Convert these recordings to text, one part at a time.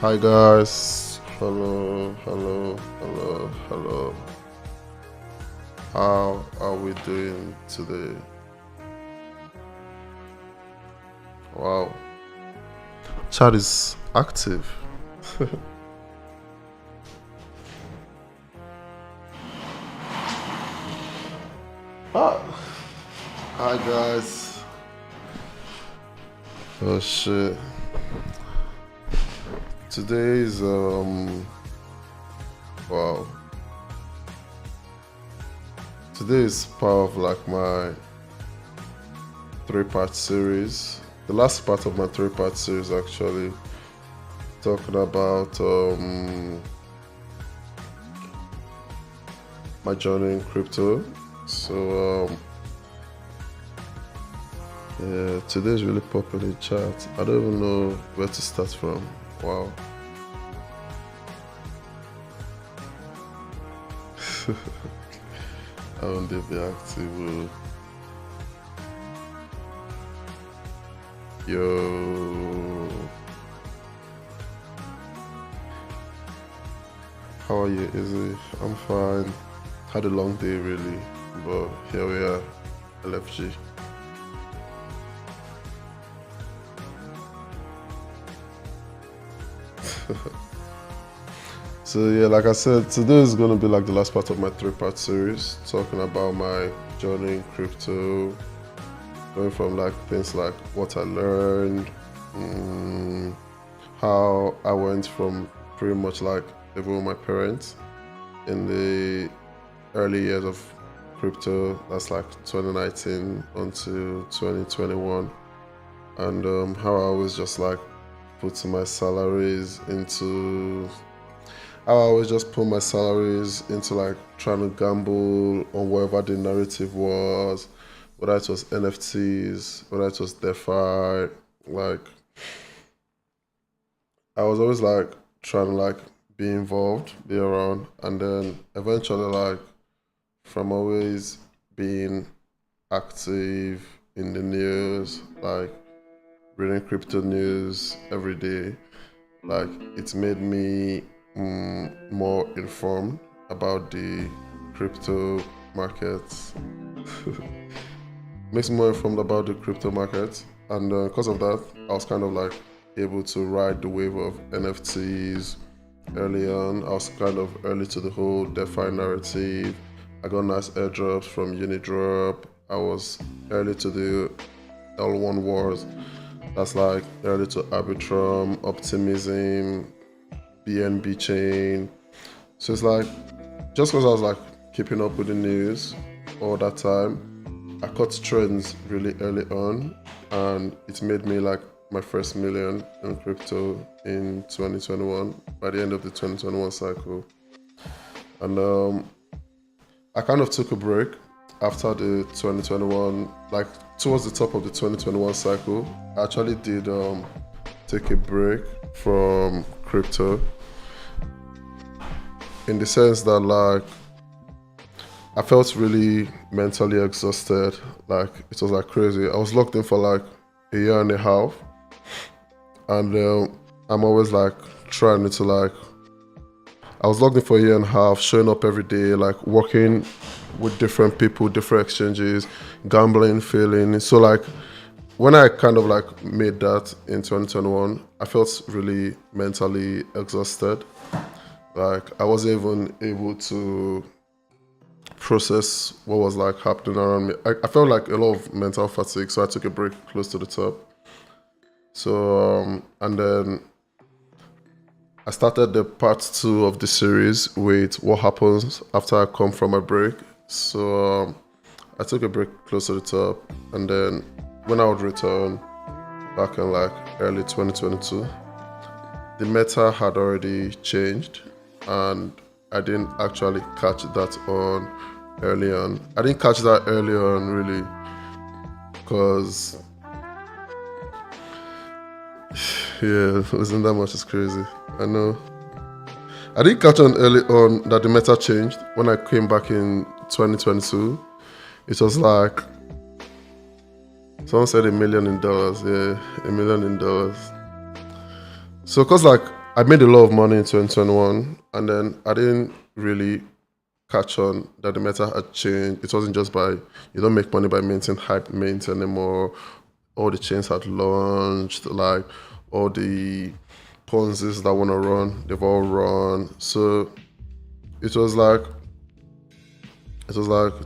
Hi guys, hello. How are we doing today? Wow, chat is active. Ah, hi guys. Oh shit. Today is wow. Today is part of like my three-part series. The last part of my three-part series actually talking about my journey in crypto. So yeah, today's really popping in chat. I don't even know where to start from. Wow. I won't be active. Yo. How are you, Izzy? I'm fine. Had a long day really, but here we are, LFG. So yeah, like I said, today is gonna be like the last part of my three-part series, talking about my journey in crypto, going from like things like what I learned, how I went from pretty much like living with my parents in the early years of crypto, that's like 2019 until 2021, and how I was just like putting my salaries into I always just put my salaries into like trying to gamble on whatever the narrative was, whether it was NFTs, whether it was DeFi. Like I was always like trying to like be involved, be around, and then eventually like from always being active in the news, like reading crypto news every day, like it's made me more informed about the crypto markets. Makes me more informed about the crypto markets, and because of that, I was kind of like able to ride the wave of NFTs early on. I was kind of early to the whole DeFi narrative. I got nice airdrops from Unidrop. I was early to the L1 wars. That's like early to Arbitrum, Optimism, BNB chain. So it's like just because I was like keeping up with the news all that time, I caught trends really early on, and it made me like my first million in crypto in 2021 by the end of the 2021 cycle. And I kind of took a break after the 2021, like towards the top of the 2021 cycle. I actually did take a break from crypto in the sense that like I felt really mentally exhausted. Like it was like crazy. I was locked in for like a year and a half, and I'm always like trying to like. I was locked in for a year and a half, showing up every day, like working with different people, different exchanges, gambling, failing. So like when I kind of like made that in 2021, I felt really mentally exhausted. Like I wasn't even able to process what was like happening around me. I felt like a lot of mental fatigue, so I took a break close to the top. So and then I started the part 2 of the series with what happens after I come from a break. So I took a break close to the top, and then when I would return back in like early 2022, the meta had already changed, and I didn't actually catch that on early on. I didn't catch that early on really, because yeah, losing that much is crazy. I know. I didn't catch on early on that the meta changed when I came back in 2022. It was like someone said $1 million. Yeah, $1 million. So cause like I made a lot of money in 2021, and then I didn't really catch on that the meta had changed. It wasn't just by you don't make money by minting hype mint anymore. All the chains had launched, like all the Ponzi's that want to run, they've all run. So it was like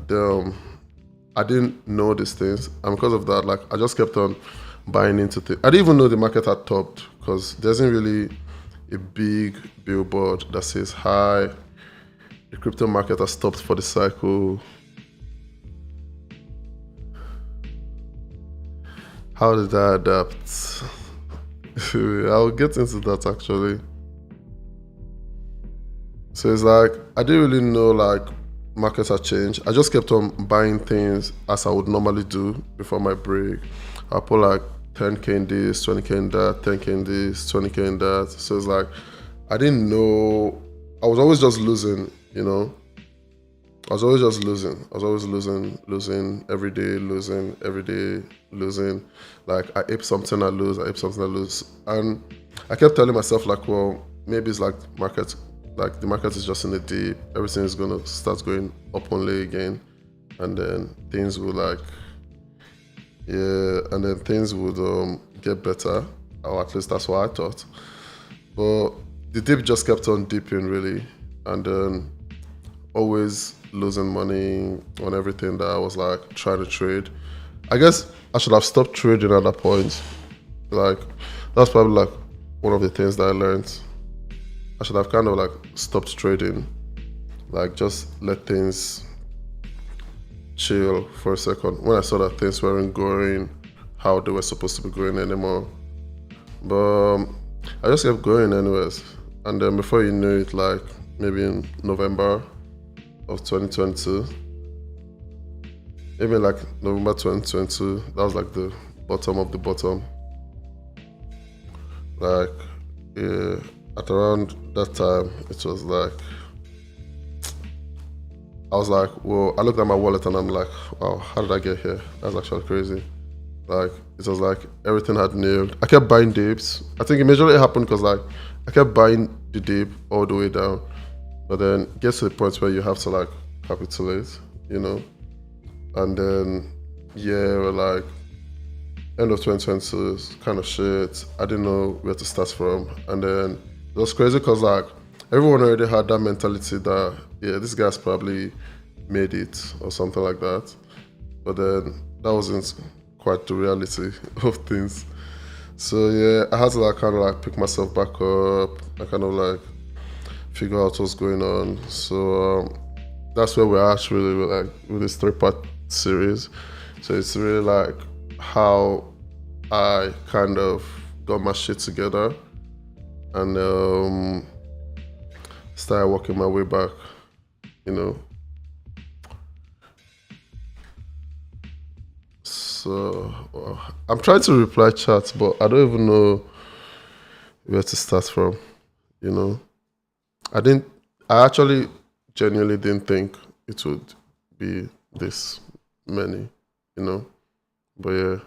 damn, I didn't know these things, and because of that, like I just kept on buying into things. I didn't even know the market had topped because there isn't really a big billboard that says hi. The crypto market has stopped for the cycle. How did I adapt? I'll get into that actually. So it's like I didn't really know like markets had changed. I just kept on buying things as I would normally do before my break. I put like 10K in this, 20K in that, 10K in this, 20K in that. So it's like I didn't know. I was always just losing, you know. I was always just losing. I was always losing every day, losing. Like I ape something, I lose. I ape something, I lose. And I kept telling myself like, well, maybe it's like the market is just in the deep. Everything is gonna start going up only again, and then things will like, yeah, and then things would get better, or at least that's what I thought. But the dip just kept on dipping really, and then always losing money on everything that I was like trying to trade. I guess I should have stopped trading at that point. Like that's probably like one of the things that I learned. I should have kind of like stopped trading, like just let things chill for a second when I saw that things weren't going how they were supposed to be going anymore. But I just kept going anyways. And then before you knew it, like maybe in November of 2022, maybe like November 2022, that was like the bottom of the bottom. Like, yeah, at around that time, it was like, I was like, well, I looked at my wallet and I'm like, wow, how did I get here? That's actually crazy. Like, it was like everything had nailed. I kept buying dips. I think it majorly happened because like I kept buying the dip all the way down. But then it gets to the point where you have to like capitulate, you know? And then, yeah, we're like, end of 2022 is kind of shit. I didn't know where to start from. And then it was crazy because like everyone already had that mentality that, yeah, this guy's probably made it or something like that. But then that wasn't quite the reality of things. So yeah, I had to like kind of like pick myself back up. I kind of like figure out what's going on. So that's where we're at really with this 3-part series. So it's really like how I kind of got my shit together and started working my way back, you know. So I'm trying to reply chats, but I don't even know where to start from, you know. I actually genuinely didn't think it would be this many, you know. But yeah.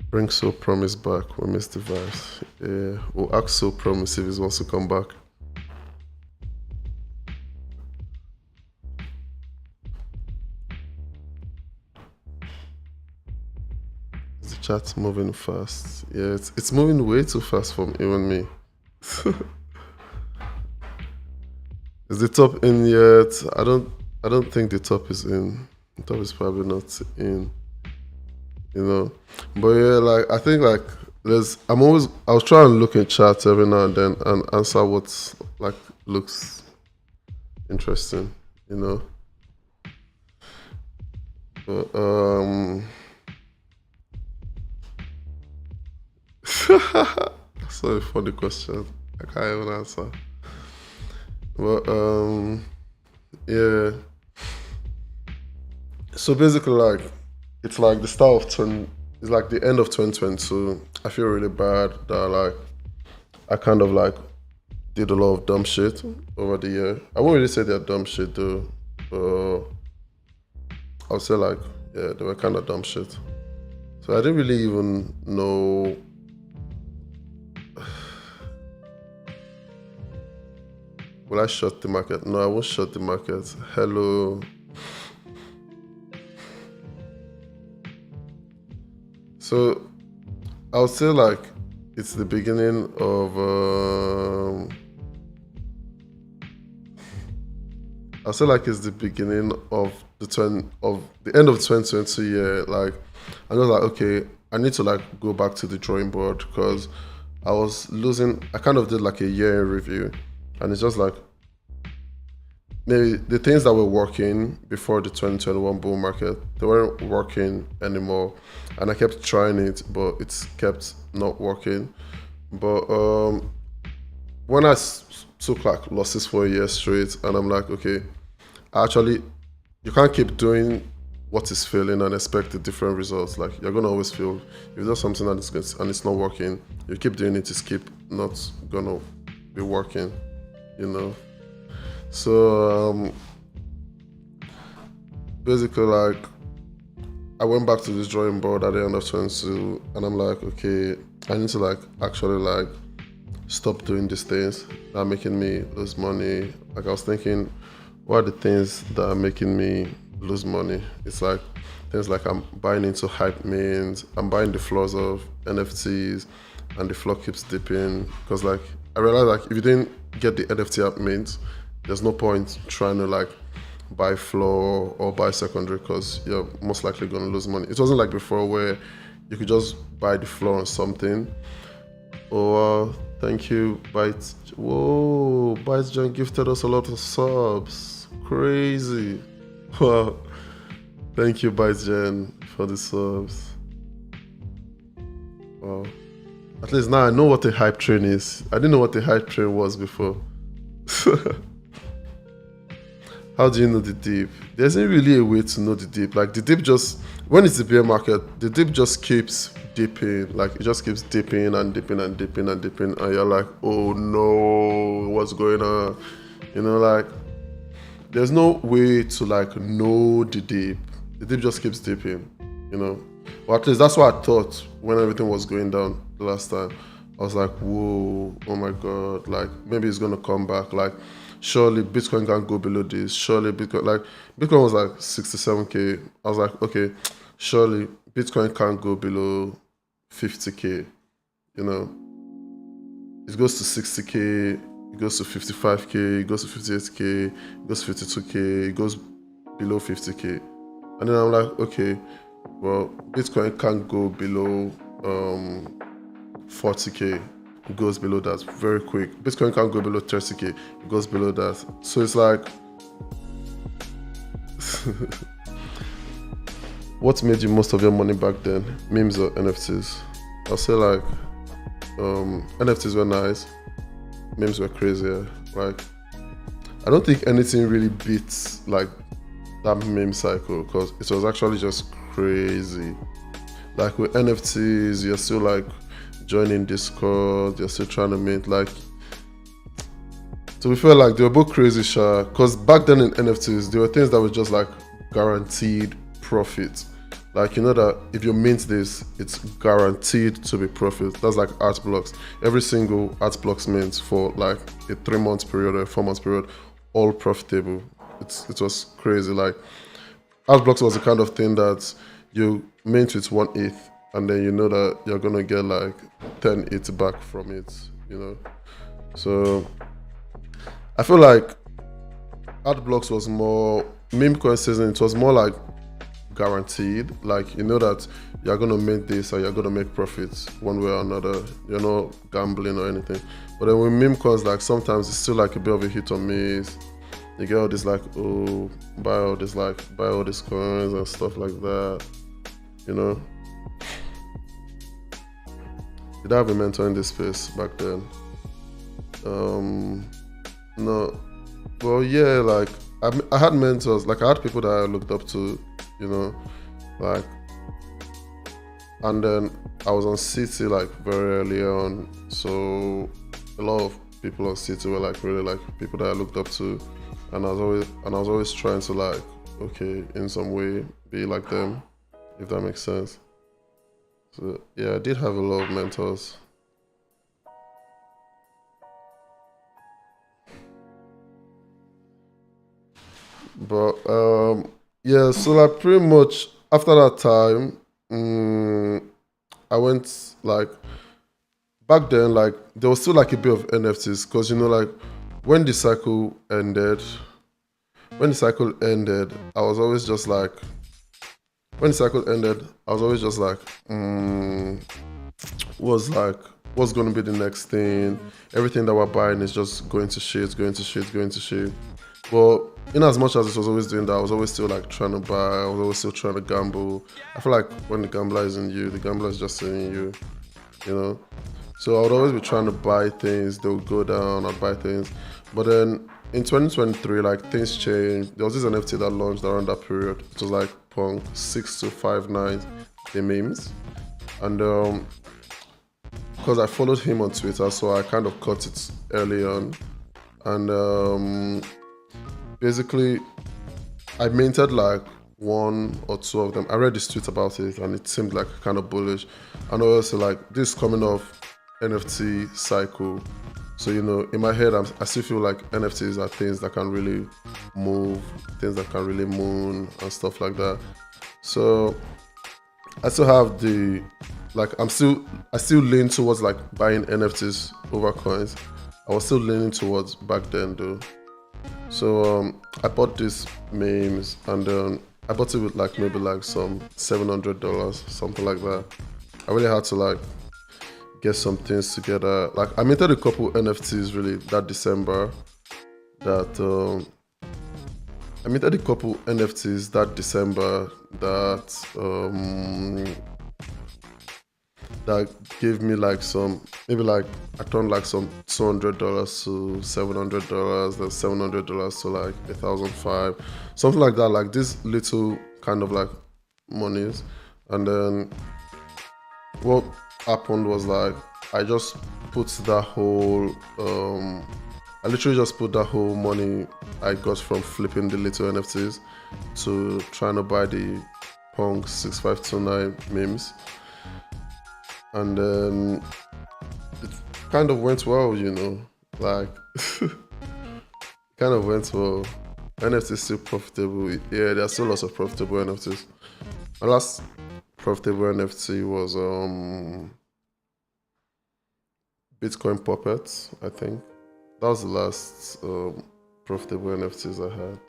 Bring So Promise back. We missed the vibes. Yeah. We'll ask So Promise if he wants to come back. The chat's moving fast. Yeah, it's moving way too fast for even me. Is the top in yet? I don't think the top is in. The top is probably not in. You know. But yeah, like I think like I was trying to look in chats every now and then and answer what's like looks interesting, you know. But that's a funny question. I can't even answer. But yeah. So basically like it's like the start of it's like the end of 2022. I feel really bad that like I kind of like did a lot of dumb shit over the year. I won't really say they're dumb shit though. I would say like, yeah, they were kind of dumb shit. So I didn't really even know. Will I shut the market? No, I won't shut the market. Hello. So I would say like it's the beginning of I'll say like it's the beginning of the end of 2020 year. Like I was like, okay, I need to like go back to the drawing board because I was losing. I kind of did like a year in review, and it's just like maybe the things that were working before the 2021 bull market, they weren't working anymore, and I kept trying it, but it's kept not working. But when took like losses for a year straight, and I'm like, okay, actually, you can't keep doing what is failing and expect the different results. Like you're gonna always fail. If you do something and it's not working, you keep doing it, it's keep not gonna be working. You know. So basically, like I went back to this drawing board at the end of 22, and I'm like, okay, I need to like actually like stop doing these things that are making me lose money. Like I was thinking, what are the things that are making me lose money? It's like things like I'm buying into hype memes, I'm buying the floors of NFTs, and the floor keeps dipping. Because like I realized like if you didn't get the NFT app mint, there's no point trying to like buy floor or buy secondary because you're most likely going to lose money. It wasn't like before where you could just buy the floor on something. Oh, thank you, Bytes. Whoa, Bytes John gifted us a lot of subs. Crazy. Wow. Thank you, Bytes Jen, for the subs. Wow. At least now I know what a hype train is. I didn't know what a hype train was before. How do you know the dip? There isn't really a way to know the dip. Like the dip just, when it's the bear market, the dip just keeps dipping. Like it just keeps dipping and dipping and dipping and dipping. And you're like, oh no, what's going on? You know, like there's no way to like know the dip. The dip just keeps dipping, you know. Or at least that's what I thought when everything was going down the last time. I was like, whoa, oh my God, like maybe it's gonna come back. Like surely Bitcoin can't go below this. Surely Bitcoin was like 67K. I was like, okay, surely Bitcoin can't go below 50K. You know, it goes to 60K, it goes to 55K, it goes to 58K, it goes to 52K, it goes below 50K. And then I'm like, okay, well, Bitcoin can't go below 40K. It goes below that very quick. Bitcoin can't go below 30K. It goes below that. So it's like, what made you most of your money back then? Memes or NFTs? I'll say like, NFTs were nice. Memes were crazier. Like, I don't think anything really beats like that meme cycle because it was actually just crazy. Like with NFTs, you're still like joining Discord, you're still trying to mint like, to be fair, like they were both crazy, sure. Because back then in NFTs, there were things that were just like guaranteed profit. Like you know that if you mint this, it's guaranteed to be profit. That's like art blocks. Every single art blocks mint for like a 3 month period or a 4 month period, all profitable. It was crazy. Like art blocks was the kind of thing that you mint with 1/8 and then you know that you're gonna get like 10/8 back from it, you know. So I feel like art blocks was more meme coin season. It was more like guaranteed. Like you know that you're gonna make this and you're gonna make profits one way or another. You're not gambling or anything. But then with meme coins, like sometimes it's still like a bit of a hit or miss. You get all this like, oh, buy all these coins and stuff like that. You know. Did I have a mentor in this space back then? No. Well, yeah, like I had mentors. Like I had people that I looked up to, you know, like, and then I was on City like very early on. So a lot of people on City were like really like people that I looked up to, and I was always trying to like, okay, in some way be like them, if that makes sense. So yeah, I did have a lot of mentors. But yeah, so like pretty much after that time, I went like back then, like there was still like a bit of NFTs because like when the cycle ended, when the cycle ended, I was always just like, when the cycle ended, I was always just like, was like, what's going to be the next thing? Everything that we're buying is just going to shit, going to shit, going to shit. But in as much as it was always doing that, I was always still like trying to buy. I was always still trying to gamble. I feel like when the gambler is in you, the gambler is just in you, you know. So I would always be trying to buy things. They would go down. I'd buy things, but then in 2023, like things changed. There was this NFT that launched around that period. It was like Punk 6259, the memes, and because I followed him on Twitter, so I kind of caught it early on, and basically I minted like one or two of them. I read this tweet about it and it seemed like kind of bullish. And also like this coming off NFT cycle. So in my head, I still feel like NFTs are things that can really move, things that can really moon and stuff like that. So I still have the like I still lean towards like buying NFTs over coins. I was still leaning towards back then though. So I bought these memes and I bought it with like maybe like some $700, something like that. I really had to like get some things together. Like I minted a couple NFTs really that December. That I minted a couple NFTs that December that gave me like some maybe like I turned like some $200 to $700, then $700 to like 1,005, something like that. Like this little kind of like monies, and then what happened was like I just put that whole I literally just put that whole money I got from flipping the little NFTs to trying to buy the Punk 6529 memes. And then it kind of went well, like kind of went well. NFT is still profitable. Yeah, there are still lots of profitable NFTs. My last profitable NFT was Bitcoin Puppets, I think. That was the last profitable NFTs I had.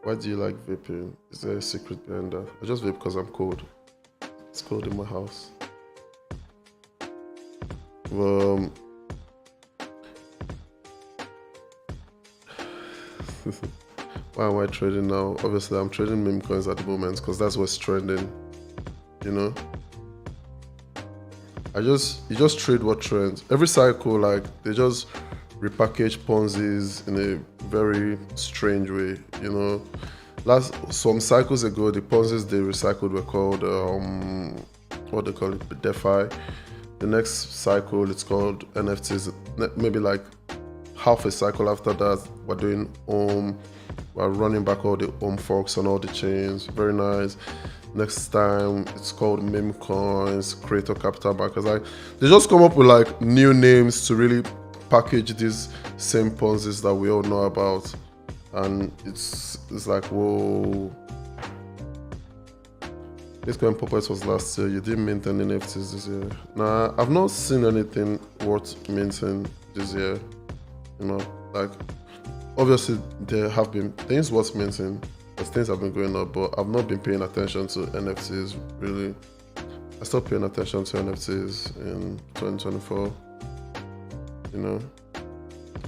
Why do you like vaping? Is there a secret behind that? I just vape because I'm cold. It's cold in my house. Why am I trading now? Obviously, I'm trading meme coins at the moment because that's what's trending. You just trade what trends. Every cycle, like they just repackage Ponzi's in a very strange way. Some cycles ago, the Ponzi's they recycled were called what they call it, DeFi. The next cycle it's called NFTs. Maybe like half a cycle after that, we're doing we're running back all the forks on all the chains. Very nice. Next time it's called meme coins, creator capital backers. Like they just come up with like new names to really package these same Ponzi's that we all know about, and it's like whoa. Bitcoin Puppets was last year. You didn't mint any NFTs this year. Nah, I've not seen anything worth minting this year. Like obviously there have been things worth minting because things have been going up, but I've not been paying attention to NFTs really. I stopped paying attention to NFTs in 2024.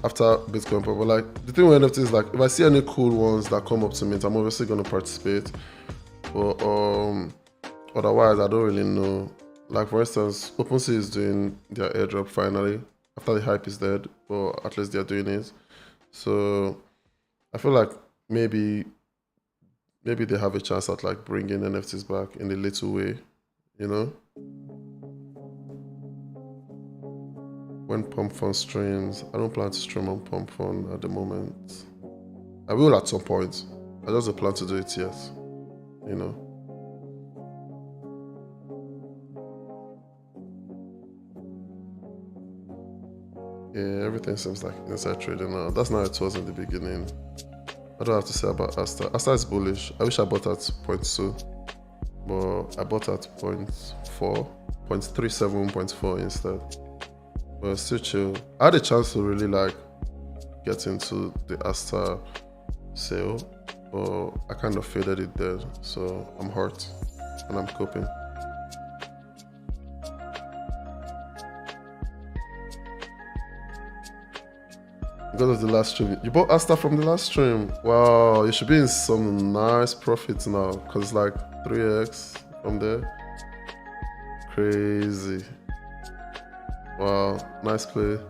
After Bitcoin Pop. But like the thing with NFTs is like if I see any cool ones that come up to mint, I'm obviously gonna participate. But otherwise I don't really know. Like for instance, OpenSea is doing their airdrop finally. After the hype is dead, but at least they're doing it. So I feel like maybe they have a chance at like bringing NFTs back in a little way, When Pump Fun streams, I don't plan to stream on Pump Fun at the moment. I will at some point. I just don't plan to do it yet, Yeah, everything seems like inside trading now. That's not how it was in the beginning. I don't have to say about Asta. Asta is bullish. I wish I bought at 0.2, but I bought at 0.4, 0.37, 0.4 instead. But still chill. I had a chance to really like get into the Asta sale, but I kind of faded it there, so I'm hurt and I'm coping. Because of the last stream. You bought Asta from the last stream. Wow, you should be in some nice profits now, because it's like 3x from there. Crazy. Wow, nice play.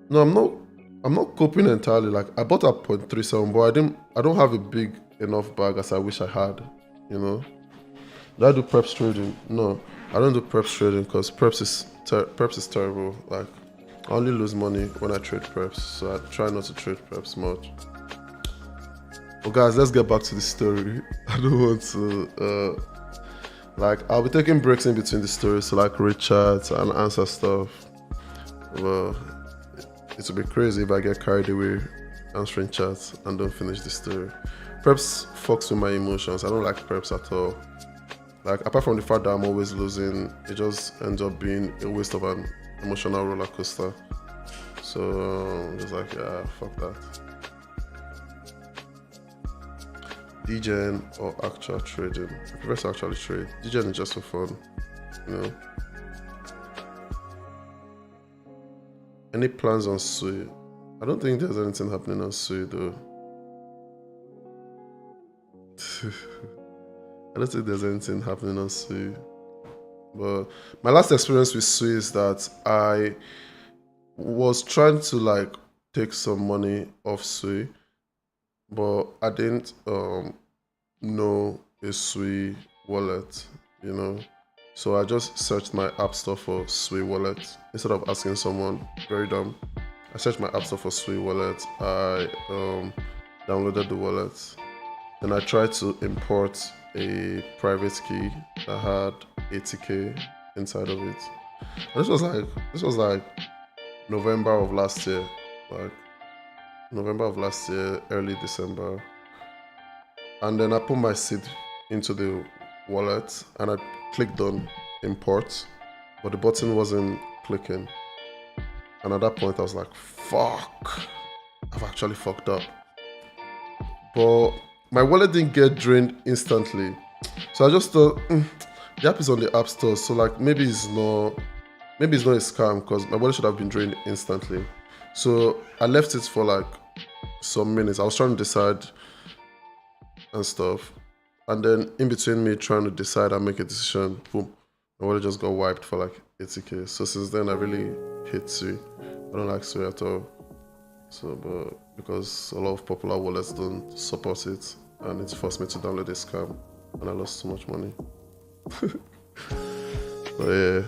No, I'm not coping entirely. Like I bought at 0.37, but I don't have a big enough bag as I wish I had, you know. Do I do preps trading? No, I don't do preps trading because preps is terrible. Like I only lose money when I trade preps, so I try not to trade preps much. Well, guys, let's get back to the story. I don't want to like I'll be taking breaks in between the stories to like read chats and answer stuff. Well, it would be crazy if I get carried away answering chats and don't finish the story. Preps fucks with my emotions. I don't like preps at all. Like apart from the fact that I'm always losing, it just ends up being a waste of an emotional roller coaster. So I'm just like, yeah, fuck that. DJing or actual trading? I prefer to actually trade. DJing is just for fun, you know. Any plans on Sui? I don't think there's anything happening on Sui though. I don't think there's anything happening on Sui. But my last experience with Sui is that I was trying to like take some money off Sui, but I didn't know a Sui wallet, you know. So I just searched my app store for Sui wallet instead of asking someone. Very dumb. I searched my app store for Sui wallet. I downloaded the wallet. Then I tried to import a private key that had 80k inside of it. And this was like November of last year, early December. And then I put my seed into the wallet and I clicked on import, but the button wasn't clicking. And at that point I was like, fuck, I've actually fucked up. But my wallet didn't get drained instantly. So I just thought, the app is on the app store, so like maybe it's not a scam because my wallet should have been drained instantly. So I left it for like some minutes. I was trying to decide and stuff. And then in between me trying to decide and make a decision, boom, my wallet just got wiped for like 80k. So since then I really hate Sui. I don't like Sui at all. So, but because a lot of popular wallets don't support it, and it forced me to download a scam, and I lost so much money. But yeah.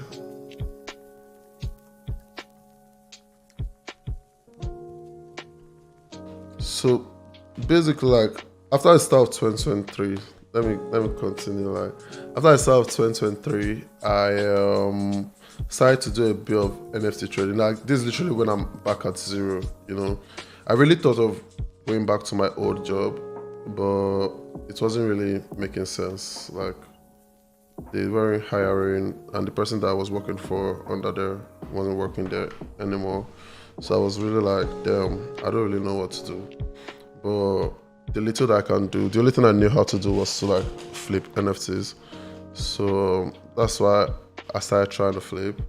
So basically, like after I started 2023, let me continue. Like after I started 2023, I started to do a bit of NFT trading. Like this is literally when I'm back at zero. You know, I really thought of going back to my old job, but it wasn't really making sense. Like they weren't hiring, and the person that I was working for under there wasn't working there anymore. So I was really like, damn, I don't really know what to do. But the little that I can do, the only thing I knew how to do was to like flip NFTs. So that's why I started trying to flip.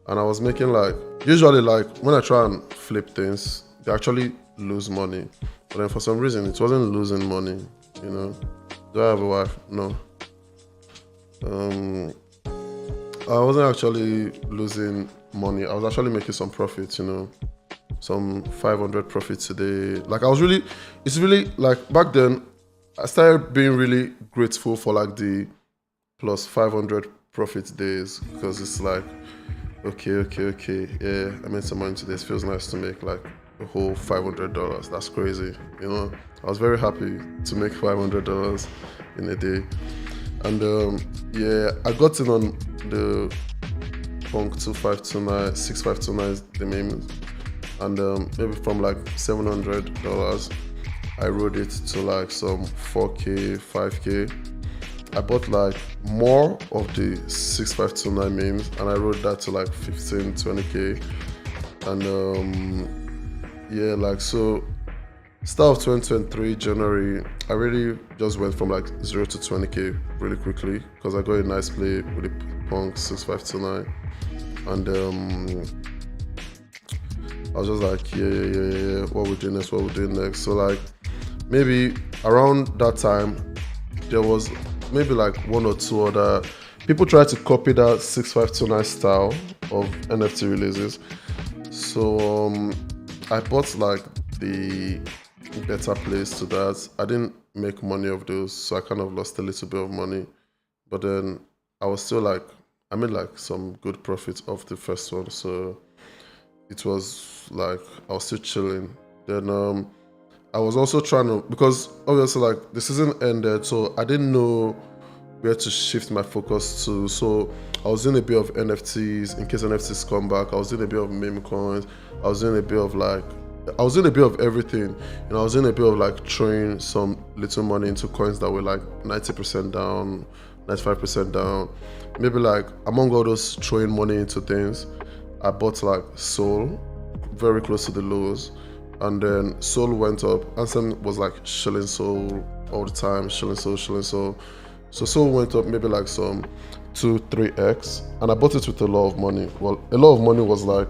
And I was making like, usually like when I try and flip things, they actually lose money. But then for some reason, it wasn't losing money, you know. Do I have a wife? No. I wasn't actually losing money. I was actually making some profits, you know. Some 500 profits a day. Like it's really like back then, I started being really grateful for like the plus 500 profit days because it's like, okay, yeah, I made some money today. It feels nice to make like a whole $500. That's crazy, you know. I was very happy to make $500 in a day. And yeah, I got in on the Punk 2529, 6529, the memes, and maybe from like $700, I rode it to like some 4K, 5K. I bought like more of the 6529 memes, and I rode that to like 15, 20K. And yeah, like so start of 2023 January, I really just went from like 0 to 20K really quickly because I got a nice play with the Punk 6529. And I was just like, yeah, what we doing next, what we doing next. So like maybe around that time, there was maybe like one or two other people tried to copy that 6529 style of NFT releases. So I bought like the better place to that. I didn't make money of those, so I kind of lost a little bit of money. But then I was still like, I made like some good profit off the first one, so it was like I was still chilling. Then I was also trying to, because obviously like the season ended, so I didn't know where to shift my focus to. So I was doing a bit of NFTs in case NFTs come back. I was doing a bit of meme coins. I was doing a bit of like, I was doing a bit of everything. You know, I was doing a bit of like throwing some little money into coins that were like 90% down, 95% down. Maybe like among all those throwing money into things, I bought like Soul very close to the lows. And then Soul went up. Ansem was like shilling Soul all the time, shilling Soul, shilling Soul. So Soul went up maybe like some 2-3x, and I bought it with a lot of money. Well, a lot of money was like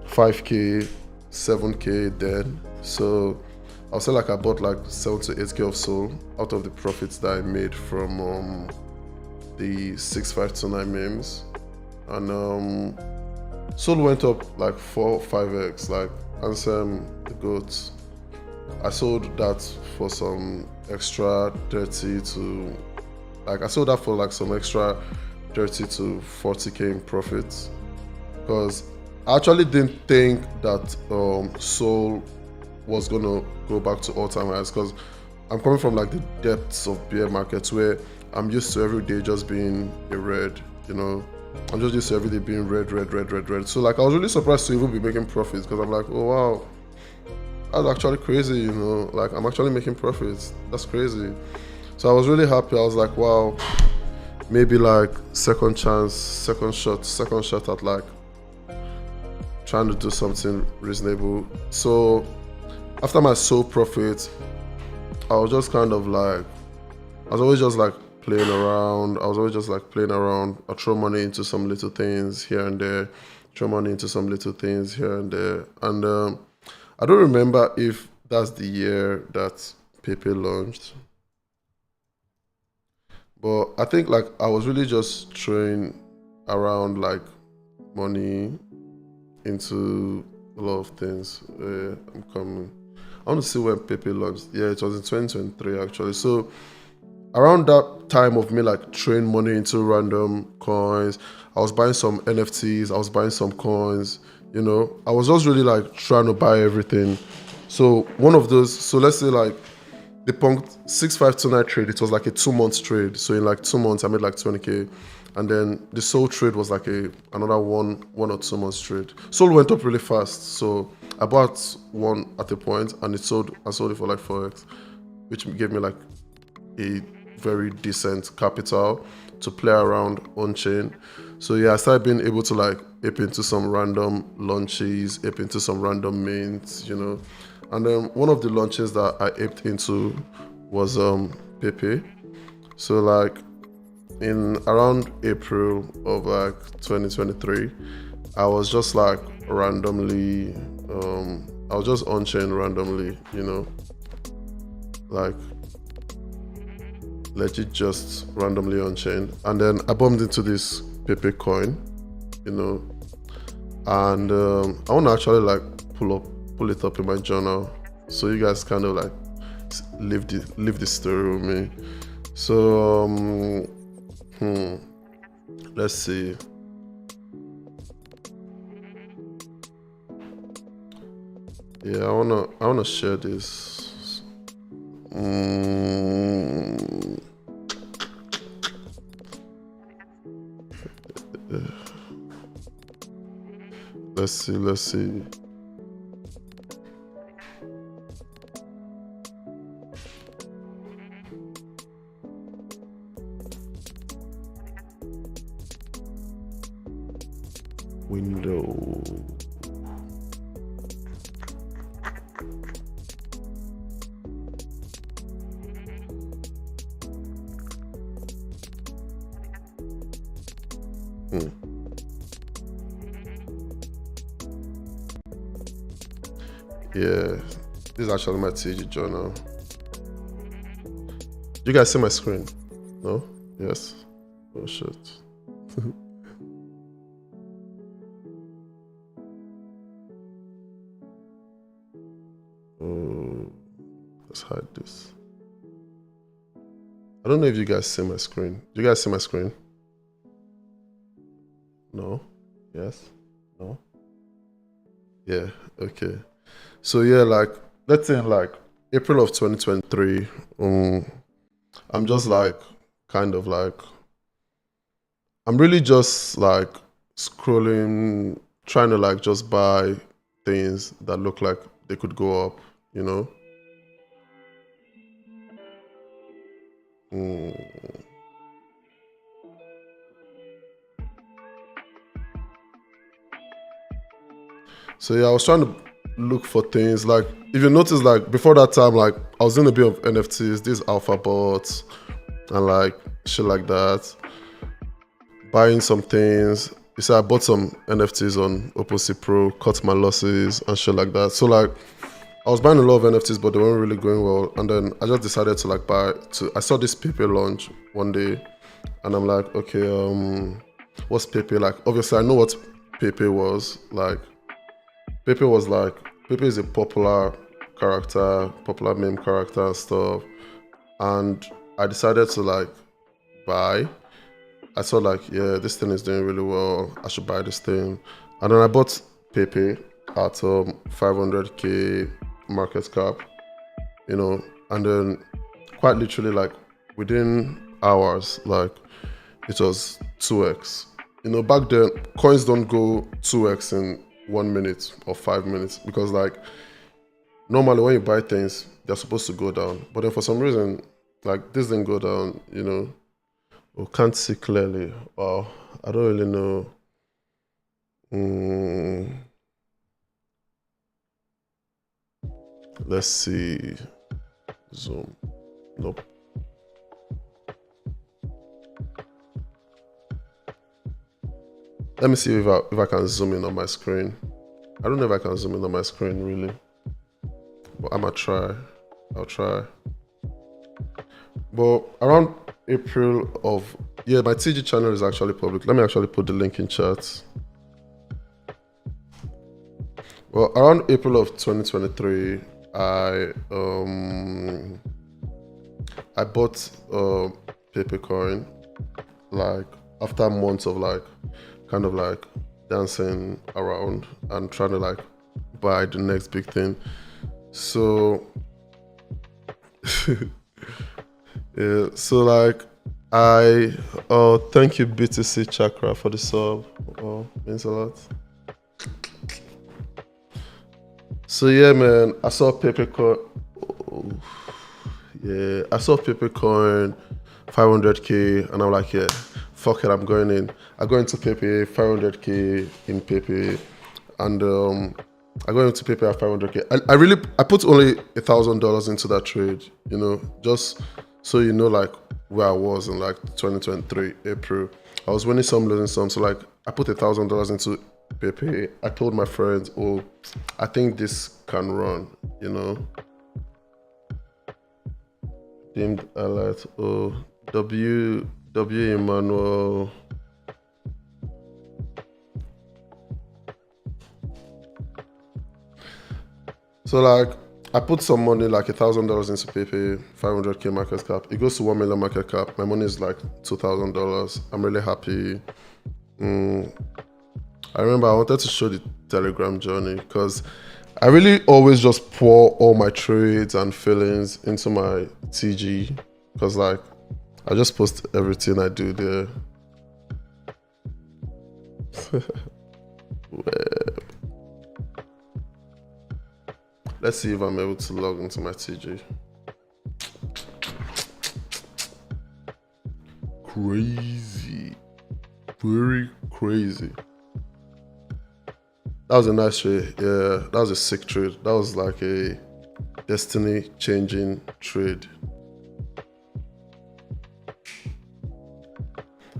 5K, 7K then. So I'll say like I bought like 7 to 8K of Soul out of the profits that I made from the 6529 memes. And Soul went up like 4-5x, like Ansem the goat. I sold that for some extra 30 to, like I sold that for like some extra 30 to 40K in profits, because I actually didn't think that Soul was gonna go back to all-time highs, because I'm coming from like the depths of bear markets where I'm used to every day just being a red, you know. I'm just used to every day being red. So like I was really surprised to even be making profits, because I'm like, oh wow, that's actually crazy, you know, like I'm actually making profits. That's crazy. So I was really happy. I was like, wow, maybe like second chance, second shot at like trying to do something reasonable. So after my sole profit, I was just kind of like, I was always just like playing around. I throw money into some little things here and there, and I don't remember if that's the year that Pepe launched, but I think like I was really just throwing around like money into a lot of things. I'm coming. I want to see when Pepe launched. Yeah, it was in 2023 actually. So around that time of me like throwing money into random coins, I was buying some NFTs, I was buying some coins, you know. I was just really like trying to buy everything. So one of those, so let's say like the Punk 6529 trade, it was like a 2 month trade. So in like 2 months I made like 20K. And then the Soul trade was like another one or 2 months trade. Soul went up really fast. So I bought one at a point and I sold it for like 4x, which gave me like a very decent capital to play around on chain. So yeah, I started being able to like ape into some random launches, ape into some random mints, you know. And then one of the launches that I aped into was Pepe. So like in around April of like 2023, I was just like randomly, I was just on chain randomly, you know, like legit just randomly on chain. And then I bumped into this Pepe coin, you know, and I want to actually like pull it up in my journal so you guys kind of like live the story with me. So let's see. Yeah, I wanna share this. Let's see. Window. Yeah, this is actually my TG journal. You guys see my screen? No? Yes? Oh shit. Oh, let's hide this. I don't know if you guys see my screen. Do you guys see my screen? No? Yes? No? Yeah, okay. So yeah, like, let's say in like April of 2023, I'm just like, kind of like, I'm really just like scrolling, trying to like just buy things that look like they could go up, you know? So yeah, I was trying to look for things like, if you notice, like before that time, like I was doing a bit of NFTs, these alpha bots and like shit like that, buying some things. You see, I bought some NFTs on Opposite Pro, cut my losses and shit like that. So like I was buying a lot of NFTs, but they weren't really going well. And then I just decided to like I saw this Pepe launch one day and I'm like, okay, what's Pepe? Like obviously I know what Pepe was like. Pepe is a popular character, popular meme character and stuff. And I decided to like buy. I saw like, yeah, this thing is doing really well. I should buy this thing. And then I bought Pepe at 500k market cap, you know, and then quite literally like within hours, like it was 2x. You know, back then coins don't go 2x in 1 minute or 5 minutes because like normally when you buy things they're supposed to go down, but then for some reason like this didn't go down, you know. Oh, can't see clearly. Wow, I don't really know. Let's see. Zoom. Nope. Let me see if I can zoom in on my screen. I don't know if I can zoom in on my screen really, but I'ma try. I'll try. But around April of, yeah, my TG channel is actually public. Let me actually put the link in chat. Well, around April of 2023, I bought Pepe coin, like after months of like kind of like dancing around and trying to like buy the next big thing. So yeah, so like thank you BTC Chakra for the sub. Oh, means a lot. So yeah, man, I saw Pepe coin. Oh, yeah, I saw Pepe coin 500k, and I'm like, yeah, fuck it, I'm going in. I go into Pepe 500k in Pepe, and I go into Pepe at 500k. I put only $1,000 into that trade, you know, just so you know like where I was in like 2023 April. I was winning some, losing some, so like I put $1,000 into Pepe. I told my friends, oh, I think this can run, you know. Deemed alert. Oh, W Emmanuel. So like I put some money, like $1,000 into Pepe, 500k market cap. It goes to 1 million market cap. My money is like $2,000. I'm really happy. I remember I wanted to show the Telegram journey because I really always just pour all my trades and feelings into my TG because like I just post everything I do there. Web. Let's see if I'm able to log into my TG. Crazy. Very crazy. That was a nice trade. Yeah, that was a sick trade. That was like a destiny changing trade.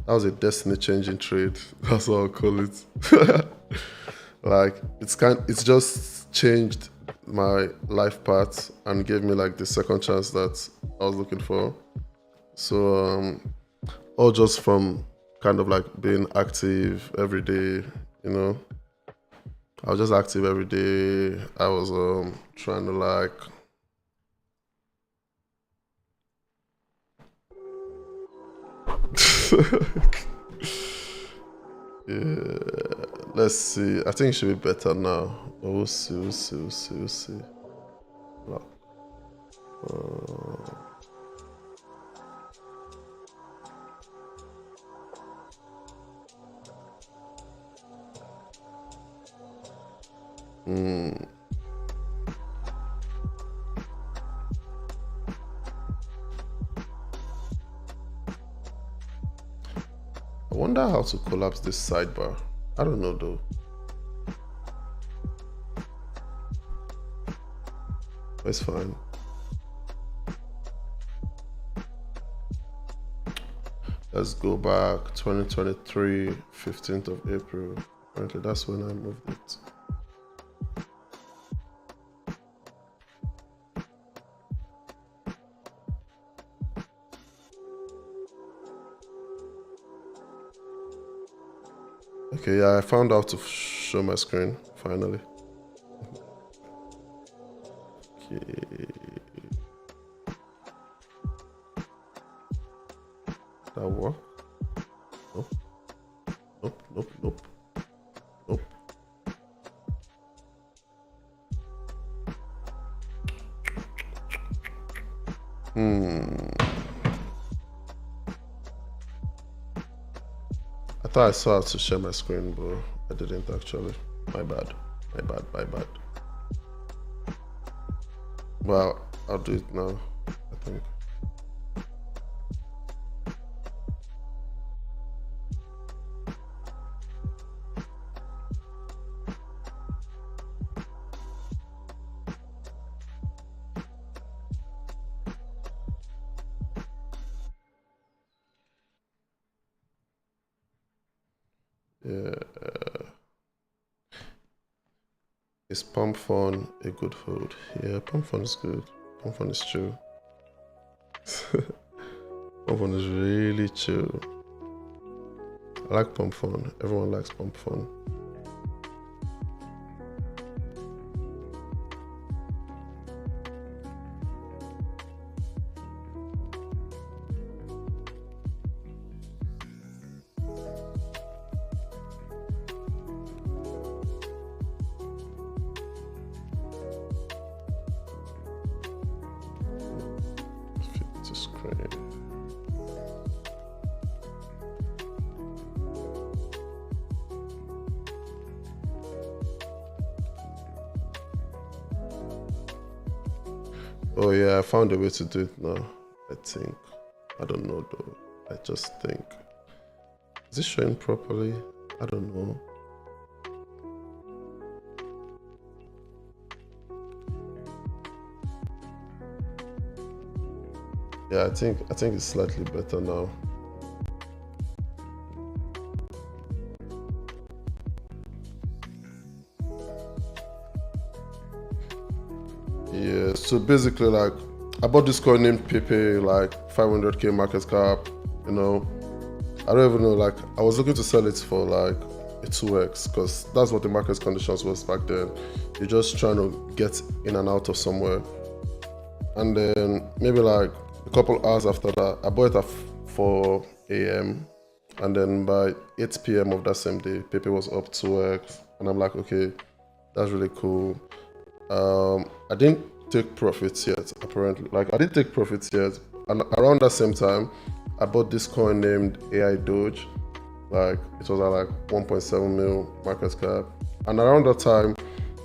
That was a destiny changing trade. That's what I'll call it. Like it's just changed my life path and gave me like the second chance that I was looking for. So all just from kind of like being active every day, you know. I was just active every day. I was trying to like yeah, let's see. I think it should be better now. But we'll see, we'll see, we'll see, we'll see. I wonder how to collapse this sidebar. I don't know though. It's fine. Let's go back 2023, 15th of April. Apparently that's when I moved it. Okay, yeah, I found out to show my screen, finally. Okay. That work? Nope. Nope, nope, nope. Nope. I thought I saw how to share my screen, but I didn't actually. My bad. My bad, my bad. Well, I'll do it now, I think. Yeah. Is pump fun a good food? Yeah, pump fun is good. Pump fun is chill. Pump fun is really chill. I like pump fun. Everyone likes pump fun. Oh yeah, I found a way to do it now, I think. I don't know though. I just think. Is it showing properly? I don't know. Yeah, I think it's slightly better now. Yeah, so basically like I bought this coin named Pepe, like 500k market cap, you know. I don't even know, like I was looking to sell it for like a 2x because that's what the market conditions was back then. You're just trying to get in and out of somewhere. And then maybe like a couple hours after that, I bought it at 4 a.m. and then by 8 p.m. of that same day, Pepe was up 2x, and I'm like, okay, that's really cool. I didn't take profits yet, apparently. Like I didn't take profits yet, and around that same time, I bought this coin named AI Doge. Like it was at like 1.7 mil market cap, and around that time,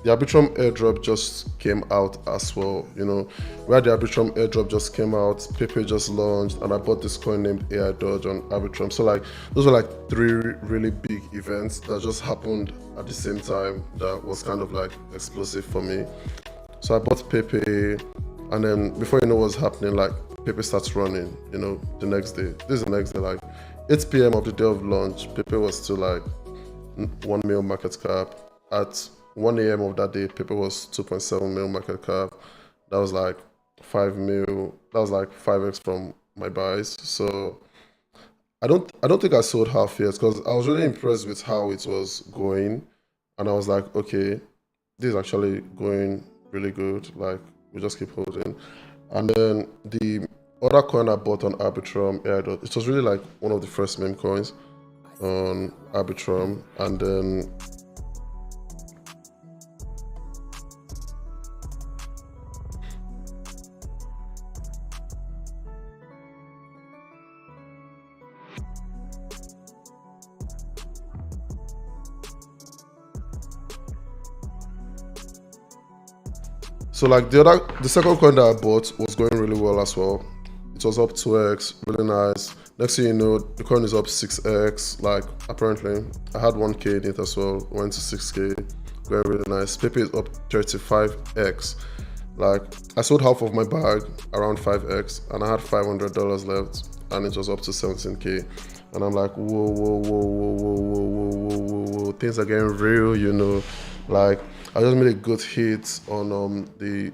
the Arbitrum airdrop just came out as well. You know, where the Arbitrum airdrop just came out, Pepe just launched, and I bought this coin named AI Doge on Arbitrum. So like those were like three really big events that just happened at the same time. That was kind of like explosive for me. So I bought Pepe, and then before you know what's happening, like Pepe starts running. You know, the next day. This is the next day, like 8 p.m. of the day of launch. Pepe was still like 1 mil market cap. At 1 a.m. of that day, Pepe was 2.7 mil market cap. That was like 5 mil. That was like 5x from my buys. So I don't think I sold half yet because I was really impressed with how it was going, and I was like, okay, this is actually going really good. Like we just keep holding. And then the other coin I bought on Arbitrum, it was really like one of the first meme coins on Arbitrum, and then so like the second coin that I bought was going really well as well. It was up 2x, really nice. Next thing you know, the coin is up 6x. Like apparently, I had 1k in it as well. Went to 6k, going really nice. Pepe is up 35x. Like I sold half of my bag around 5x, and I had $500 left, and it was up to 17k. And I'm like, whoa, whoa, whoa, whoa, whoa, whoa, whoa, whoa, whoa, whoa, things are getting real, you know. Like I just made a good hit on the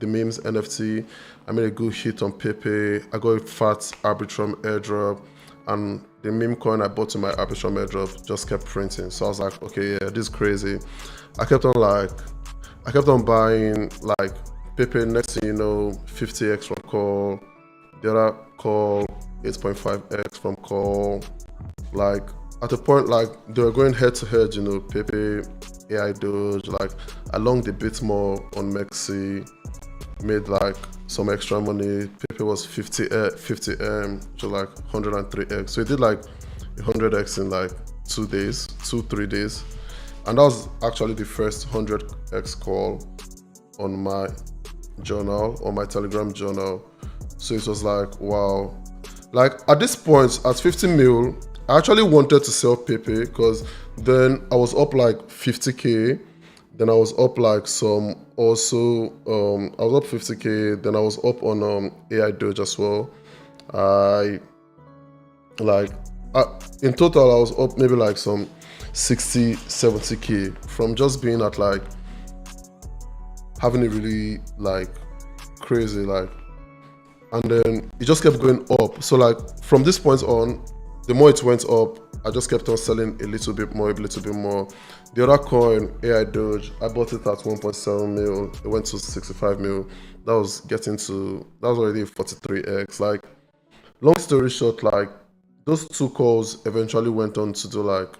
memes NFT. I made a good hit on Pepe. I got a fat Arbitrum airdrop, and the meme coin I bought to my Arbitrum airdrop just kept printing. So I was like, okay, yeah, this is crazy. I kept on buying like Pepe. Next thing you know, 50x from call. The other call, 8.5x from call. Like at a point, like they were going head to head, you know, Pepe, AI Doge. Like I longed a bit more on Mexi, made like some extra money. Pepe was 50M, which was like 103x. So it did like 100x in like 2 days, 3 days. And that was actually the first 100x call on my journal, on my Telegram journal. So it was like, wow. Like at this point, at 50 mil, I actually wanted to sell Pepe because then I was up like 50k. Then I was up like some also, I was up 50k. Then I was up on AI Doge as well. In total, I was up maybe like some 60, 70k from just being at like having it really like crazy, like, and then it just kept going up. So like from this point on, the more it went up, I just kept on selling a little bit more, a little bit more. The other coin, AI Doge, I bought it at 1.7 mil. It went to 65 mil. That was already 43x. Like, long story short, like those two calls eventually went on to do like,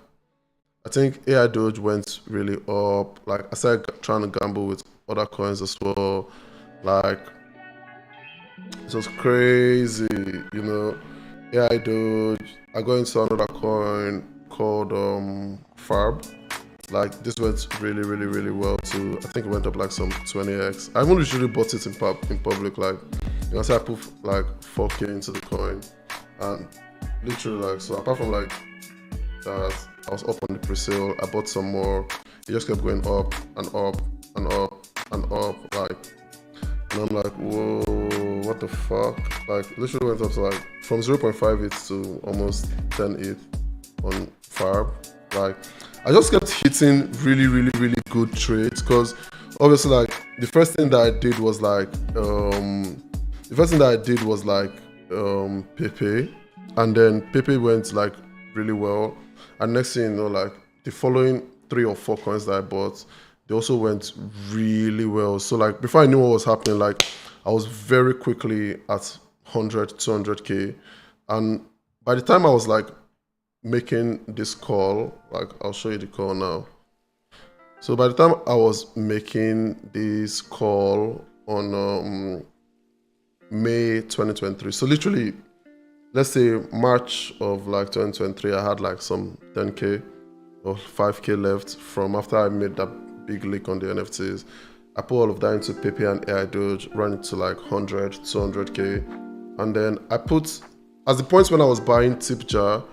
I think AI Doge went really up. Like I started trying to gamble with other coins as well. Like it was crazy, you know. AI Doge. I got into another coin called Farb. Like this went really, really, really well too. I think it went up like some 20x. I haven't usually bought it in public. Like, you know, so I put like 4k into the coin, and literally like, so apart from like that, I was up on the pre-sale. I bought some more. It just kept going up and up and up and up. Like, and I'm like, whoa, what the fuck? Like, literally went up to like from 0.5 ETH to almost 10 ETH on Farb. Like, I just kept hitting really, really, really good trades because obviously, like, the first thing that I did was like, Pepe, and then Pepe went like really well, and next thing you know, like the following 3 or 4 coins that I bought, they also went really well. So like before I knew what was happening, like I was very quickly at 100, 200k, and by the time I was like making this call, like I'll show you the call now. So by the time I was making this call on May 2023, so literally, let's say March of like 2023, I had like some 10k or 5k left from after I made that big leak on the NFTs. I put all of that into Pepe and AI Doge, ran it to like 100, 200k. And then I put, at the point when I was buying Tip Jar,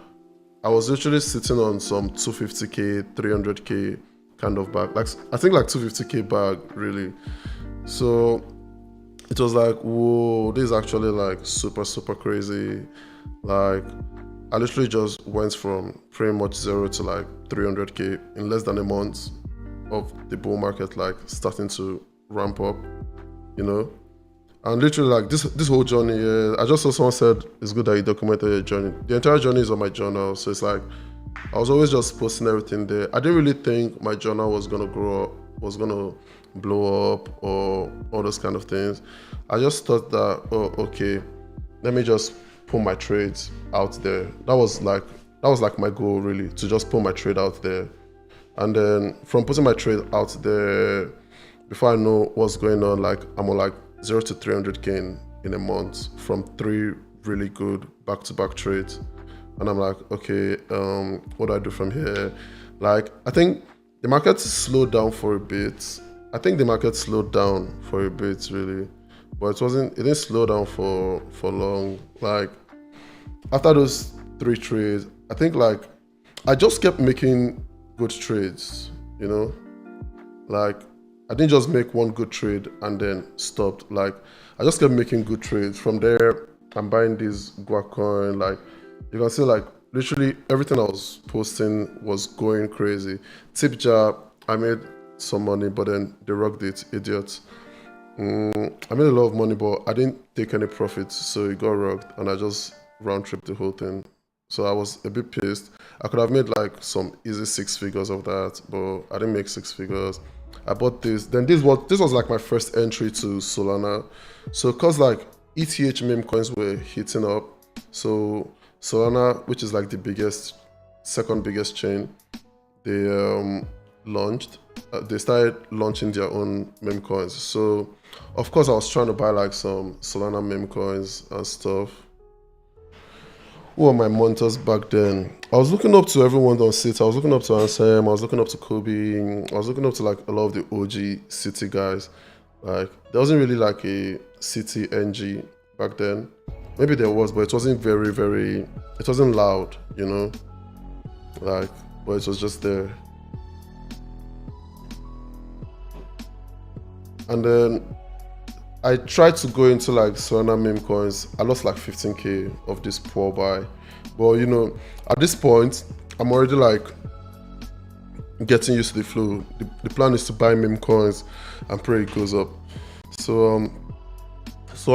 I was literally sitting on some 250k, 300k kind of bag. Like, I think like 250k bag, really. So it was like, whoa, this is actually like super, super crazy. Like, I literally just went from pretty much zero to like 300k in less than a month of the bull market like starting to ramp up, you know. And literally like this whole journey, I just saw someone said it's good that you documented your journey. The entire journey is on my journal, so it's like I was always just posting everything there. I didn't really think my journal was gonna grow up, was gonna blow up, or all those kind of things. I just thought that, oh, okay, let me just put my trades out there. That was like my goal, really, to just put my trade out there. And then from putting my trade out there, before I know what's going on, like I'm on like 0 to 300k in a month from 3 really good back-to-back trades. And I'm like, okay, what do I do from here? Like, I think the market slowed down for a bit. Really, but it didn't slow down for long. Like, after those 3 trades, I think like I just kept making good trades, you know. Like, I didn't just make one good trade and then stopped. Like, I just kept making good trades. From there, I'm buying this guac coin. Like, you can see like literally everything I was posting was going crazy. Tip Jar, I made some money, but then they rocked it, idiots. I made a lot of money, but I didn't take any profits, so it got rocked, and I just round tripped the whole thing. So I was a bit pissed. I could have made like some easy 6 figures of that, but I didn't make 6 figures. I bought this. Then this was like my first entry to Solana. So cause like ETH meme coins were hitting up, so Solana, which is like the second biggest chain, they launched. They started launching their own meme coins. So of course I was trying to buy like some Solana meme coins and stuff. Who were my mentors back then? I was looking up to everyone on City. I was looking up to Ansem. I was looking up to Kobe. I was looking up to like a lot of the OG City guys. Like, there wasn't really like a City NG back then. Maybe there was, but it wasn't it wasn't loud, you know? Like, but it was just there. And then I tried to go into like Solana meme coins. I lost like 15k of this poor buy. But you know, at this point, I'm already like getting used to the flow. The plan is to buy meme coins and pray it goes up. So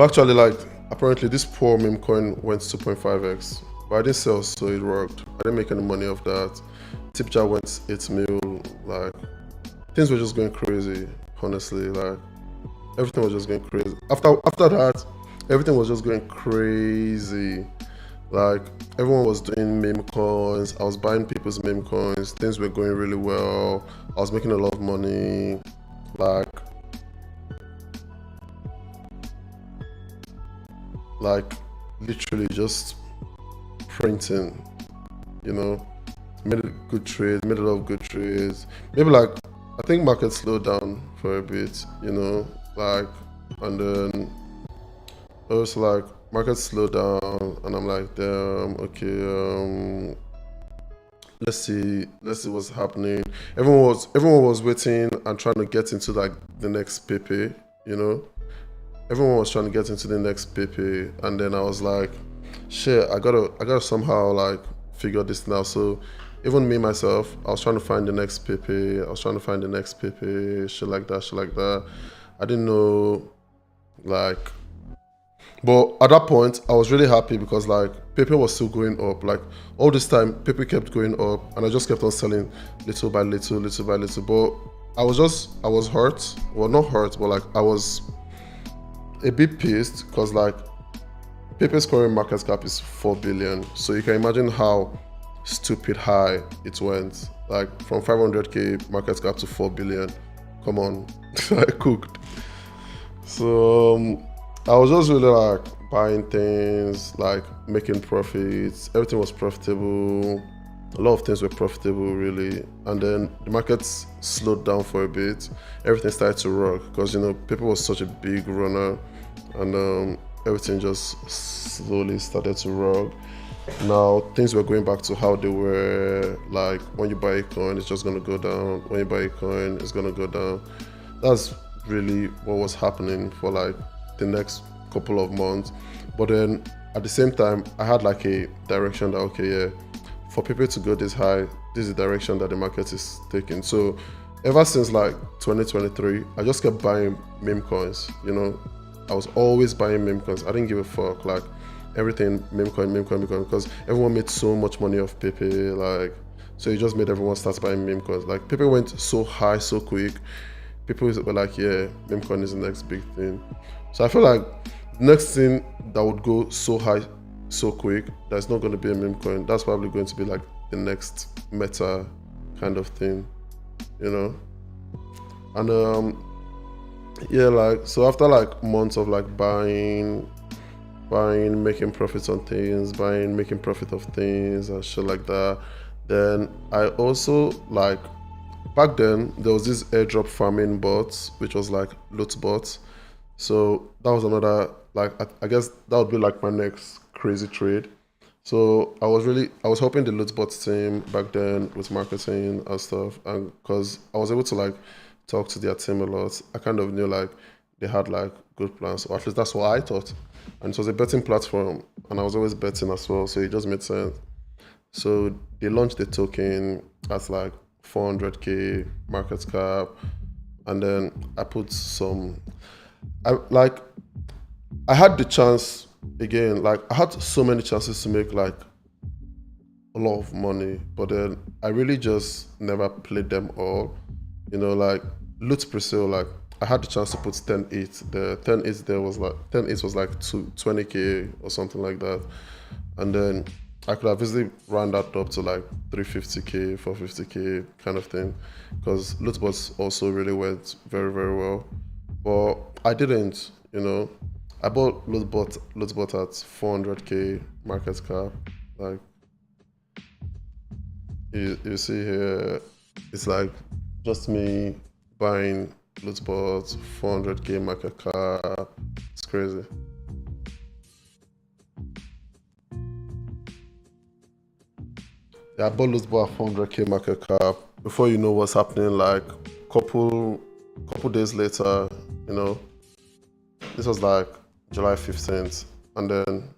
actually, like, apparently this poor meme coin went 2.5x, but I didn't sell, so it worked. I didn't make any money off that. Tip Jar went 8 mil. Like, things were just going crazy, honestly. Like, everything was just going crazy. After that, everything was just going crazy. Like, everyone was doing meme coins. I was buying people's meme coins. Things were going really well. I was making a lot of money. Like literally just printing, you know. Made a good trade, made a lot of good trades. Maybe like, I think market slowed down for a bit, you know, like, and then it was like market slowed down, and I'm like, damn, okay, let's see what's happening. Everyone was waiting and trying to get into like the next Pepe, you know. Everyone was trying to get into the next Pepe, and then I was like, shit, I gotta somehow like figure this now. So even me myself, I was trying to find the next Pepe. Shit like that. I didn't know, like, but at that point, I was really happy because like Pepe was still going up. Like, all this time, Pepe kept going up, and I just kept on selling little by little. But I was hurt. Well, not hurt, but like I was a bit pissed because like Pepe's current market cap is 4 billion. So you can imagine how stupid high it went. Like, from 500k market cap to 4 billion. Come on, I cooked. So I was just really like buying things, like making profits. Everything was profitable. A lot of things were profitable really, and then the markets slowed down for a bit. Everything started to rock because people was such a big runner, and everything just slowly started to rock. Now things were going back to how they were. Like when you buy a coin, it's just gonna go down. When you buy a coin, it's gonna go down. That's really what was happening for like the next couple of months. But then at the same time, I had like a direction that okay, yeah, for people to go this high, this is the direction that the market is taking. So ever since like 2023, I just kept buying meme coins. I was always buying meme coins. I didn't give a fuck. Like everything meme coin, meme coin, meme coin, because everyone made so much money off Pepe. Like, so it just made everyone start buying meme coins. Like Pepe went so high so quick. People were like, yeah, meme coin is the next big thing. So I feel like the next thing that would go so high so quick, that's not going to be a meme coin. That's probably going to be like the next meta kind of thing, you know. And yeah, like so after like months of like buying, making profits on things, buying, making profit of things and shit like that. Then I also like back then there was this airdrop farming bots, which was like loot bots. So that was another like I guess that would be like my next crazy trade. So I was helping the loot bot team back then with marketing and stuff, and because I was able to like talk to their team a lot, I kind of knew like they had like good plans, or at least that's what I thought. And it was a betting platform, and I was always betting as well, so it just made sense. So they launched the token at like 400k market cap, and then I put some. I like I had the chance again. Like I had so many chances to make like a lot of money, but then I really just never played them all. Like Loot Brazil, like I had the chance to put 10-8 there. 10-8 there was like 10-8 was like 20k or something like that. And then I could have easily round that up to like 350k, 450k kind of thing. Because Lootbots also really went very, very well. But I didn't. I bought Lootbot at 400k market cap. Like you see here, it's like just me buying Lootbot, 400k market cap. It's crazy. Yeah, I bought Lootbot at 400k market cap. Before you know what's happening, like couple days later, you know, this was like July 15th, and then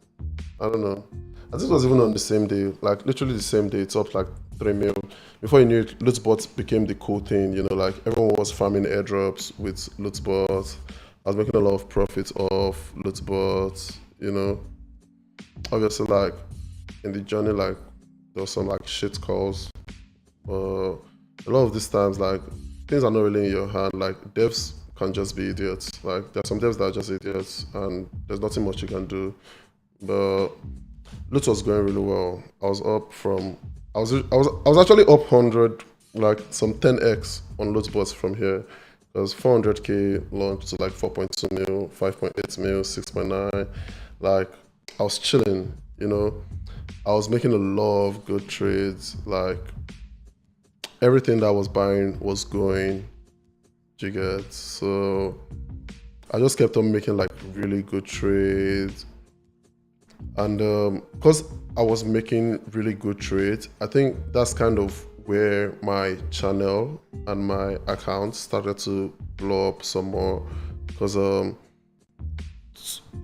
I don't know. I think it was even on the same day, like literally the same day. It's up like 3 mil. Before you knew it, Lootbot became the cool thing. Like everyone was farming airdrops with Lootbot. I was making a lot of profits off Lootbot. Obviously, like in the journey, like there was some like shit calls. A lot of these times, like things are not really in your hand. Like devs can just be idiots. Like there's some devs that are just idiots, and there's nothing much you can do. But Loot was going really well. I was up from I was actually up 100, like some 10x on Lootbots from here. It was 400k launched to like 4.2 mil, 5.8 mil, 6.9. Like I was chilling. I was making a lot of good trades. Like everything that I was buying was going. You get so I just kept on making like really good trades. And because I was making really good trades, I think that's kind of where my channel and my account started to blow up some more. Because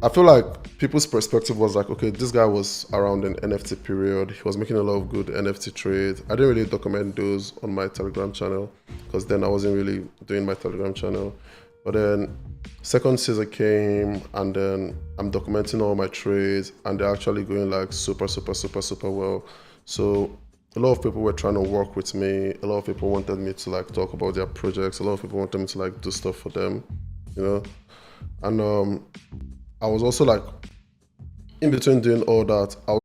I feel like people's perspective was like, okay, this guy was around an NFT period. He was making a lot of good NFT trades. I didn't really document those on my Telegram channel because then I wasn't really doing my Telegram channel. But then second season came and then I'm documenting all my trades and they're actually going like super, super, super, super well. So a lot of people were trying to work with me. A lot of people wanted me to like talk about their projects. A lot of people wanted me to like do stuff for them, you know. And I was also like in between doing all that, I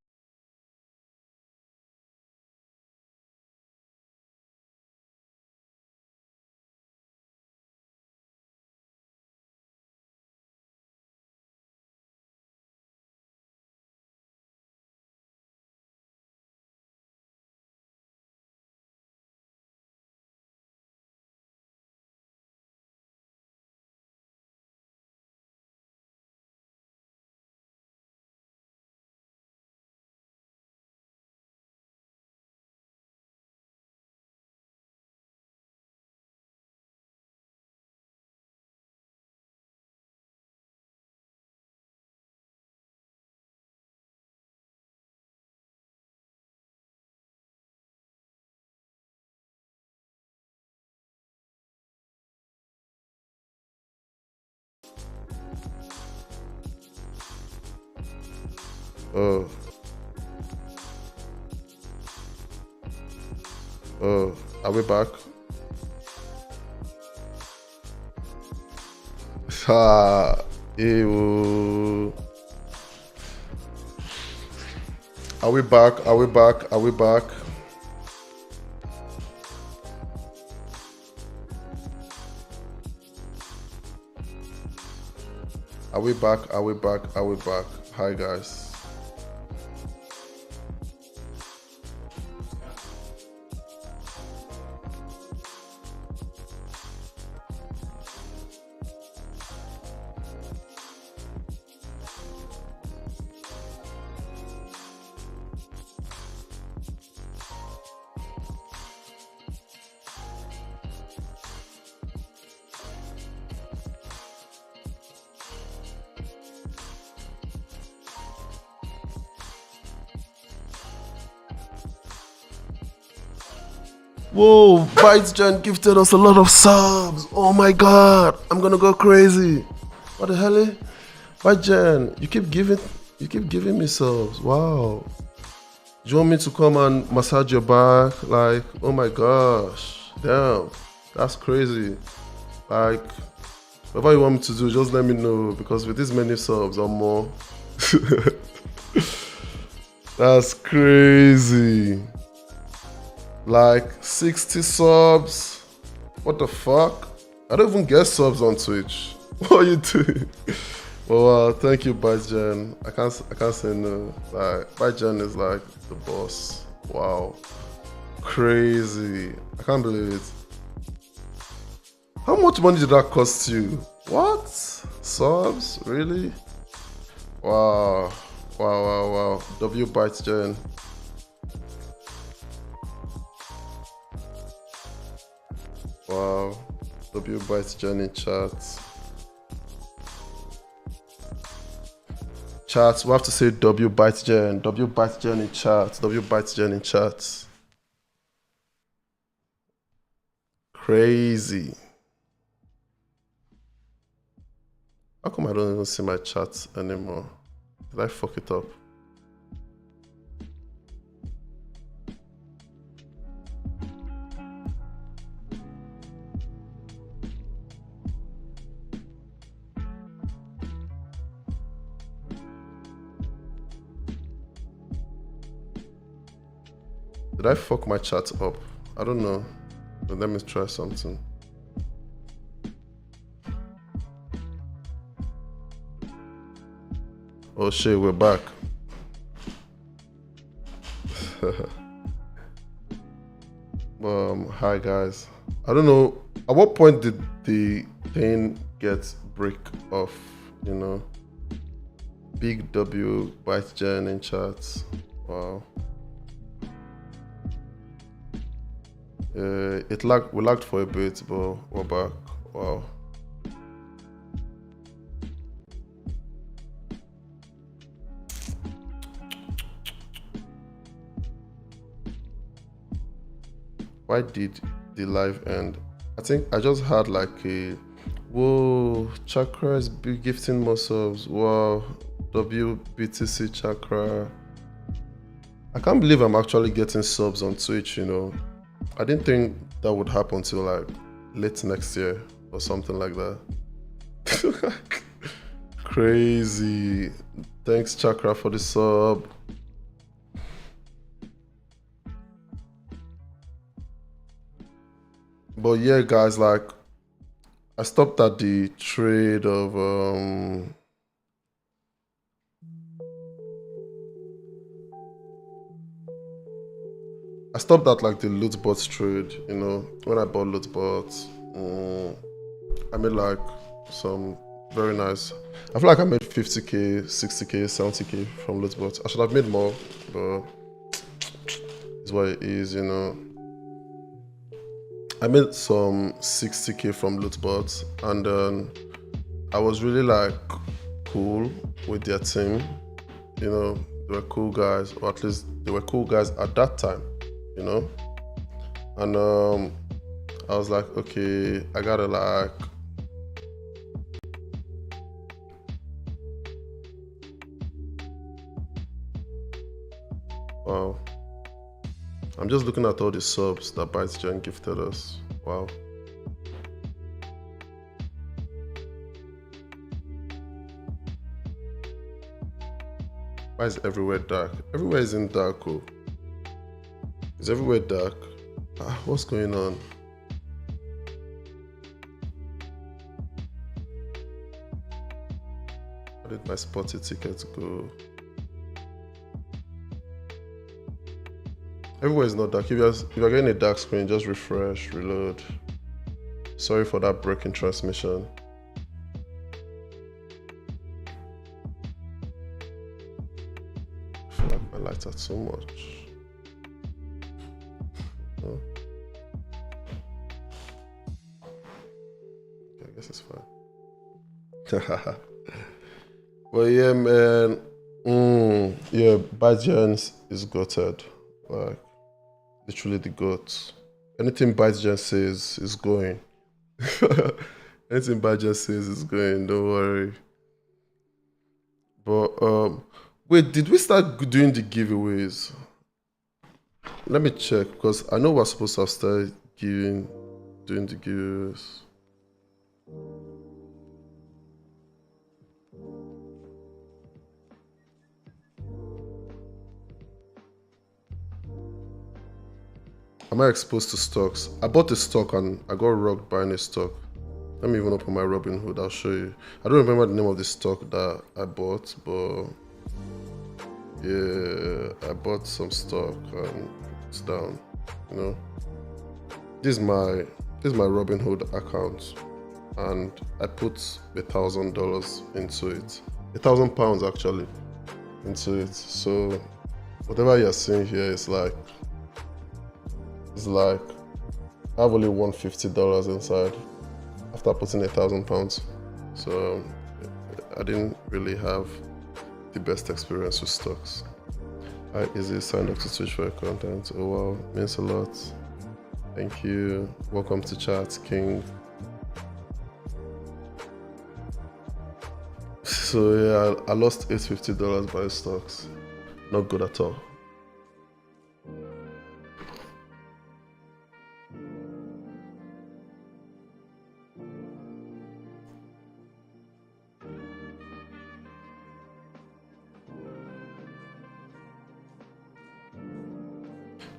Oh, oh, are we back? Ha, ew. Are we back? Are we back? Are we back? Are we back? Are we back? Are we back? Hi guys. Whoa, Bytes gifted us a lot of subs. Oh my god, I'm gonna go crazy. What the hell? Bytes, you keep giving me subs. Wow. Do you want me to come and massage your back? Like, oh my gosh, damn, that's crazy. Like, whatever you want me to do, just let me know, because with this many subs or more, that's crazy. Like 60 subs. What the fuck? I don't even get subs on Twitch. What are you doing? Well, thank you, Bytes. I can't say no. Like, Bytes is like the boss. Wow, crazy. I can't believe it. How much money did that cost you? What? Subs? Really? Wow. Wow, wow, wow. W Bytes. Wow. W Bytes in chat. Chat, we have to say W Bytes. W Bytes in chat. W Bytes in chat. Crazy. How come I don't even see my chat anymore? Did I fuck it up? Did I fuck my chat up? I don't know. But let me try something. Oh shit, we're back. Hi guys. I don't know. At what point did the thing get break off? You know? Big W Bytes in chat. Wow. We lagged for a bit, but we're back. Wow. Why did the live end? I think I just had like a whoa, Chakra is gifting more subs. Wow, WBTC Chakra. I can't believe I'm actually getting subs on Twitch, you know. I didn't think that would happen till like late next year or something like that. Crazy. Thanks, Chakra, for the sub. But yeah, guys, like I stopped at the trade of I stopped at like the loot bots trade, you know. When I bought loot bots, I made like some very nice. I feel like I made 50k, 60k, 70k from loot bots. I should have made more, but it's what it is, you know. I made some 60k from loot bots, and then I was really like cool with their team. You know, they were cool guys, or at least they were cool guys at that time, you know. And I was like, okay, I gotta like Wow. I'm just looking at all the subs that ByteGen gifted us. Wow. Why is everywhere dark? Everywhere isn't dark, oh. Is everywhere dark? What's going on? How did my spotted ticket go? Everywhere is not dark. If you're getting a dark screen, just refresh, reload. Sorry for that breaking transmission. I feel like my lights are too much. Oh. Okay, I guess it's fine. But yeah, man. Yeah, ByteGen is gutted. Like, literally the goat. Anything ByteGen says is going. Anything ByteGen says is going, don't worry. But wait, did we start doing the giveaways? Let me check, because I know we're supposed to have started doing the giveaways. Am I exposed to stocks? I bought a stock and I got robbed buying a stock. Let me even open my Robinhood, I'll show you. I don't remember the name of the stock that I bought, but yeah, I bought some stock and it's down, you know. This is my Robinhood account and I put $1,000 into it. £1,000 actually into it. So whatever you're seeing here is like I have only $150 inside after putting £1,000. So I didn't really have the best experience with stocks. Easy signed up to Twitch for your content. Oh wow, means a lot. Thank you. Welcome to chat, King. So yeah, I lost $850 buying stocks. Not good at all.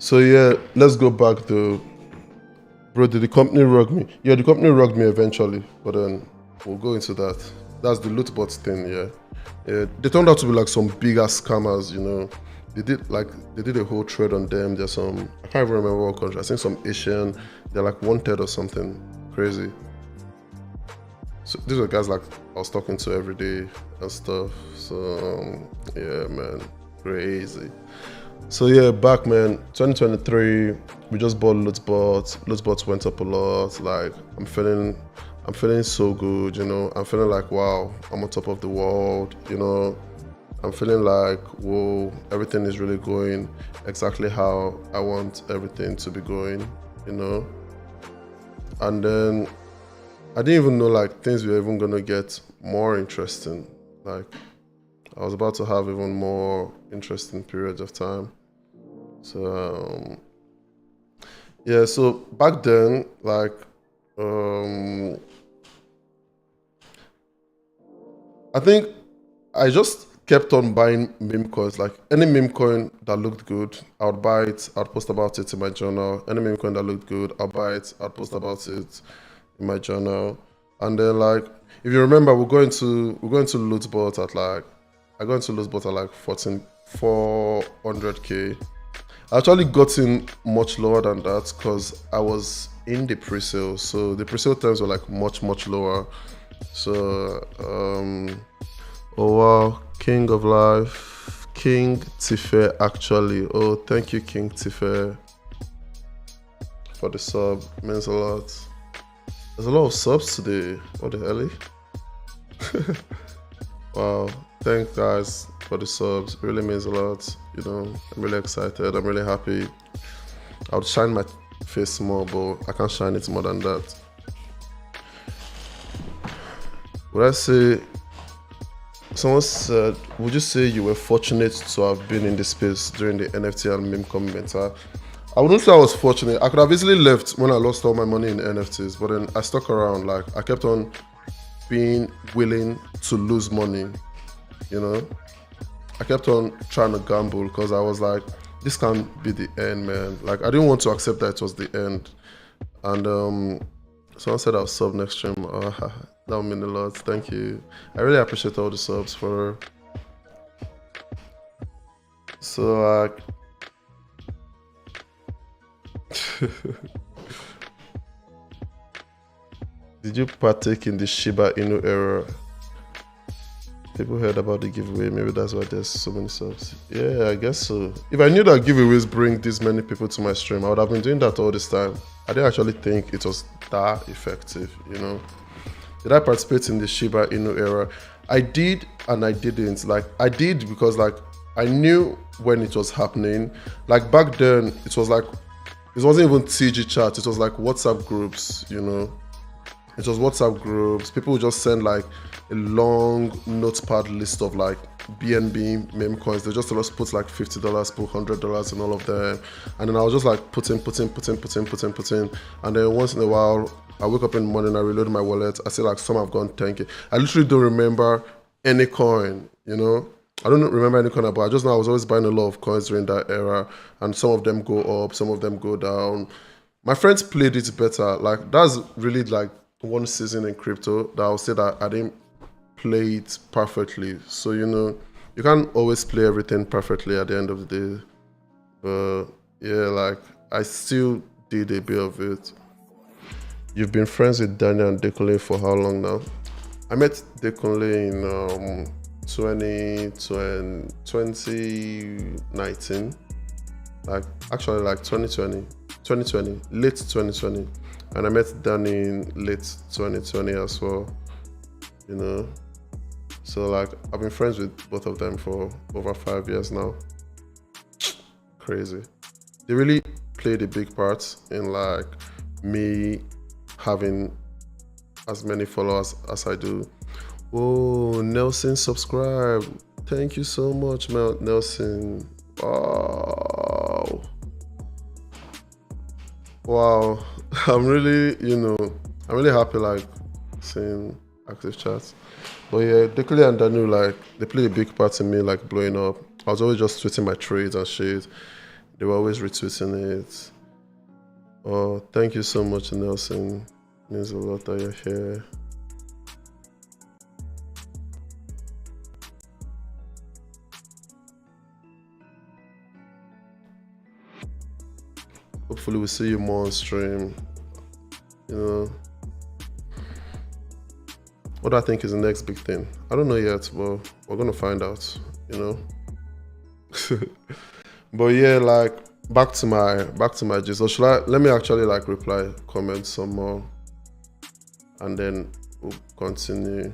So yeah, let's go back to, bro, did the company rug me? Yeah, the company rugged me eventually, but then we'll go into that. That's the loot bots thing, yeah. Yeah, they turned out to be like some bigger scammers, you know. They did a whole trade on them. There's some, I can't even remember what country, I think some Asian, they're like wanted or something crazy. So these are guys like I was talking to every day and stuff. So yeah, man, crazy. So yeah, back man, 2023, we just bought loot bots. Loot bots went up a lot. Like I'm feeling so good, you know. I'm feeling like wow, I'm on top of the world, you know. I'm feeling like whoa, everything is really going exactly how I want everything to be going, you know. And then I didn't even know like things were even gonna get more interesting. Like I was about to have even more interesting periods of time. So yeah, so back then, like I think I just kept on buying meme coins. Like any meme coin that looked good, I would buy it, I'd post about it in my journal. Any meme coin that looked good, I'll buy it, I'd post about it in my journal. And then like if you remember, we're going to Lootbot at like I got into Lootbot at like 400k. I actually got in much lower than that because I was in the pre-sale. So the pre-sale times were like much lower. So oh wow, King of Life, King Tife actually. Oh, thank you, King Tife, for the sub. Means a lot. There's a lot of subs today. What the hell? Wow, thanks guys for the subs. It really means a lot. You know, I'm really excited. I'm really happy. I would shine my face more, but I can't shine it more than that. Would I say Someone said, would you say you were fortunate to have been in the space during the NFT and meme comment? I wouldn't say I was fortunate. I could have easily left when I lost all my money in NFTs, but then I stuck around. Like, I kept on being willing to lose money, you know? I kept on trying to gamble because I was like, this can't be the end, man. Like, I didn't want to accept that it was the end. And someone said I'll sub next stream. That would mean a lot. Thank you. I really appreciate all the subs for. So did you partake in the Shiba Inu era? People heard about the giveaway. Maybe that's why there's so many subs. Yeah, I guess so. If I knew that giveaways bring this many people to my stream, I would have been doing that all this time. I didn't actually think it was that effective, you know? Did I participate in the Shiba Inu era? I did and I didn't. Like, I did because, like, I knew when it was happening. Like, back then, it was like, it wasn't even TG chat. It was like WhatsApp groups, you know? It was WhatsApp groups. People would just send like a long notepad list of like BNB meme coins. They just tell us put like $50, put $100 in all of them. And then I was just like put in. And then once in a while, I wake up in the morning, I reload my wallet. I see like some have gone 10K. I literally don't remember any coin, you know? I don't remember any coin, but I just know I was always buying a lot of coins during that era. And some of them go up, some of them go down. My friends played it better. Like, that's really like one season in crypto that I'll say that I didn't play it perfectly. So, you know, you can't always play everything perfectly at the end of the day. But yeah, like, I still did a bit of it. You've been friends with Daniel and Dekunle for how long now? I met Dekunle in 2019. Like, actually like 2020, late 2020. And I met Danny in late 2020 as well, you know. So like, I've been friends with both of them for over 5 years now. Crazy. They really played a big part in like me having as many followers as I do. Oh, Nelson subscribed. Thank you so much, Nelson. Wow. I'm really, I'm really happy like seeing active chats. But yeah, Dekunle and Danu, like, they played a big part in me like blowing up. I was always just tweeting my trades and shit. They were always retweeting it. Oh, thank you so much, Nelson. It means a lot that you're here. Hopefully we'll see you more on stream, you know. What I think is the next big thing. I don't know yet, but we're gonna find out, you know. But yeah, like, back to my gist. Or let me actually like reply comments some more and then we'll continue.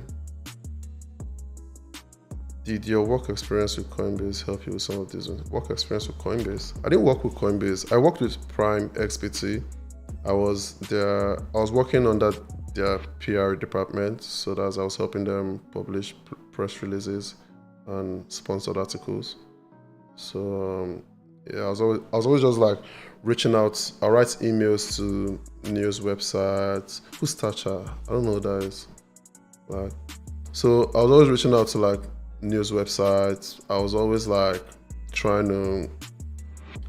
Did your work experience with Coinbase help you with some of these ones? Work experience with Coinbase? I didn't work with Coinbase. I worked with Prime XBT. I was working on their PR department, so that I was helping them publish press releases and sponsored articles. So yeah, I was always just like reaching out. I write emails to news websites. Who's Thatcher? I don't know who that is. Like, so I was always reaching out to like news websites. I was always like trying to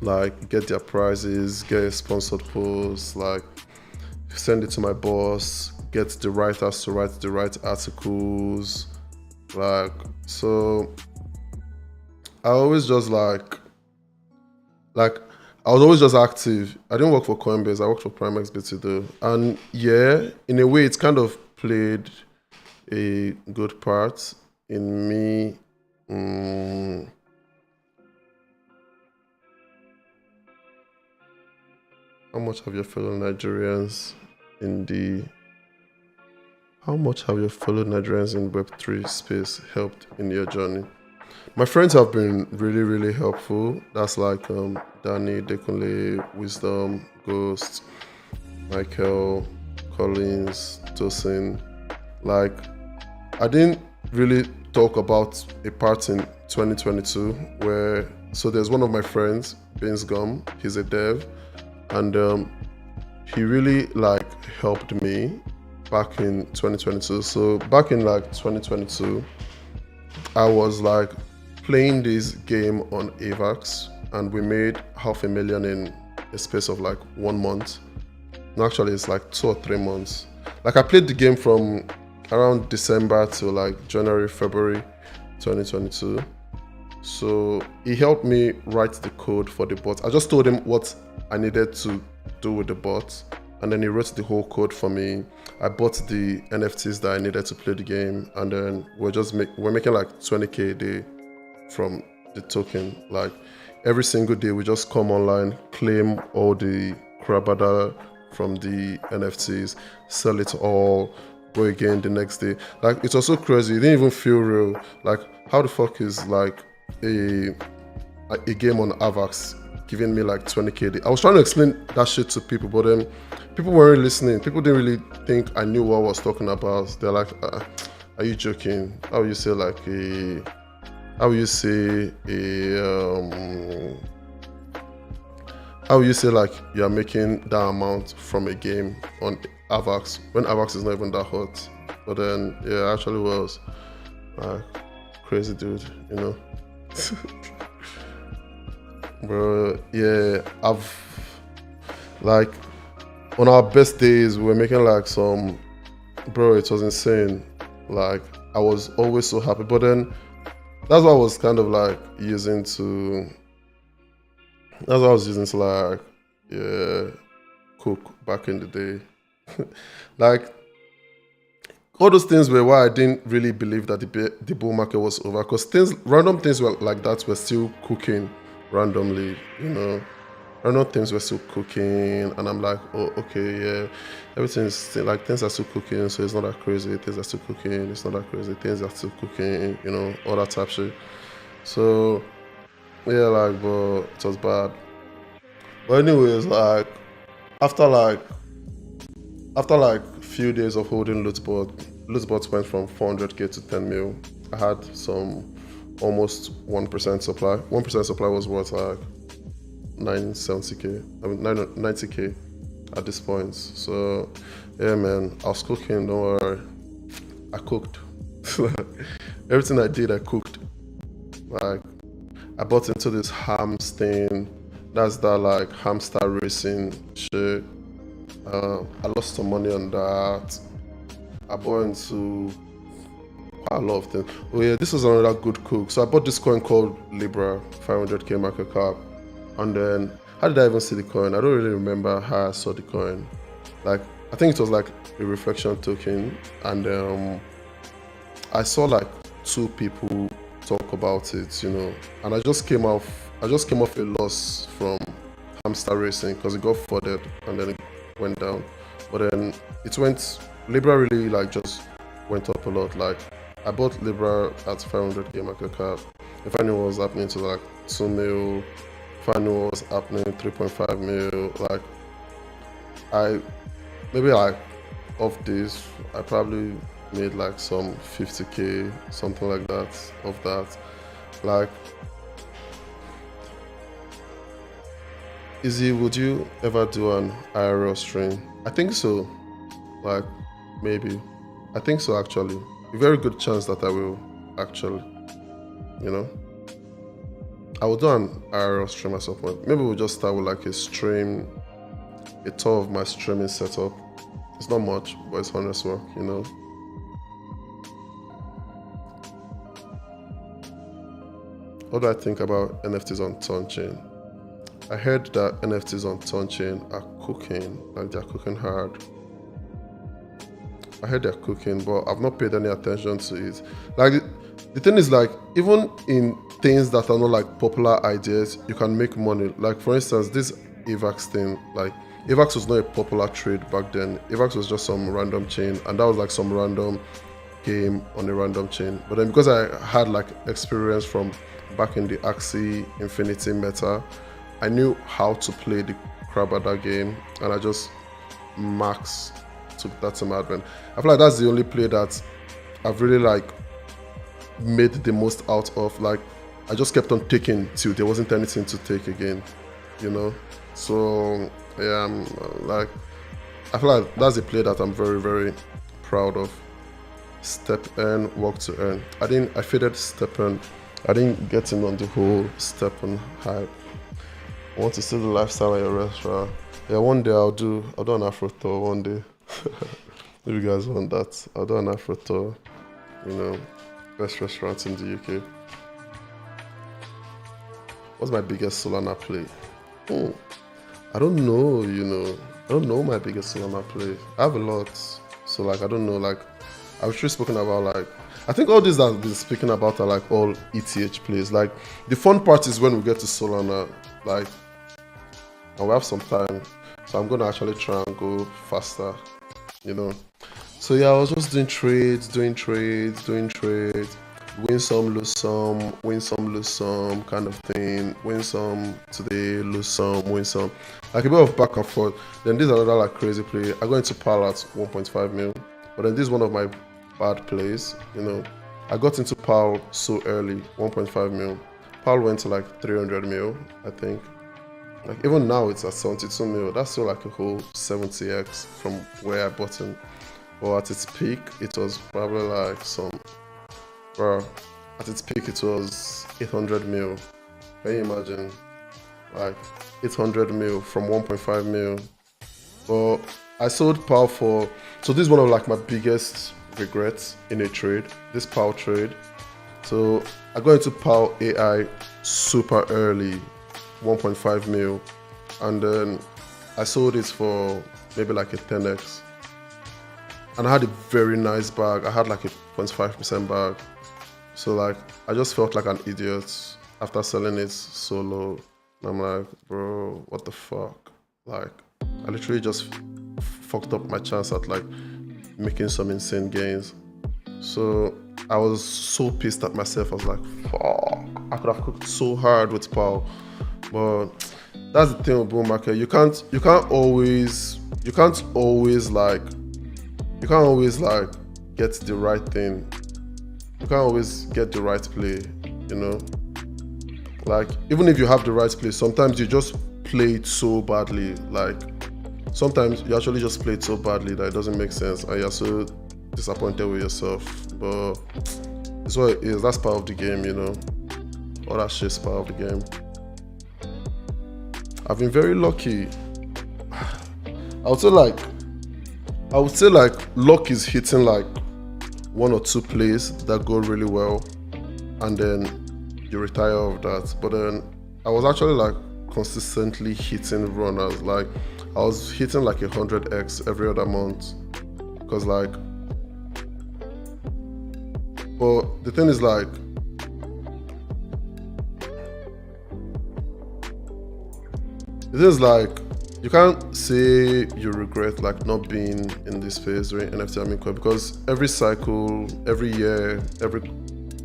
like get their prizes, get a sponsored post, like send it to my boss, get the writers to write the right articles. Like, so I always just like I was always just active. I didn't work for Coinbase, I worked for Prime XBT though. And yeah, in a way it's kind of played a good part in me how much have your fellow Nigerians in Web3 space helped in your journey? My friends have been really, really helpful. That's like Danny, Dekunle, Wisdom, Ghost, Michael, Collins, Tosin. Like, I didn't really talk about a part in 2022 where, so there's one of my friends, Beans Gum, he's a dev, and he really like helped me back in 2022. So back in like 2022, I was like playing this game on Avax, and we made $500,000 in a space of like 1 month. No, actually it's like 2 or 3 months. Like I played the game from around December to like January, February 2022. So he helped me write the code for the bot. I just told him what I needed to do with the bot, and then he wrote the whole code for me. I bought the NFTs that I needed to play the game, and then we're making like 20k a day from the token. Like every single day we just come online, claim all the Krabada from the NFTs, sell it all, go again the next day. Like it's also crazy. It didn't even feel real. Like how the fuck is like a game on Avax giving me like 20k a day? I was trying to explain that shit to people, but then people weren't listening. People didn't really think I knew what I was talking about. They're like, are you joking? How you say like how you say like you're making that amount from a game on Avax when Avax is not even that hot? But then yeah, actually was crazy dude, you know. Bro, yeah, I've like on our best days we were making like some, bro, it was insane. Like I was always so happy, but then that's what I was kind of like using to like cook back in the day. Like all those things were why I didn't really believe that the bull market was over, because random things were like that were still cooking randomly, you know. Random things were still cooking, and I'm like, oh, okay, yeah, everything's still like things are still cooking, so it's not that crazy. Things are still cooking, it's not that crazy. Things are still cooking, you know, all that type shit. So yeah, like, but it was bad. But anyways, like after like few days of holding lootbot went from 400k to 10 mil. I had some almost 1% supply. 1% supply was worth like 970k. I mean 90k at this point. So yeah, man, I was cooking. Don't worry, I cooked. Everything I did, I cooked. Like I bought into this hams thing. That's that like hamster racing shit. I lost some money on that. I bought into quite a lot of things. Oh yeah, this was another good cook. So I bought this coin called Libra, 500k market cap. And then, how did I even see the coin? I don't really remember how I saw the coin. Like, I think it was like a reflection token. And I saw like 2 people talk about it, you know. And I just came off a loss from hamster racing because it got flooded and then it went down. But then Libra really like just went up a lot. Like I bought Libra at 500k market cap. If I knew what was happening to like 2 mil, if I knew what was happening 3.5 mil, like maybe like of this I probably made like some 50k, something like that of that. Like Izzy, would you ever do an IRL stream? I think so. Like, maybe. I think so, actually. A very good chance that I will, actually. You know? I will do an IRL stream at some point. Maybe we'll just start with like a tour of my streaming setup. It's not much, but it's honest work, you know? What do I think about NFTs on Tonchain? I heard that NFTs on Tonchain are cooking, like they're cooking hard. I heard they're cooking, but I've not paid any attention to it. Like the thing is, like even in things that are not like popular ideas, you can make money. Like for instance, this AVAX thing, like AVAX was not a popular trade back then. AVAX was just some random chain, and that was like some random game on a random chain. But then because I had like experience from back in the Axie Infinity meta, I knew how to play the Krabada game, and I just took that to my advent. I feel like that's the only play that I've really like made the most out of. Like, I just kept on taking till there wasn't anything to take again, you know. So yeah, like, I feel like that's a play that I'm very, very proud of. Step earn, walk to earn. I faded step earn. I didn't get in on the whole step and hype. I want to see the lifestyle at your restaurant. Yeah, one day I'll do an Afro tour one day. If you guys want that, I'll do an Afro tour. You know, best restaurants in the UK. What's my biggest Solana play? I don't know, you know. I don't know my biggest Solana play. I have a lot. So like, I don't know, like, I've actually spoken about like, I think all these that I've been speaking about are like all ETH plays. Like, the fun part is when we get to Solana, like, and we have some time. So I'm gonna actually try and go faster, you know. So yeah, I was just doing trades, win some, lose some, win some, lose some kind of thing. Win some today, lose some, win some. Like a bit of back and forth. Then this is another like crazy play. I go into PAL at 1.5 mil. But then this is one of my bad plays, you know. I got into PAL so early, 1.5 mil. PAL went to like 300 mil, I think. Like even now it's at 72 mil. That's still like a whole 70x from where I bought in. But at its peak, it was probably like at its peak it was 800 mil. Can you imagine? Like 800 mil from 1.5 mil. But I sold PAL for, so this is one of like my biggest regrets in a trade, this PAL trade. So I got into PAL AI super early, 1.5 mil, and then I sold it for maybe like a 10x. And I had a very nice bag. I had like a 0.5% bag. So like, I just felt like an idiot after selling it so low. And I'm like, bro, what the fuck? Like, I literally just fucked up my chance at like making some insane gains. So I was so pissed at myself. I was like, fuck, I could have cooked so hard with PAL. But that's the thing with bull market. You can't always like get the right thing. You can't always get the right play, you know. Like, even if you have the right play, sometimes you just play it so badly. Like, sometimes you actually just play it so badly that it doesn't make sense and you're so disappointed with yourself. But it's what it is. That's part of the game, you know. All that shit's part of the game. I've been very lucky. I would say like luck is hitting like one or two plays that go really well and then you retire of that. But then I was actually like consistently hitting runners. Like, I was hitting like 100x every other month. Because like, but the thing is like, you can't say you regret like not being in this phase during NFT and Bitcoin, because every cycle, every year, every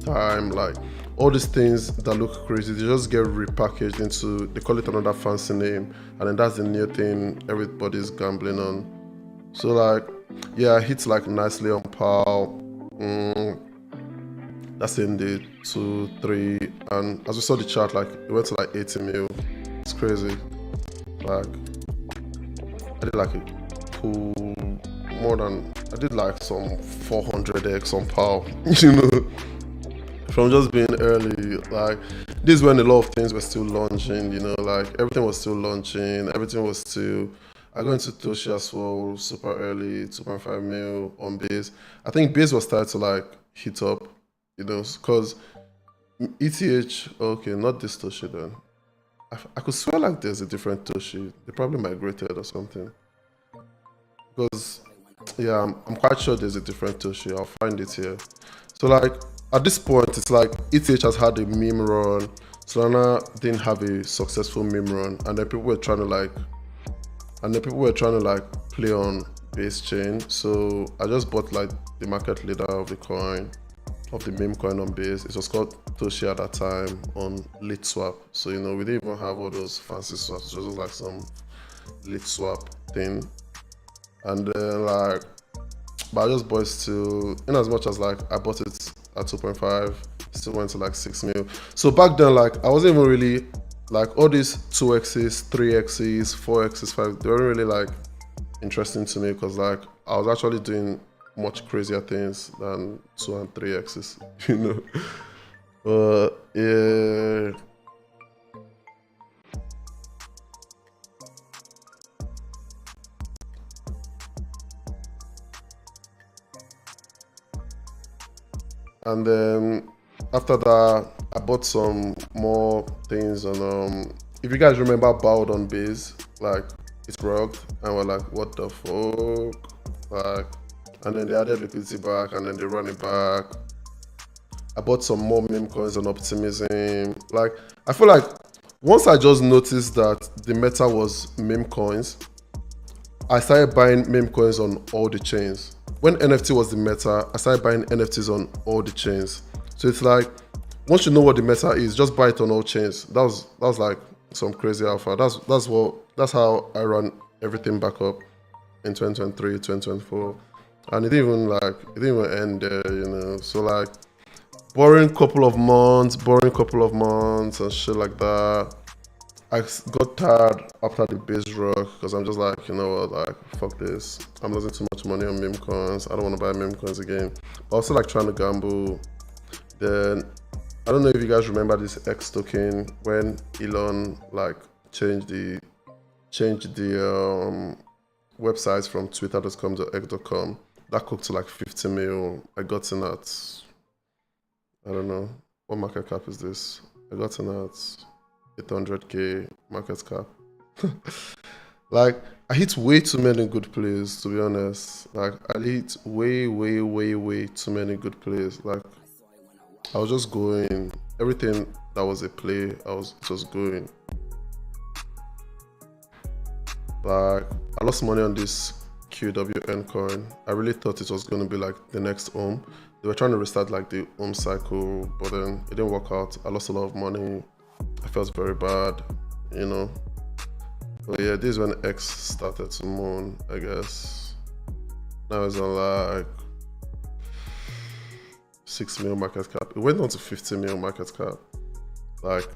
time, like all these things that look crazy, they just get repackaged into, they call it another fancy name, and then that's the new thing everybody's gambling on. So like, yeah, I hit like nicely on PAL. That's in the 2, 3, and as we saw the chart, like it went to like 80 mil. It's crazy. Like, I did like a cool, I did like some 400x on PAL, you know, from just being early. Like, this is when a lot of things were still launching, you know, like everything was still launching, everything was still, I got into Toshi as well, super early, 2.5 mil on base. I think base was starting to like hit up, you know, because ETH, okay, not this Toshi then. I could swear like there's a different Toshi. They probably migrated or something. Because, yeah, I'm quite sure there's a different Toshi. I'll find it here. So like, at this point, it's like ETH has had a meme run. Solana didn't have a successful meme run. And then people were trying to like play on base chain. So I just bought like the market leader of the coin, of the meme coin on base. It was called Toshi at that time on lit swap. So, you know, we didn't even have all those fancy swaps. It was just like some lit swap thing. And then like, but I just bought it still, in as much as like I bought it at 2.5, still went to like 6 mil. So back then, like I wasn't even really like all these 2x's, 3x's, 4x's, 5. They weren't really like interesting to me because like I was actually doing much crazier things than 2 and 3x's, you know. But yeah. And then after that, I bought some more things on if you guys remember Bowed on Base, like it's rocked and we're like, what the fuck? Like, and then they added liquidity back and then they run it back. I bought some more meme coins on Optimism. Like, I feel like once I just noticed that the meta was meme coins, I started buying meme coins on all the chains. When NFT was the meta, I started buying NFTs on all the chains. So it's like, once you know what the meta is, just buy it on all chains. That was like some crazy alpha. That's how I run everything back up in 2023, 2024. And it didn't even end there, you know. So like borrowing couple of months and shit like that. I got tired after the base rock because I'm just like, you know what, like, fuck this. I'm losing too much money on meme coins. I don't want to buy meme coins again. But also like trying to gamble. Then, I don't know if you guys remember this X token when Elon like changed the websites from twitter.com to x.com. That cooked to like 50 mil. I got in at, I don't know, what market cap is this? I got in at 800k market cap. Like I hit way too many good plays, to be honest. Like I hit way too many good plays. Like I was just going, everything that was a play, I was just going. Like I lost money on this QWN coin. I really thought it was gonna be like the next ohm. They were trying to restart like the ohm cycle, but then it didn't work out. I lost a lot of money. I felt very bad, you know. But yeah, this is when X started to moan, I guess. Now it's on like 6 mil market cap. It went on to 50 mil market cap. Like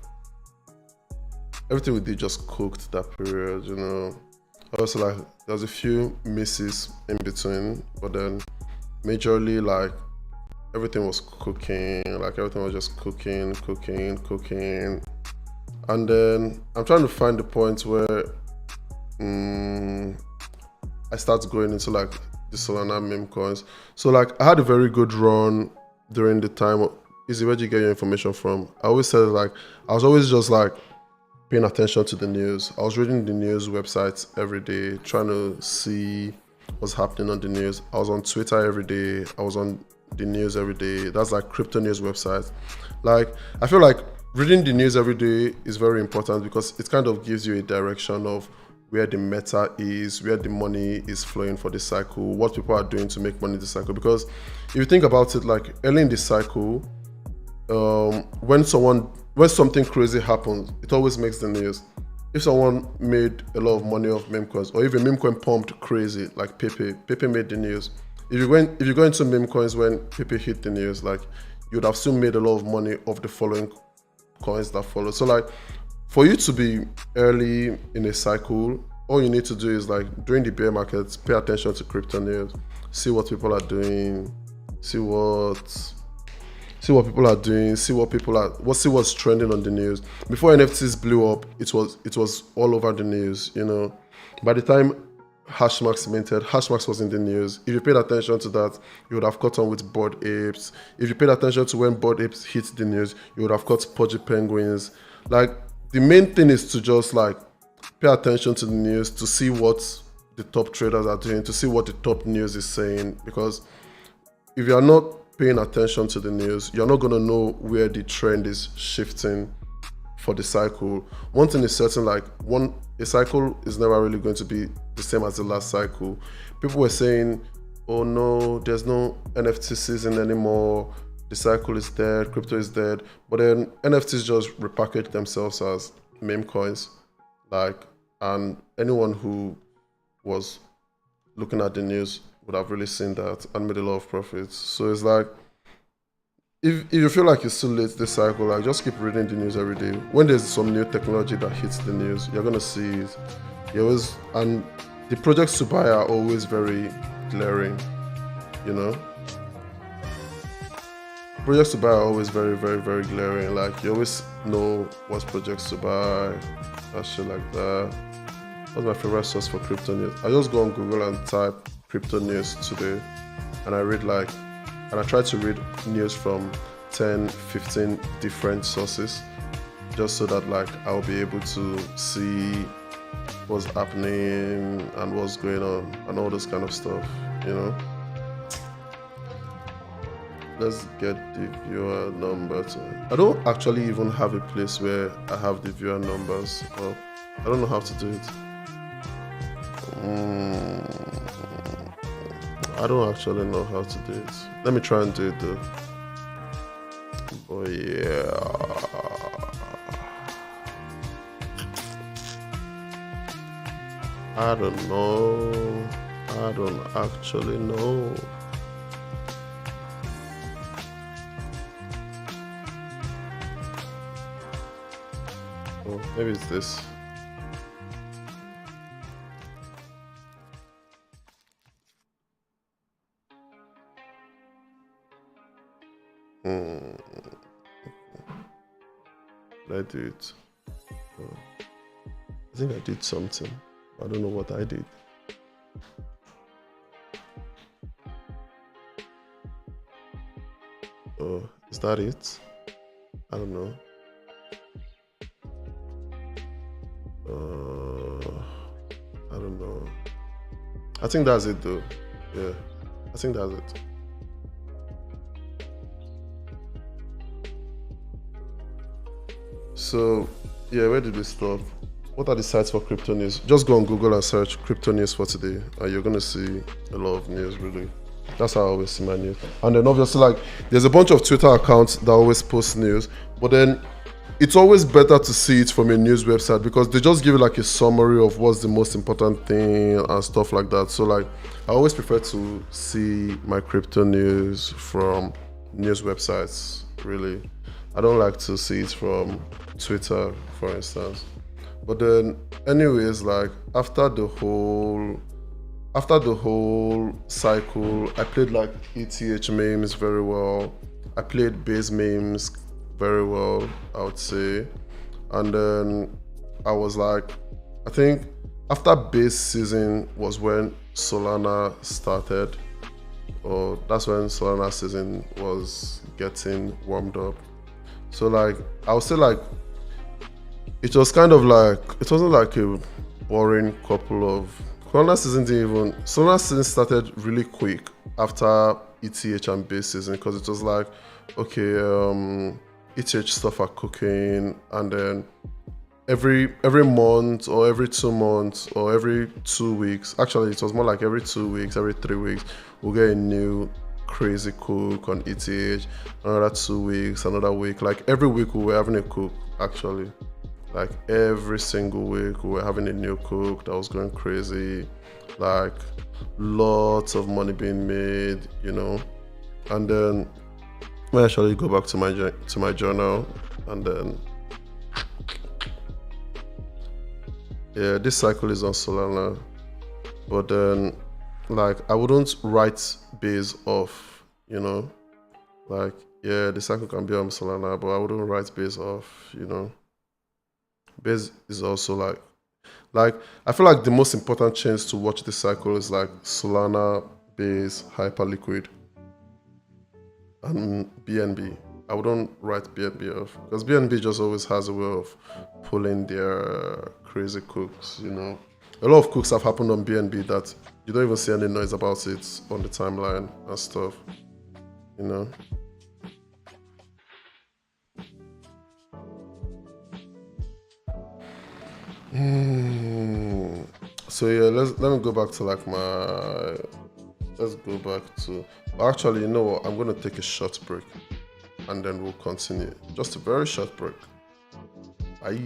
everything we did just cooked that period, you know. Also like there's a few misses in between, but then majorly like everything was cooking, like everything was just cooking. And then I'm trying to find the point where I start going into like the Solana meme coins. So like I had a very good run during the time. Is where you get your information from? I always said like I was always just like paying attention to the news. I was reading the news websites every day, trying to see what's happening on the news. I was on Twitter every day. I was on the news every day. That's like crypto news websites. Like I feel like reading the news every day is very important because it kind of gives you a direction of where the meta is, where the money is flowing for the cycle, what people are doing to make money in the cycle. Because if you think about it, like early in the cycle, when something crazy happens, it always makes the news. If someone made a lot of money off meme coins, or if a meme coin pumped crazy, like Pepe made the news. If you go into meme coins when Pepe hit the news, like you would have still made a lot of money off the following coins that follow. So like for you to be early in a cycle, all you need to do is like during the bear markets, pay attention to crypto news, see what people are doing, see what's trending on the news. Before NFTs blew up, it was all over the news, you know. By the time Hashmax minted, Hashmax was in the news. If you paid attention to that, you would have caught on with Bored Apes. If you paid attention to when Bored Apes hit the news, you would have caught Pudgy Penguins. Like the main thing is to just like pay attention to the news, to see what the top traders are doing, to see what the top news is saying. Because if you are not paying attention to the news, you're not going to know where the trend is shifting for the cycle. One thing is certain, like a cycle is never really going to be the same as the last cycle. People were saying, oh no, there's no NFT season anymore, the cycle is dead, crypto is dead. But then NFTs just repackage themselves as meme coins, like, and anyone who was looking at the news would have really seen that and made a lot of profits. So it's like, if you feel like it's too late this cycle, like just keep reading the news every day. When there's some new technology that hits the news, you're gonna see it. You always and the projects to buy are always very glaring, you know. Projects to buy are always very, very, very glaring. Like you always know what projects to buy, and shit like that. What's my favorite source for crypto news? I just go on Google and type crypto news today, and I read and I try to read news from 10, 15 different sources, just so that like I'll be able to see what's happening and what's going on and all this kind of stuff, you know. Let's get the viewer number to. I don't actually even have a place where I have the viewer numbers up. I don't know how to do it. I don't actually know how to do it. Let me try and do it though. Oh yeah. I don't know. I don't actually know. Oh, maybe it's this. Did I do it? Oh. I think I did something. I don't know what I did. Oh, is that it? I don't know. I don't know. I think that's it though. Yeah, I think that's it. So, yeah, where did we stop? What are the sites for crypto news? Just go on Google and search crypto news for today, and you're gonna see a lot of news, really. That's how I always see my news. And then obviously, like, there's a bunch of Twitter accounts that always post news, but then it's always better to see it from a news website because they just give you like a summary of what's the most important thing and stuff like that. So like, I always prefer to see my crypto news from news websites, really. I don't like to see it from Twitter, for instance. But then, anyways, like after the whole cycle, I played like ETH memes very well. I played base memes very well, I would say. And then I was like, I think after base season was when Solana started. Or that's when Solana season was getting warmed up. So like I would say like it was kind of like it wasn't like a boring couple of Solana season started really quick after ETH and base season because it was like okay ETH stuff are cooking and then every month or every 2 months or every 2 weeks, actually it was more like every 2 weeks, every 3 weeks, we'll get a new crazy cook on ETH, another 2 weeks, another week. Like every week we were having a cook actually. Like every single week we were having a new cook that was going crazy. Like lots of money being made, you know. And then I actually go back to my journal and then yeah, this cycle is on Solana, but then like I wouldn't write base off, you know. Like yeah, the cycle can be on Solana, but I wouldn't write base off, you know. Base is also like I feel like the most important chains to watch this cycle is like Solana, Base, Hyperliquid, and BNB. I wouldn't write BNB off because BNB just always has a way of pulling their crazy cooks, you know. A lot of cooks have happened on BNB that you don't even see any noise about it on the timeline and stuff, you know. So yeah, let me go back to like let's go back to actually, you know what, I'm gonna take a short break and then we'll continue. Just a very short break. Bye.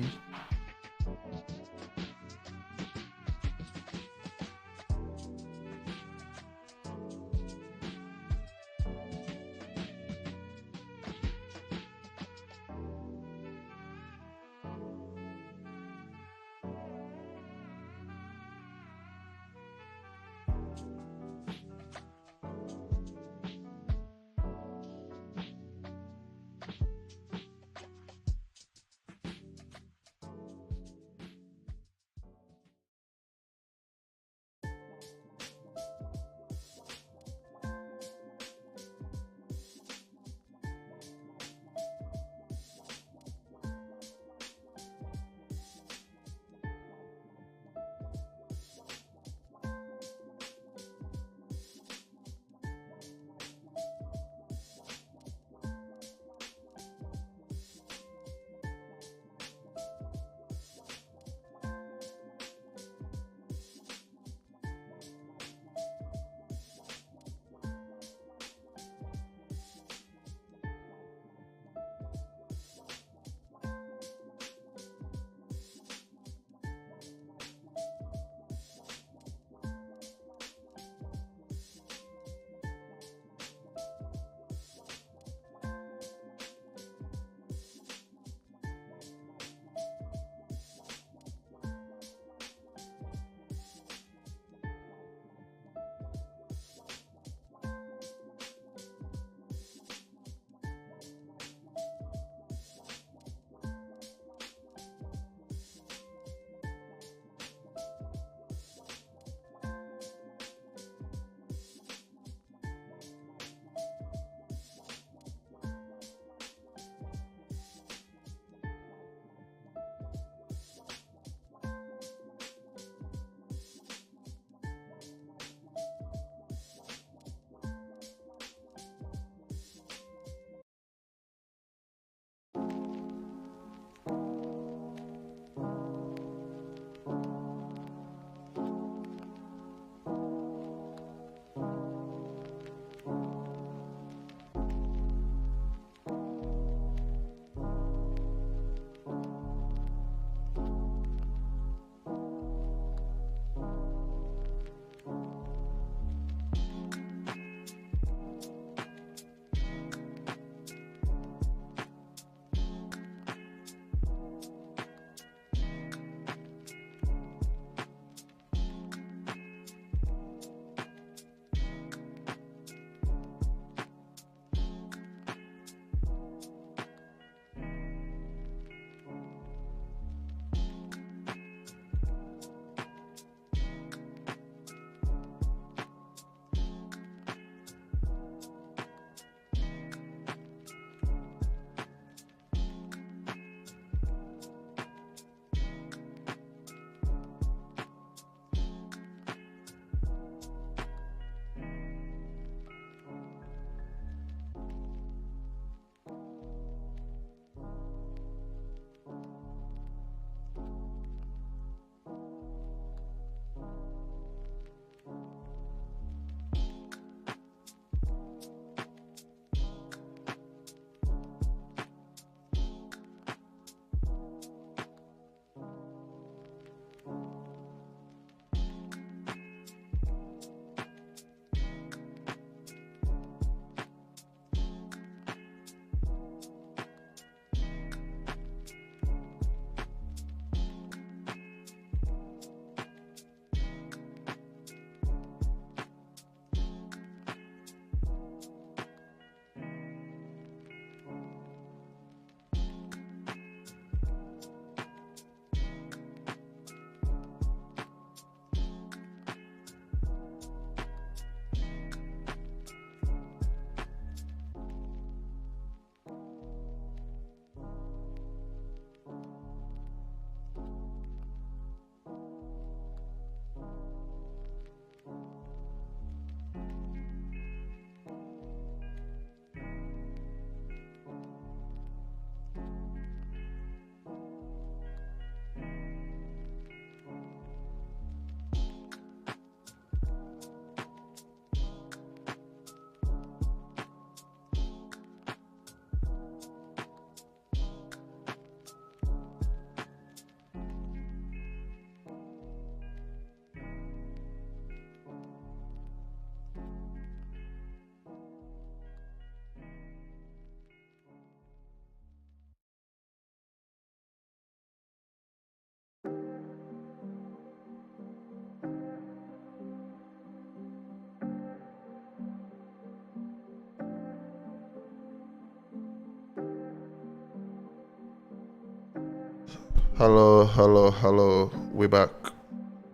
Hello, hello, hello. We're back.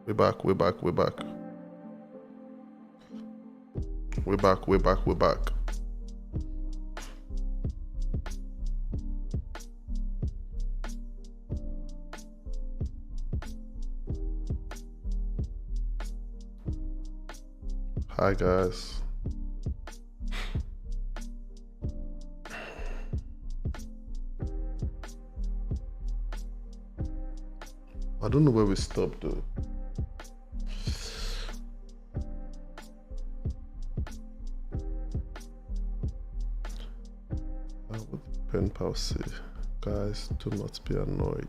We're back. We're back. We're back. We're back. We're back. We're back. Hi, guys. I don't know where we stopped though. I would pen pal say, guys, do not be annoyed.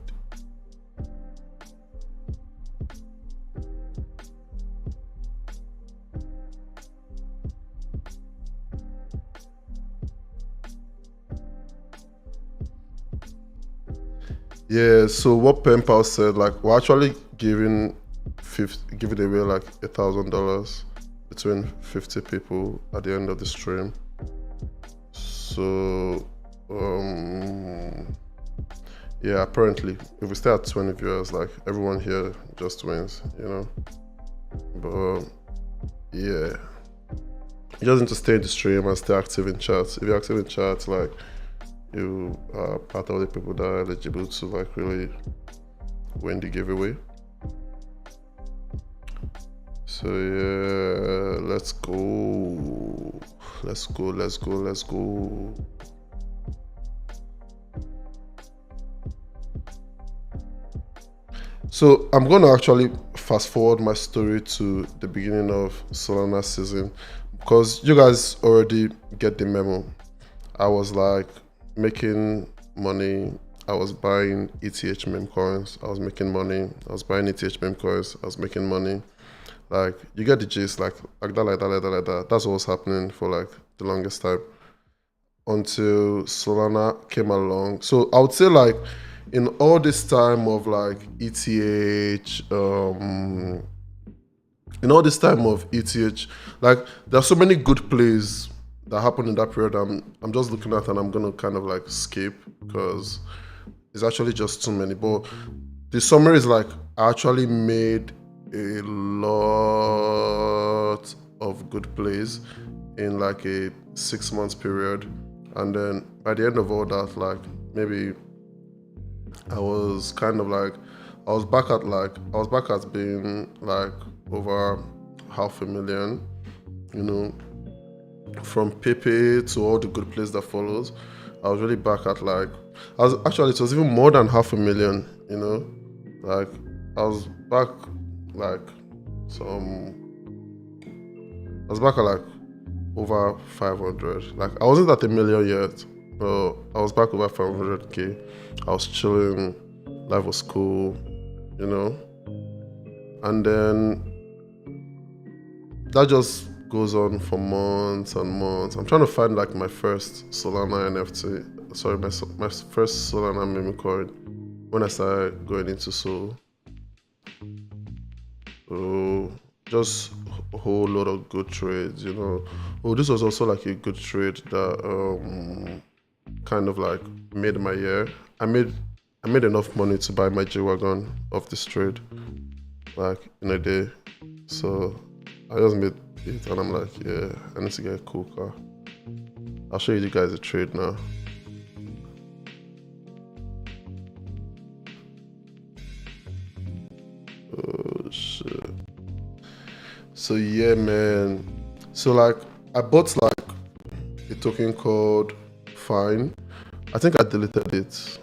Yeah, so what pen pal said, like we're actually giving away like $1,000 between 50 people at the end of the stream. So yeah, apparently if we stay at 20 viewers, like everyone here just wins, you know. But yeah, you just need to stay in the stream and stay active in chat. If you're active in chat, like you are part of the people that are eligible to like really win the giveaway. So yeah, let's go. Let's go, let's go, let's go. So I'm gonna actually fast forward my story to the beginning of Solana season because you guys already get the memo. I was like making money. I was buying ETH meme coins. I was making money. I was buying ETH meme coins. I was making money. Like you get the gist, like that, like that, like that, like that. That's what was happening for like the longest time until Solana came along. So I would say like in all this time of like ETH, in all this time of ETH, like there are so many good plays that happened in that period. I'm just looking at and I'm gonna kind of like skip because it's actually just too many. But the summary is like I actually made a lot of good plays in like a 6 months period, and then by the end of all that, like maybe I was kind of like I was back at being like over $500,000, you know, from Pepe to all the good plays that follows. I was really back at like it was even more than $500,000, you know, like I was back like at like over 500. Like I wasn't at $1 million yet, but I was back over 500k. I was chilling, life was cool, you know. And then that just goes on for months and months. I'm trying to find like my first Solana NFT. Sorry, my first Solana meme coin when I started going into Sol. So just a whole lot of good trades, you know. Oh, this was also like a good trade that kind of like made my year. I made enough money to buy my G-Wagon off this trade, like in a day. So I just made it and I'm like, yeah, I need to get a cool car. I'll show you guys a trade now. Oh shit. So yeah, man. So like I bought like a token called Fine. I think I deleted it.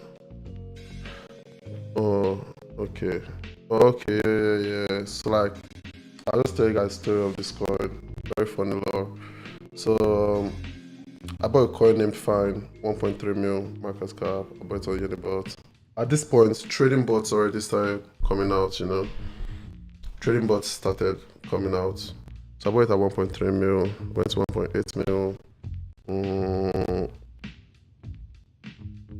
Oh, okay. Okay, yeah. So like I'll just tell you guys the story of this coin. Very funny lore. So I bought a coin named Fine, 1.3 mil market cap. I bought it on Unibot. At this point, trading bots already started coming out, you know. Trading bots started coming out. So I bought it at 1.3 mil, went to 1.8 mil.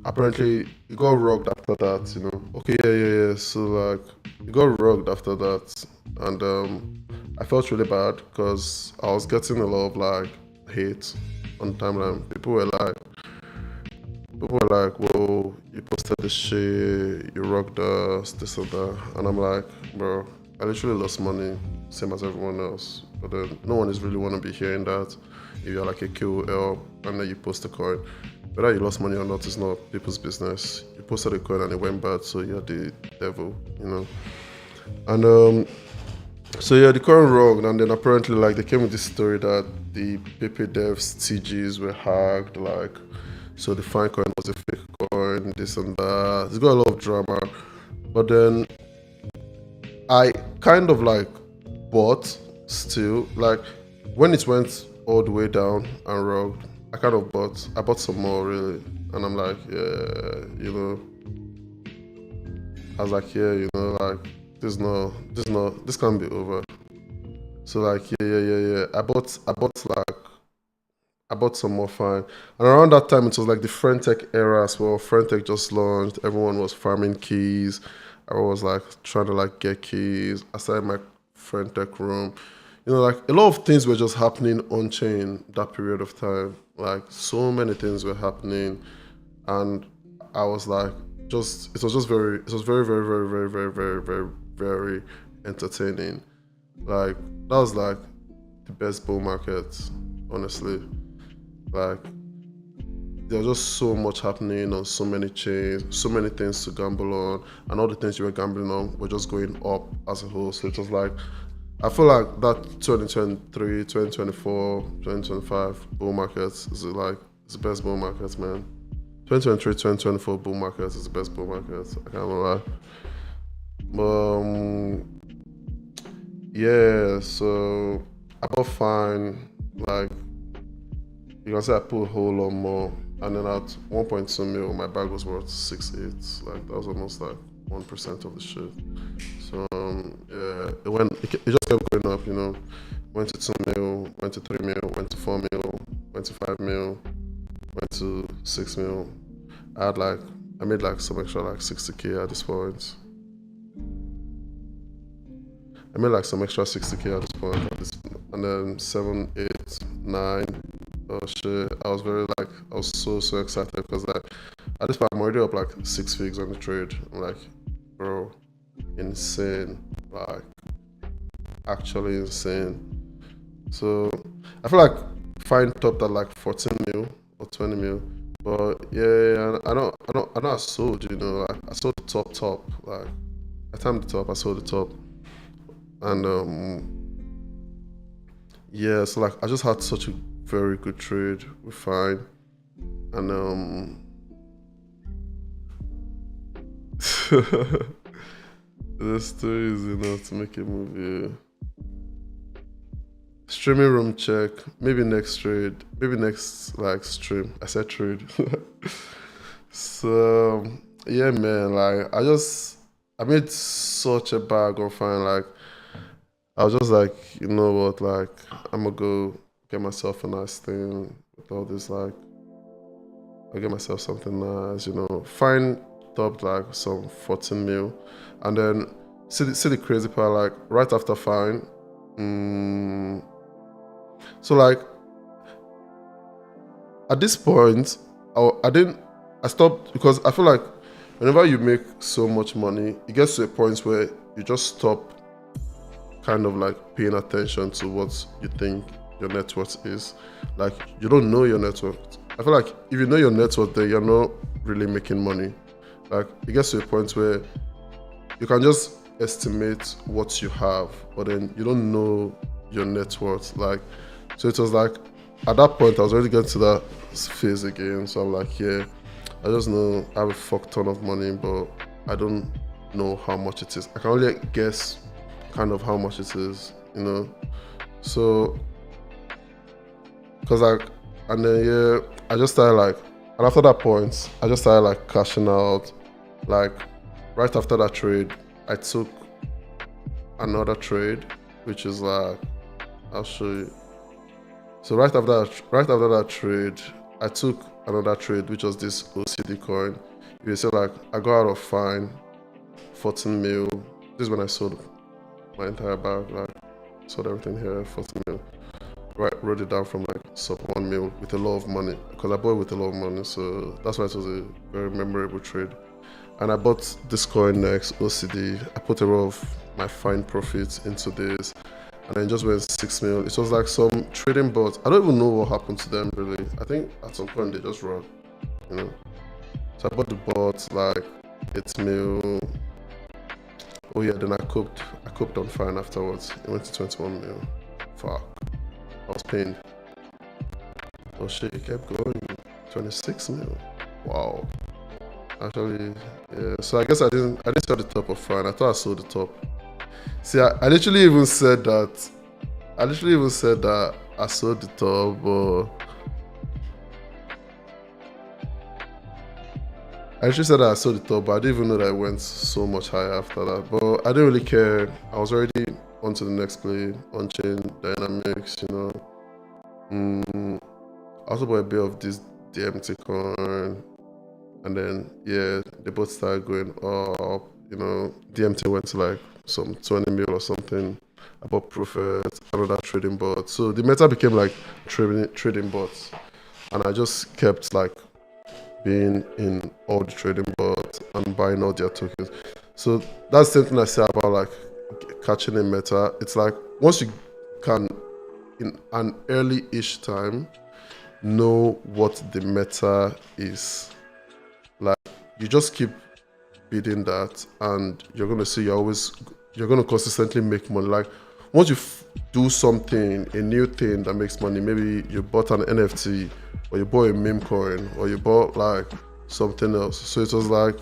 Apparently, it got rugged after that, you know. Okay, yeah. So like, it got rugged after that. And I felt really bad because I was getting a lot of like hate on the timeline. People were like, whoa, you posted the shit, you rocked us, this and that. And I'm like, bro, I literally lost money, same as everyone else. But then no one is really want to be hearing that. If you're like a KOL and then you post a coin, whether you lost money or not is not people's business. You posted a coin and it went bad, so you're the devil, you know. And so yeah, the coin rocked, and then apparently like they came with this story that the Pepe Devs TGs were hacked, like so the fine coin was a fake coin, this and that. It's got a lot of drama. But then I kind of like bought still, like when it went all the way down and rocked, I kind of bought. I bought some more really, and I'm like, yeah, you know. I was like, yeah, you know, like this can't be over. So like, yeah. I bought some more fine, and around that time it was like the Frentech era as well. Frentech just launched. Everyone was farming keys. I was like trying to like get keys. I started my Frentech room. You know, like a lot of things were just happening on chain that period of time. Like so many things were happening, and I was like, just it was very entertaining. Like that was like the best bull market, honestly. Like there was just so much happening on so many chains, so many things to gamble on, and all the things you were gambling on were just going up as a whole. So it was like, I feel like that 2023, 2024, 2025 bull market is like, it's the best bull market, man. 2023, 2024 bull market is the best bull market. I can't lie. Yeah, so I bought fine. Like, you can say I put a whole lot more. And then at 1.2 mil, my bag was worth 6.8. Like, that was almost like 1% of the shit. So, yeah, it just kept going up, you know. Went to 2 mil, went to 3 mil, went to 4 mil, went to 5 mil, went to 6 mil. I made like some extra like 60K at this point. I made like some extra 60K at this point. And then 7, 8, 9. Oh shit. I was so excited because like, at this point, I'm already up like 6 figs on the trade. I'm like, bro, insane. Like, actually insane. So, I feel like fine topped at like 14 mil or 20 mil. But yeah, I know I sold, you know, like I sold the top. Like, I timed the top, I sold the top. And yeah, so like I just had such a very good trade with fine. And the story is enough to make a movie. Streaming room check. Maybe next trade. Maybe next like stream. I said trade. So yeah, man. Like I made such a bag of fine. Like I was just like, you know what? Like I'm gonna go get myself a nice thing with all this. Like I'll get myself something nice. You know, fine topped like some 14 mil, and then see the crazy part. Like right after fine. So like at this point, I stopped because I feel like whenever you make so much money, it gets to a point where you just stop kind of like paying attention to what you think your net worth is. Like you don't know your net worth. I feel like if you know your net worth, then you're not really making money. Like it gets to a point where you can just estimate what you have, but then you don't know your net worth. Like, so it was like at that point I was already getting to that phase again. So I'm like, yeah, I just know I have a fuck ton of money, but I don't know how much it is. I can only guess kind of how much it is, you know. So, cause like, and then yeah, I just started like, and after that point, I just started like cashing out. Like right after that trade, I took another trade, which is like, I'll show you. So right after that trade, I took another trade, which was this OCD coin. You say like I got out of fine, 14 mil. This is when I sold my entire bag, like sold everything here, 14 mil. wrote it down from like sub 1 mil with a lot of money, because I bought it with a lot of money, so that's why it was a very memorable trade. And I bought this coin next, OCD. I put a lot of my fine profits into this, and then just went 6 mil. It was like some trading bots. I don't even know what happened to them really. I think at some point they just run, you know. So I bought the bots like 8 mil. Oh yeah, then I cooked on fine afterwards. It went to 21 mil. Fuck. I was pained. Oh shit, it kept going. 26 mil. Wow. Actually, yeah. So I guess I didn't sell the top of fine. I thought I sold the top. See, I literally even said that. I sold the top, but I actually said that I sold the top, but I didn't even know that it went so much higher after that. But I didn't really care. I was already on to the next play, on-chain dynamics, you know. I also bought a bit of this DMT coin, and then yeah, they both started going up. You know, DMT went to like some 20 mil or something. I bought Prophet, another trading bot. So the meta became like trading bots, and I just kept like being in all the trading bots and buying all their tokens. So that's something I say about like catching a meta. It's like once you can, in an early-ish time, know what the meta is, like you just keep bidding that, and you're gonna see you're gonna consistently make money. Like once you do something, a new thing that makes money, maybe you bought an NFT, or you bought a meme coin, or you bought like something else. So it was like,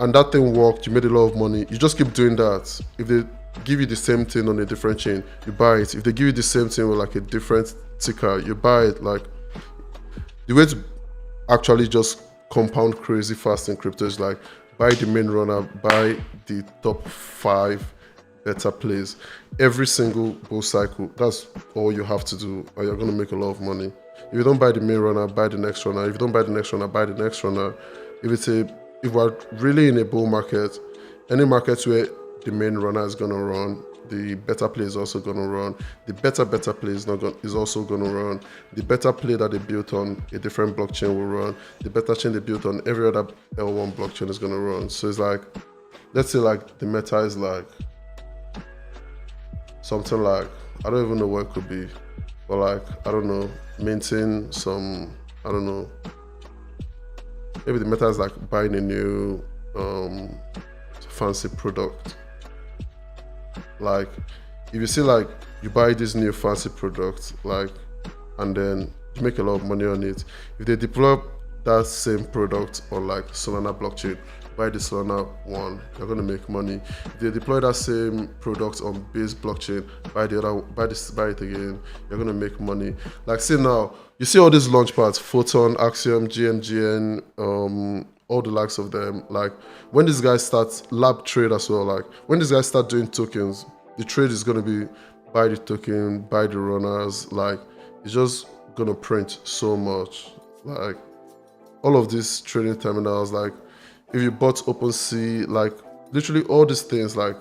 and that thing worked, you made a lot of money. You just keep doing that. If they give you the same thing on a different chain, you buy it. If they give you the same thing with like a different ticker, you buy it. Like the way to actually just compound crazy fast in crypto is like buy the main runner, buy the top 5 better plays every single bull cycle. That's all you have to do, or you're gonna make a lot of money. If you don't buy the main runner, buy the next runner. If you don't buy the next runner, buy the next runner. If we're really in a bull market, any market where the main runner is gonna run, the better play is also gonna run. The better play is also gonna run. The better play that they built on a different blockchain will run. The better chain they built on every other L1 blockchain is gonna run. So it's like, let's say like the meta is like something like, I don't even know what it could be, but like, I don't know, maintain some, I don't know, maybe the meta is like buying a new fancy product. Like if you see like you buy this new fancy product, like, and then you make a lot of money on it. If they deploy that same product on like Solana blockchain, buy the Solana one, you're gonna make money. If they deploy that same product on Base blockchain, buy it again, you're gonna make money. Like see now, you see all these launch pads, Photon, Axiom, GNGN, all the likes of them. Like when these guys start lab trade as well, like when these guys start doing tokens, the trade is gonna be buy the token, buy the runners. Like it's just gonna print so much. Like all of these trading terminals, like if you bought OpenSea, like literally all these things, like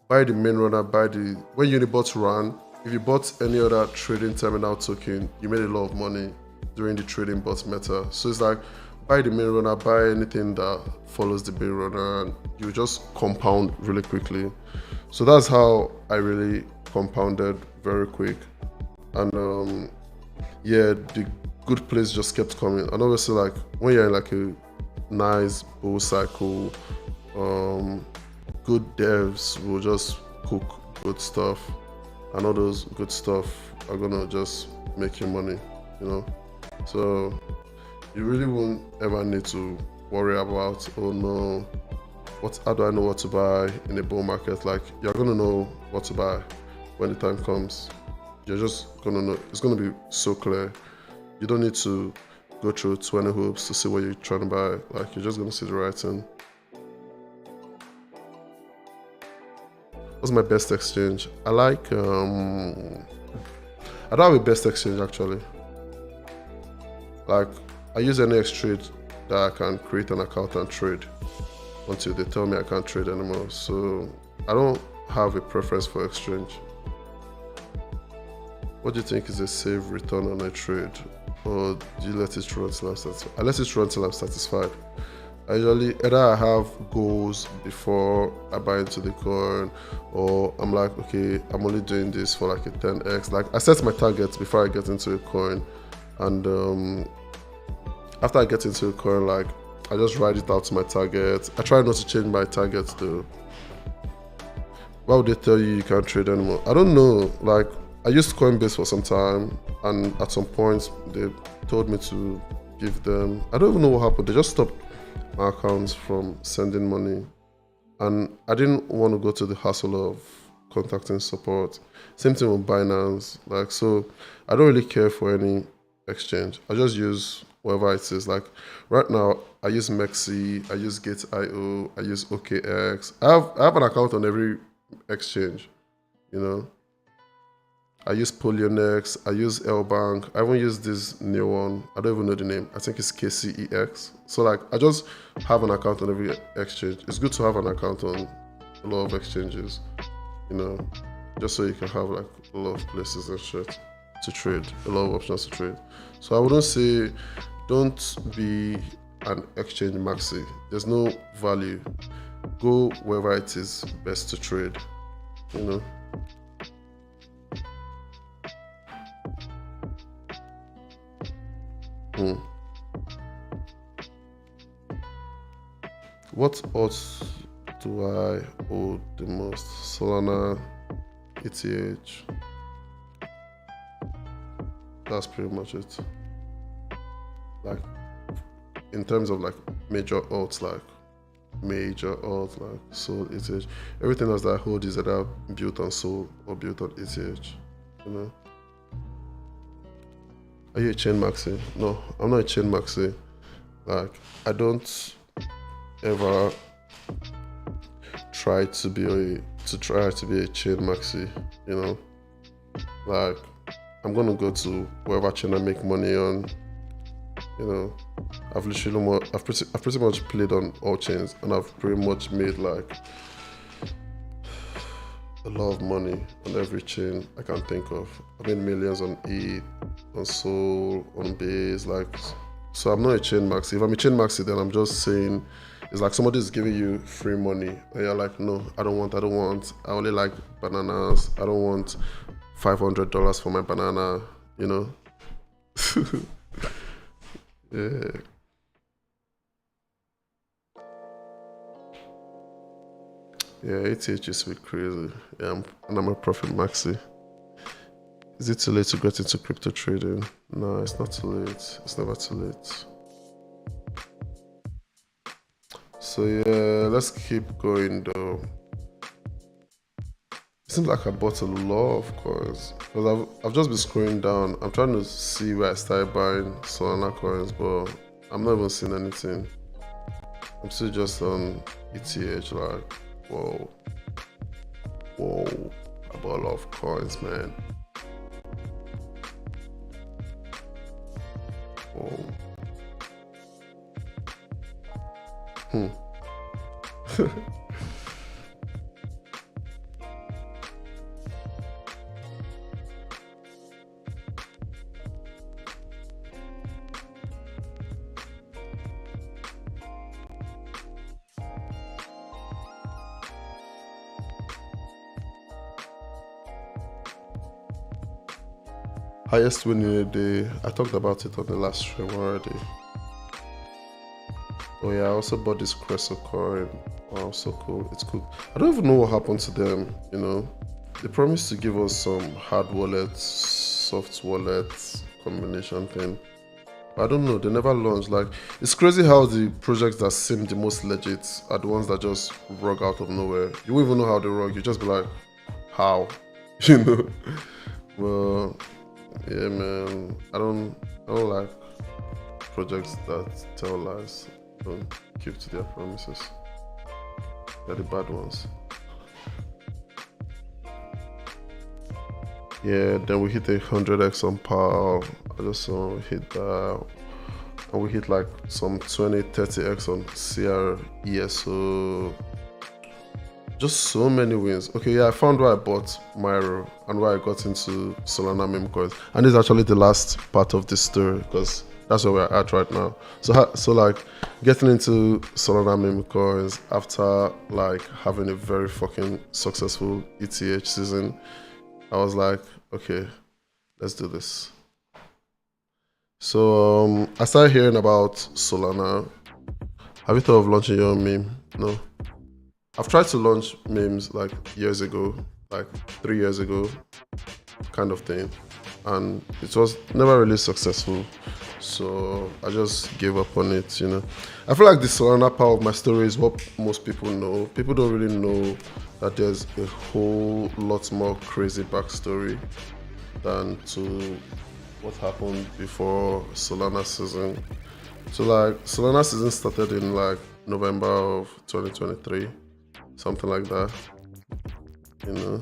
buy the main runner, when Unibots ran, if you bought any other trading terminal token, you made a lot of money during the trading bot meta. So it's like buy the main runner, buy anything that follows the main runner, and you just compound really quickly. So that's how I really compounded very quick. And yeah, the good plays just kept coming. And obviously like when you're in like a nice bull cycle, good devs will just cook good stuff, and all those good stuff are gonna just make you money, you know. So you really won't ever need to worry about, oh no, how do I know what to buy in a bull market? Like you're gonna know what to buy when the time comes. You're just gonna know. It's gonna be so clear. You don't need to go through 20 hoops to see what you're trying to buy. Like you're just gonna see the writing. What's my best exchange? I like I don't have a best exchange actually. Like I use NX Trade that I can create an account and trade until they tell me I can't trade anymore. So I don't have a preference for exchange. What do you think is a safe return on a trade? Or do you let it run until I'm satisfied? I let it run until I'm satisfied. I usually either I have goals before I buy into the coin, or I'm like, okay, I'm only doing this for like a 10x. Like I set my targets before I get into a coin, and after I get into a coin, like I just write it out to my targets. I try not to change my targets though. Why would they tell you can't trade anymore? I don't know. Like I used Coinbase for some time, and at some point they told me to give them. I don't even know what happened. They just stopped my accounts from sending money, and I didn't want to go to the hassle of contacting support. Same thing with Binance. Like so, I don't really care for any exchange. I just use whatever it is. Like right now, I use Mexi, I use Gate.io, I use OKX. I have an account on every exchange, you know. I use Polionex, I use L-Bank, I even use this new one. I don't even know the name. I think it's KCEX. So like I just have an account on every exchange. It's good to have an account on a lot of exchanges, you know, just so you can have like a lot of places and shit to trade, a lot of options to trade. So I wouldn't say don't be an exchange maxi. There's no value. Go wherever it is best to trade, you know. What odds do I hold the most? Solana, ETH. That's pretty much it. Like in terms of like major odds, like Sol, ETH. Everything else that I hold is either built on Sol or built on ETH. You know. Are you a chain maxi? No, I'm not a chain maxi. Like I don't ever try to be a chain maxi, you know. Like I'm gonna go to wherever chain I make money on, you know. I've pretty much played on all chains, and I've pretty much made like a lot of money on every chain I can think of. I made millions on ETH, on Sol, on Base, like. So I'm not a chain maxi. If I'm a chain maxi, then I'm just saying it's like somebody's giving you free money, and you're like, no, I don't want. I only like bananas. I don't want $500 for my banana, you know. Yeah. Yeah, ETH used to be crazy. Yeah, I'm a profit maxi. Is it too late to get into crypto trading? No, it's not too late. It's never too late. So yeah, let's keep going though. It seems like I bought a lot of coins because I've just been scrolling down. I'm trying to see where I started buying Solana coins, but I'm not even seeing anything. I'm still just on ETH, like, whoa, I bought a lot of coins, man. Whoa. Highest win in a day. I talked about it on the last stream already. Oh yeah, I also bought this Creso coin. Wow, so cool. It's cool. I don't even know what happened to them, you know. They promised to give us some hard wallets, soft wallets combination thing. But I don't know, they never launched. Like, it's crazy how the projects that seem the most legit are the ones that just rug out of nowhere. You won't even know how they rug, you just be like, how? You know? Well, yeah, man. I don't like projects that tell lies, don't keep to their promises. They're the bad ones. Yeah, then we hit 100x on PAL. I just saw we hit that. And we hit like some 20, 30x on CRESO. just so many wins. Okay, yeah, I found where I bought Myro and where I got into Solana meme coins, and this is actually the last part of this story because that's where we're at right now. So like getting into Solana meme coins after like having a very fucking successful ETH season, I was like, okay, let's do this. So I started hearing about Solana. Have you thought of launching your own meme? No. I've tried to launch memes like years ago, like 3 years ago, kind of thing, and it was never really successful. So I just gave up on it, you know. I feel like the Solana part of my story is what most people know. People don't really know that there's a whole lot more crazy backstory than to what happened before Solana season. So like Solana season started in like November of 2023, something like that, you know.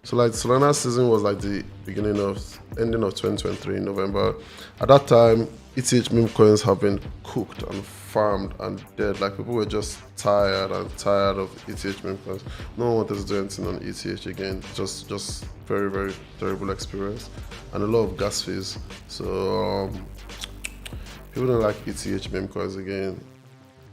So like Solana season was like the ending of 2023 in November. At that time, ETH meme coins have been cooked and farmed and dead. Like people were just tired of ETH meme coins. No one wanted to do anything on ETH again. Just very very terrible experience and a lot of gas fees. So people don't like ETH meme coins again.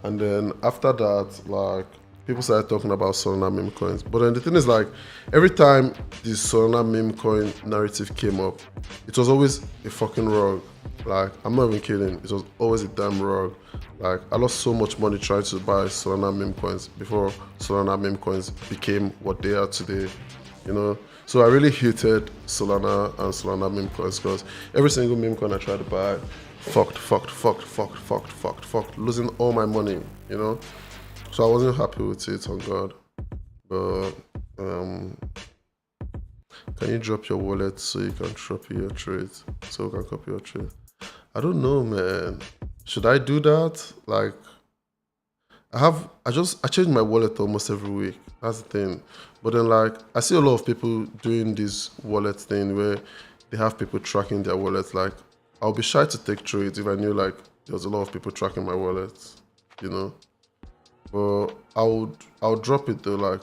And then after that, like people started talking about Solana meme coins. But then the thing is, like, every time the Solana meme coin narrative came up, it was always a fucking rug. Like, I'm not even kidding. It was always a damn rug. Like, I lost so much money trying to buy Solana meme coins before Solana meme coins became what they are today, you know? So I really hated Solana and Solana meme coins because every single meme coin I tried to buy, fucked, losing all my money, you know? So I wasn't happy with it, on God. But can you drop your wallet so you can copy your trade? So we can copy your trade. I don't know, man. Should I do that? Like, I change my wallet almost every week. That's the thing. But then like I see a lot of people doing this wallet thing where they have people tracking their wallets. Like I'll be shy to take trades if I knew like there was a lot of people tracking my wallet, you know. But I'll drop it though, like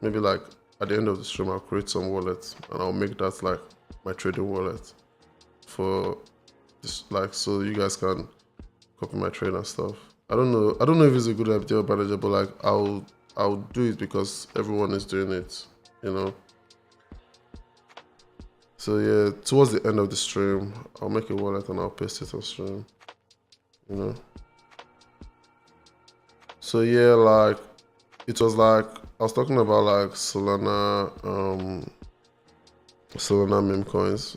maybe like at the end of the stream I'll create some wallets and I'll make that like my trading wallet for this, like so you guys can copy my trade and stuff. I don't know. I don't know if it's a good idea or bad idea, but like I'll do it because everyone is doing it, you know. So yeah, towards the end of the stream, I'll make a wallet and I'll paste it on stream, you know. So yeah, like it was like I was talking about like Solana meme coins,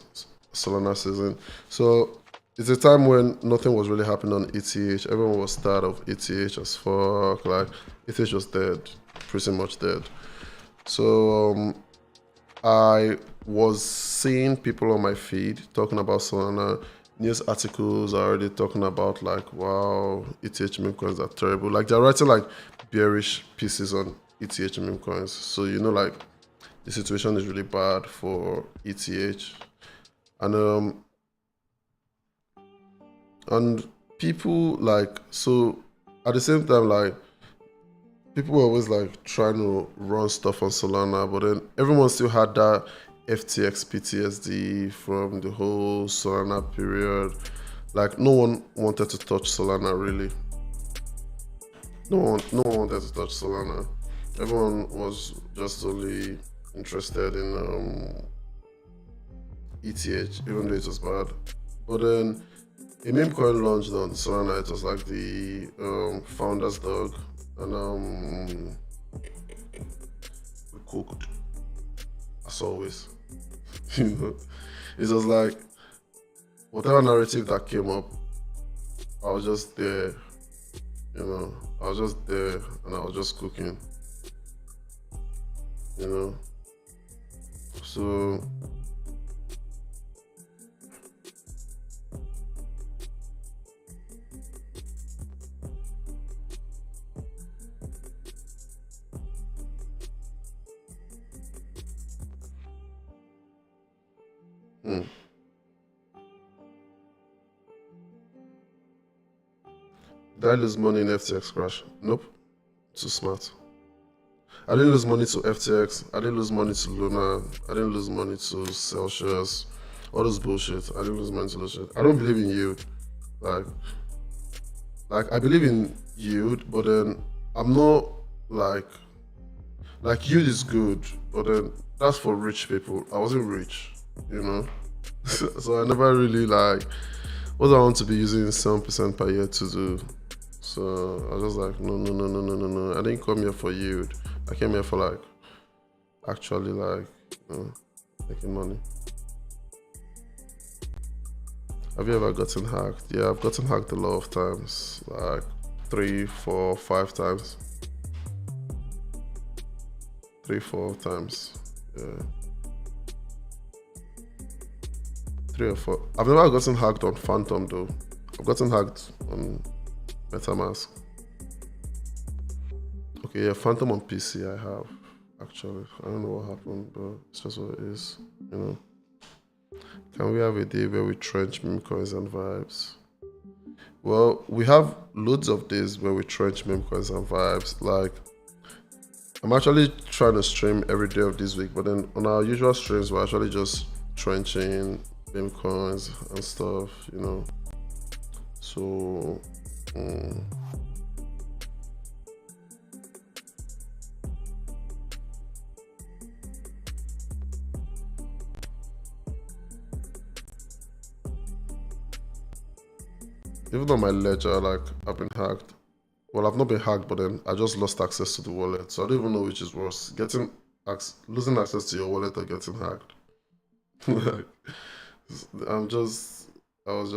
Solana season. So it's a time when nothing was really happening on ETH. Everyone was tired of ETH as fuck. Like ETH was dead, pretty much dead. So I was seeing people on my feed talking about Solana. News articles are already talking about like, wow, ETH meme coins are terrible. Like they're writing like bearish pieces on ETH meme coins. So you know like the situation is really bad for ETH. And people like so at the same time like people were always like trying to run stuff on Solana, but then everyone still had that FTX PTSD from the whole Solana period. Like no one wanted to touch Solana really. No one wanted to touch Solana. Everyone was just only interested in ETH, even though it was bad. But then a meme coin launched on Solana. It was like the founder's dog, and we cooked as always. You know, it was like whatever narrative that came up, I was just there. You know, I was just there and I was just cooking. You know, so. Did I lose money in FTX crash? Nope. Too smart. I didn't lose money to FTX. I didn't lose money to Luna. I didn't lose money to Celsius. All this bullshit. I didn't lose money to those shit. I don't believe in yield. Like I believe in yield, but then I'm not like yield is good, but then that's for rich people. I wasn't rich, you know. So I never really like what do I want to be using 7% per year to do. So I was just like, no. I didn't come here for yield. I came here for like actually like making money. Have you ever gotten hacked? Yeah, I've gotten hacked a lot of times, like 3, 4, 5 times. 3, 4 times. Yeah. 3 or 4. I've never gotten hacked on Phantom though. I've gotten hacked on MetaMask. Okay, yeah, Phantom on PC I have, actually. I don't know what happened, but it's just what it is, you know. Can we have a day where we trench meme coins and vibes? Well, we have loads of days where we trench meme coins and vibes. Like, I'm actually trying to stream every day of this week, but then on our usual streams, we're actually just trenching meme coins and stuff, you know. So, even on my ledger, like, I've been hacked. Well, I've not been hacked, but then I just lost access to the wallet. So I don't even know which is worse. Losing access to your wallet or getting hacked. Like, I was just I was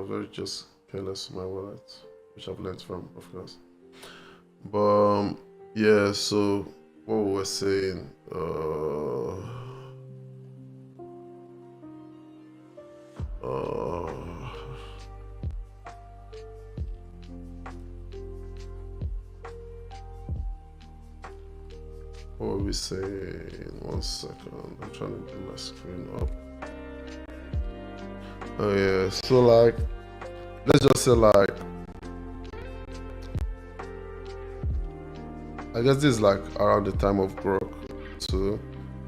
very just careless with my wallet, which I've learned from, of course. But, yeah, so what we were saying, what were we saying? 1 second. I'm trying to get my screen up. Oh yeah, so like, let's just say like, I guess this is like around the time of growth too.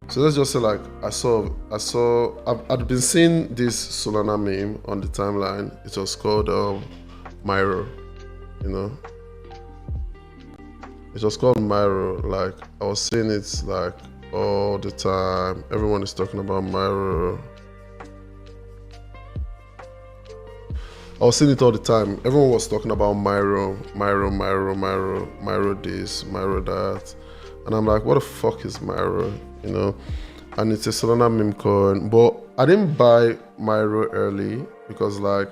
So let's just say like I'd been seeing this Solana meme on the timeline. It was called Myro, you know. It was called Myro. Like I was seeing it like all the time. Everyone is talking about Myro. I was seeing it all the time. Everyone was talking about Myro this, Myro that. And I'm like, what the fuck is Myro? You know? And it's a Solana meme coin. But I didn't buy Myro early because like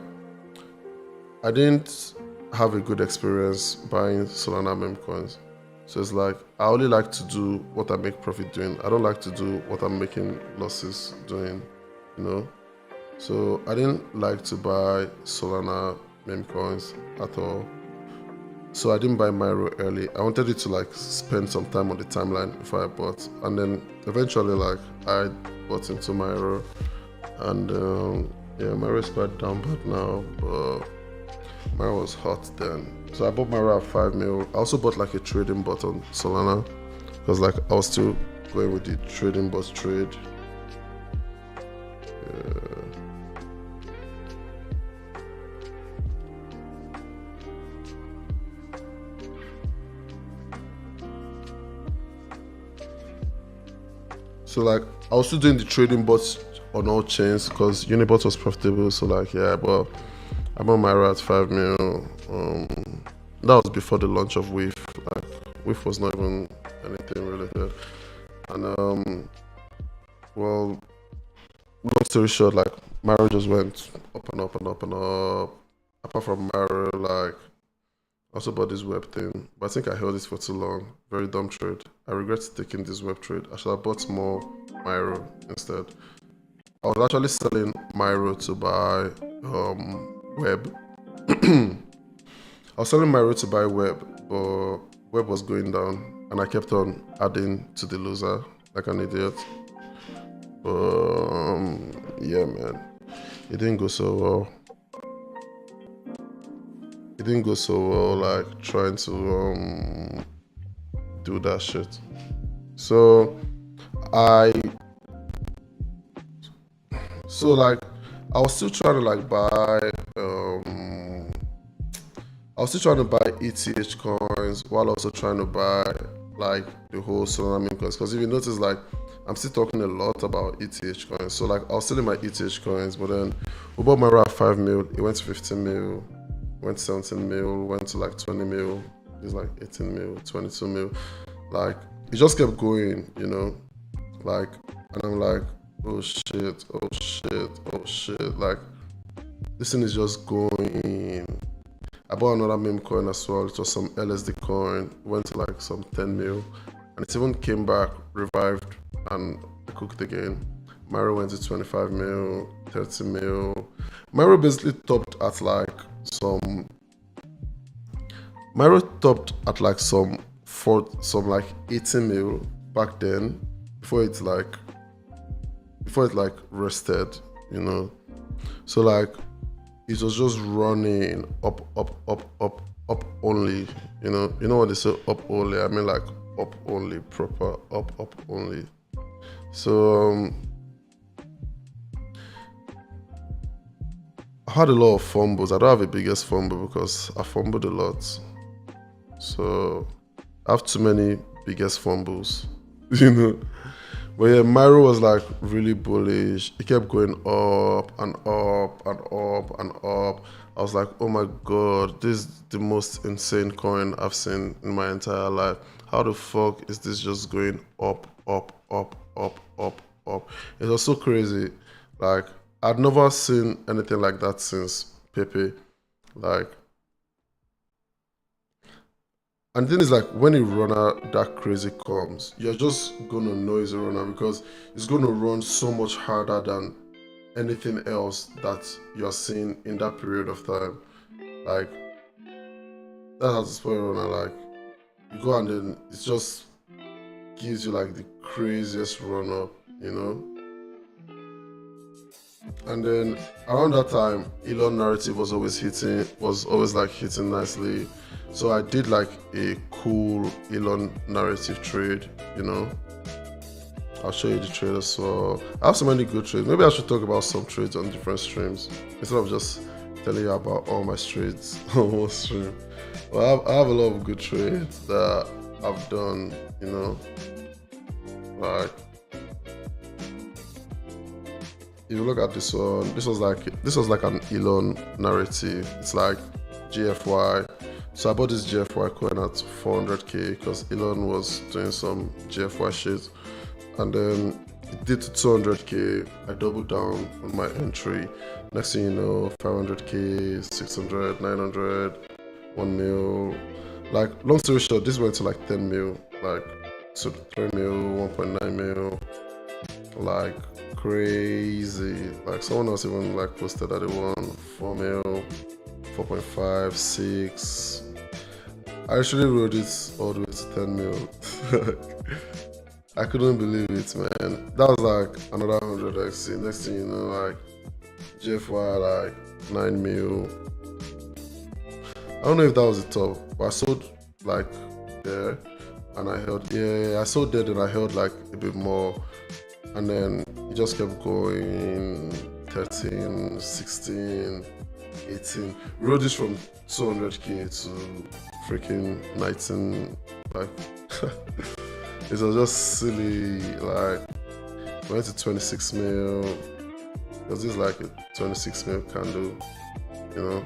I didn't have a good experience buying Solana meme coins. So it's like I only like to do what I make profit doing. I don't like to do what I'm making losses doing, you know? So I didn't like to buy Solana meme coins at all. So I didn't buy Myro early. I wanted it to like spend some time on the timeline before I bought. And then eventually like I bought into Myro. And yeah, Myro is quite down bad now, but Myro was hot then. So I bought Myro at 5 mil. I also bought like a trading bot on Solana because like I was still going with the trading bot trade. Yeah. So like I was still doing the trading bots on all chains because Unibot was profitable. So like yeah, but I bought Myro at 5 mil. That was before the launch of WIF. Like WIF was not even anything related. And well, long story short, like Myro just went up and up and up and up. Apart from Myro, like I also bought this web thing, but I think I held it for too long. Very dumb trade. I regret taking this web trade. I should have bought more Myro instead. I was actually selling Myro to buy web. I was selling Myro to buy web, but web was going down, and I kept on adding to the loser like an idiot. Yeah, man. it didn't go so well. It didn't go so well, like trying to do that shit. So I like I was still trying to like buy I was still trying to buy ETH coins while also trying to buy like the whole Solana meme coins. Because if you notice, like I'm still talking a lot about ETH coins. So like I was selling my ETH coins, but then we bought my at 5 mil, it went to 15 mil, went to 17 mil, went to like 20 mil, it's like 18 mil, 22 mil. Like it just kept going, you know. Like, and I'm like, oh shit, oh shit, oh shit. Like this thing is just going. I bought another meme coin as well. It was some LSD coin. Went to like some 10 mil. And it even came back, revived, and I cooked again. Myro went to 25 mil, 30 mil. Myro basically topped at like some. Myro topped at like some 18 mil back then. Before it like rested, you know. So like it was just running up only, you know. You know what they say, up only? I mean like up only, proper up only. So I had a lot of fumbles. I don't have a biggest fumble because I fumbled a lot. So I have too many biggest fumbles, you know. But yeah, Myro was like really bullish. It kept going up and up and up and up. I was like, oh my god, this is the most insane coin I've seen in my entire life. How the fuck is this just going up, up, up, up, up, up? It was so crazy. Like I'd never seen anything like that since Pepe. Like, and the thing is, like, when a runner that crazy comes, you're just gonna know it's a runner because it's gonna run so much harder than anything else that you're seeing in that period of time. Like, that's how to spell a runner. Like, you go and then it just gives you like the craziest run up, you know? And then around that time, Elon narrative was always hitting nicely. So I did like a cool Elon narrative trade, you know. I'll show you the trade as well. I have so many good trades. Maybe I should talk about some trades on different streams instead of just telling you about all my trades on one stream. Well, I have a lot of good trades that I've done, you know. Like, if you look at this one, this was like an Elon narrative. It's like GFY. So I bought this GFY coin at 400k because Elon was doing some GFY shit, and then it did to 200k. I doubled down on my entry. Next thing you know, 500k, 600, 900, 1 mil. Like, long story short, this went to like 10 mil, like to 3 mil, 1.9 mil, like crazy. Like someone else even like posted that they won 4 mil, 4.5, 6. I actually wrote it all the way to 10 mil. I couldn't believe it, man. That was like another 100x. Next thing you know, like GFY like 9 mil. I don't know if that was the top, but I sold like there and I held, I sold there and I held like a bit more, and then it just kept going. 13, 16, 18. We rode this from 200k to freaking 19. Like, it was just silly. Like, we went to 26 mil. Because this is like a 26 mil candle, you know.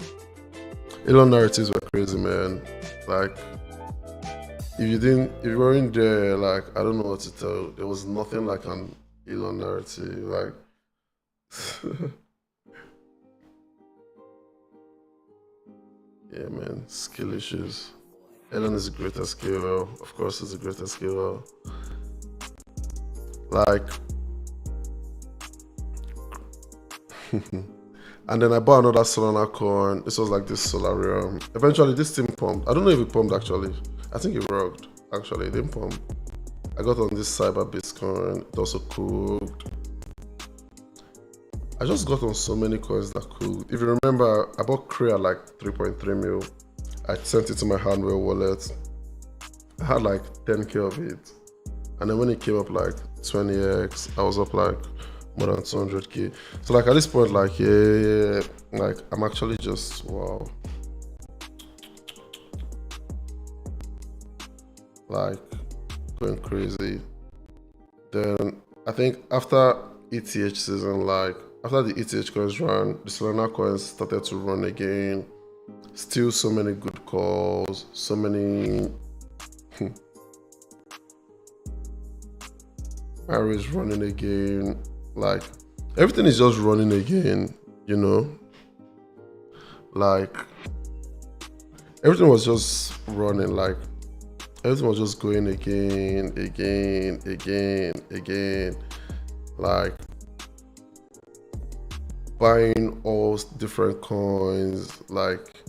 Elon narratives were crazy, man. Like, if you weren't there, like, I don't know what to tell. There was nothing like an Elon narrative. Like, yeah, man, skill issues. Elon is the greatest skill. Of course, he's the greatest skill. Like, and then I bought another Solana coin. This was like this Solarium. Eventually, this thing pumped. I don't know if it pumped actually. I think it rocked. Actually, it didn't pump. I got on this Cyber Bitcoin. It also cooked. I just got on so many coins that could. If you remember, I bought Cray at like 3.3 mil. I sent it to my hardware wallet. I had like 10k of it. And then when it came up like 20x, I was up like more than 200k. So like at this point, like yeah, like I'm actually just wow. Like going crazy. Then I think after ETH season, like after the ETH coins ran, the Solana coins started to run again. Still so many good calls, so many marriage running again. Like everything is just running again, you know? Like everything was just running, like everything was just going again. Like buying all different coins, like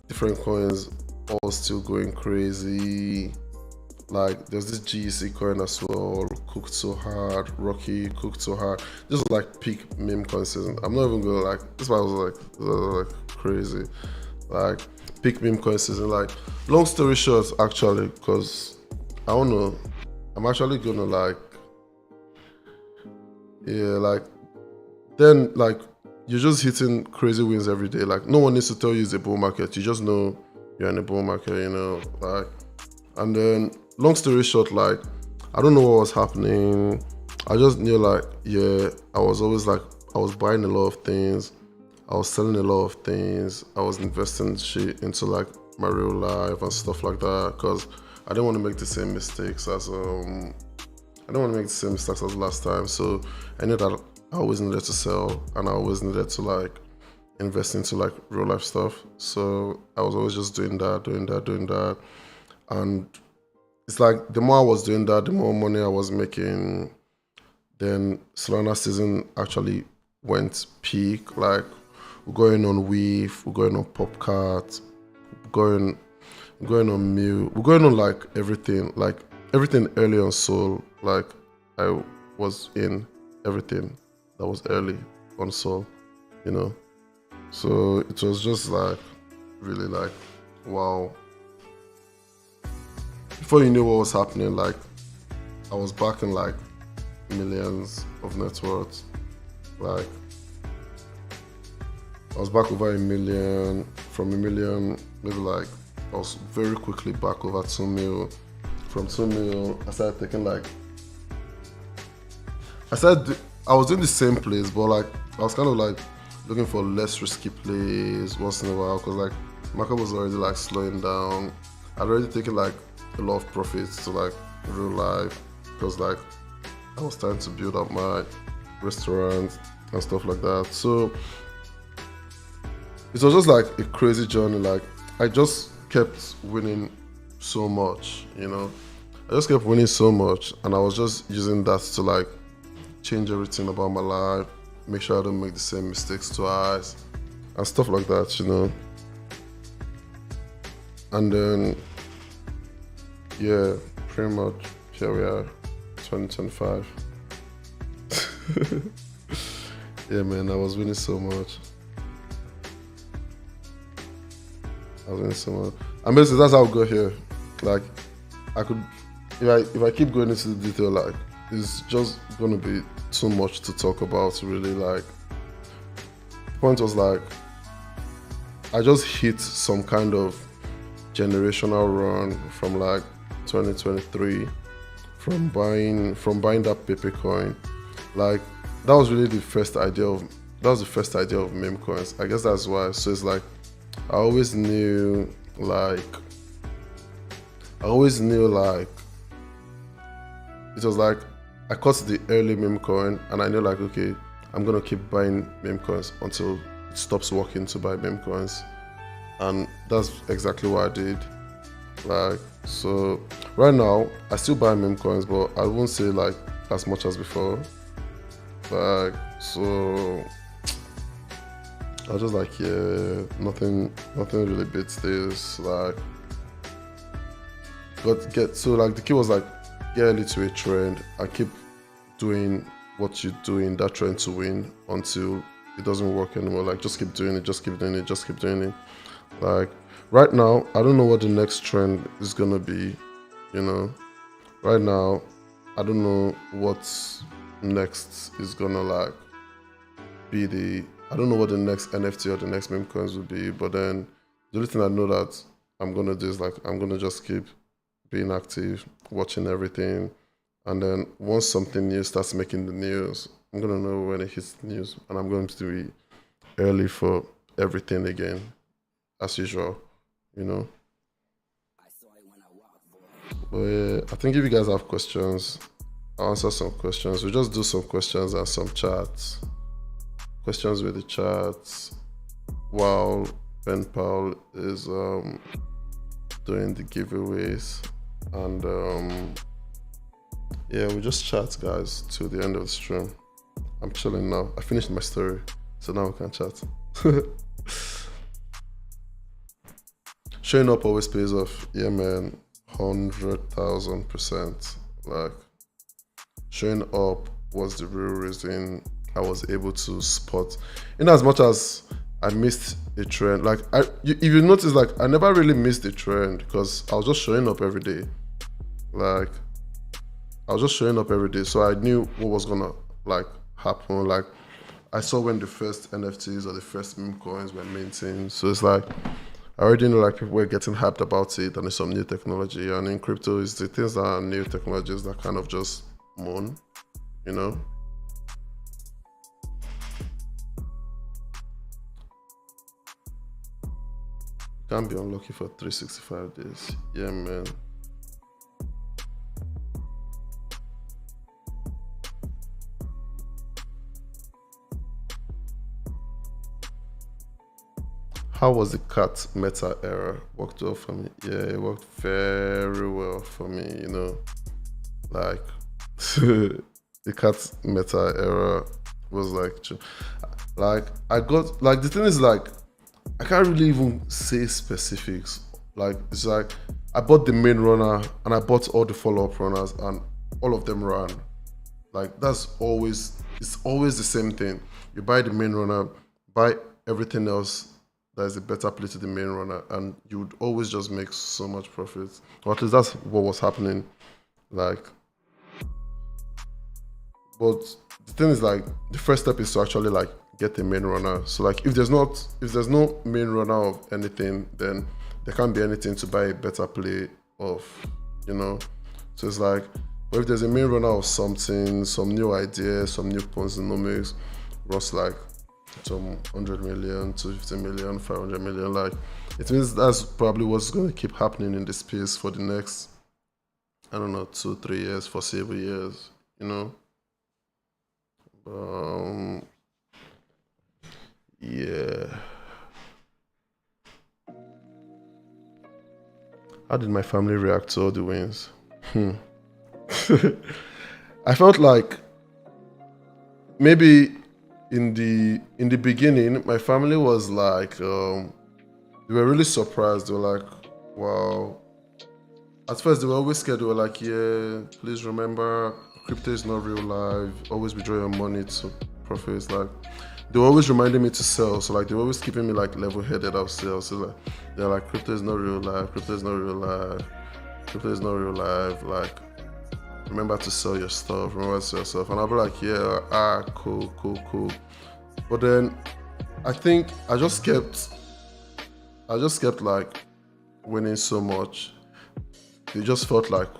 different coins all still going crazy. Like there's this GEC coin as well, cooked so hard, Rocky cooked so hard. Just like peak meme coin season. I'm not even gonna like this one was like crazy. Like peak meme coin season. Like long story short, actually, because I don't know, I'm actually gonna like yeah, like then like you're just hitting crazy wins every day. Like no one needs to tell you it's a bull market. You just know you're in a bull market, you know. Like and then long story short, like I don't know what was happening. I just knew like yeah, I was always like I was buying a lot of things. I was selling a lot of things. I was investing shit into like my real life and stuff like that because I didn't want to make the same mistakes as I don't want to make the same mistakes as last time. So I knew that I always needed to sell and I always needed to like invest into like real life stuff. So I was always just doing that. And it's like the more I was doing that, the more money I was making. Then Solana season actually went peak. Like we're going on Weave, we're going on Popcat, going on Mew, we're going on like everything early on Soul. Like I was in everything that was early on Soul, you know. So it was just like really like wow. Before you knew what was happening, like I was back in like millions of net worth. Like I was back over a million. From a million, maybe like I was very quickly back over 2 mil. From 2 mil, I started taking like I was in the same place, but like I was kind of like looking for less risky plays once in a while because like market was already like slowing down. I'd already taken like a lot of profits to like real life because like I was starting to build up my restaurant and stuff like that. So it was just like a crazy journey. Like I just kept winning so much, you know. I just kept winning so much and I was just using that to like change everything about my life, make sure I don't make the same mistakes twice and stuff like that, you know. And then yeah, pretty much here we are, 2025. Yeah man, I was winning so much. And basically that's how I got here. Like I could if I keep going into the detail, like it's just gonna be too much to talk about really. Like the point was like I just hit some kind of generational run from like 2023 from buying that Pepe coin. Like that was the first idea of meme coins. I guess that's why. So it's like I always knew like it was like I caught the early meme coin and I knew like okay, I'm gonna keep buying meme coins until it stops working to buy meme coins. And that's exactly what I did. Like so right now I still buy meme coins, but I won't say like as much as before. Like so I was just like yeah, nothing really beats this. Like but so like the key was like get into a trend. I keep doing what you do in that trend to win until it doesn't work anymore. Like just keep doing it, just keep doing it, just keep doing it. Like right now, I don't know what the next trend is gonna be, you know. Right now, I don't know what's next is gonna like be the I don't know what the next NFT or the next meme coins will be, but then the only thing I know that I'm gonna do is like I'm gonna just keep being active, watching everything, and then once something new starts making the news, I'm gonna know when it hits the news, and I'm going to be early for everything again, as usual, you know. But yeah, I think if you guys have questions, I'll answer some questions. We'll just do some questions and some chats. Questions with the chats while Ben Powell is doing the giveaways. And yeah, we just chat, guys, till the end of the stream. I'm chilling now. I finished my story, so now we can chat. Showing up always pays off. Yeah, man, 100,000%. Like, showing up was the real reason I was able to spot. In as much as I missed a trend, like if you notice, like I never really missed a trend because I was just showing up every day. Like I was just showing up every day, so I knew what was gonna like happen. Like I saw when the first NFTs or the first meme coins were minting, so it's like I already know like people were getting hyped about it, and it's some new technology. And in crypto, it's the things that are new technologies that kind of just moan, you know. Can't be unlucky for 365 days. Yeah, man. How was the cat meta era? Worked well for me. Yeah, it worked very well for me, you know. Like the cat meta era was like I got like the thing is like I can't really even say specifics. Like it's like I bought the main runner and I bought all the follow-up runners and all of them ran. Like it's always the same thing. You buy the main runner, buy everything else that is a better play to the main runner, and you would always just make so much profit. Or at least that's what was happening. Like, but the thing is like the first step is to actually like get a main runner. So like if there's no main runner of anything, then there can't be anything to buy a better play of, you know. So it's like, but if there's a main runner of something, some new idea, some new Ponzinomics, Ross like some 100 million, 250 million, 500 million, like it means that's probably what's going to keep happening in the space for the next, I don't know, 2-3 years, foreseeable years, you know. Yeah. How did my family react to all the wins? I felt like maybe in the beginning, my family was like, they were really surprised. They were like, wow. At first, they were always scared. They were like, yeah, please remember, crypto is not real life. Always withdraw your money to profits. Like, they were always reminding me to sell. So like, they were always keeping me like level-headed of sales. So like, they're like, crypto is not real life. Crypto is not real life. Crypto is not real life. Like, remember to sell your stuff. Remember to sell your stuff. And I'll be like, yeah, cool. But then, I think I just kept like winning so much. It just felt like,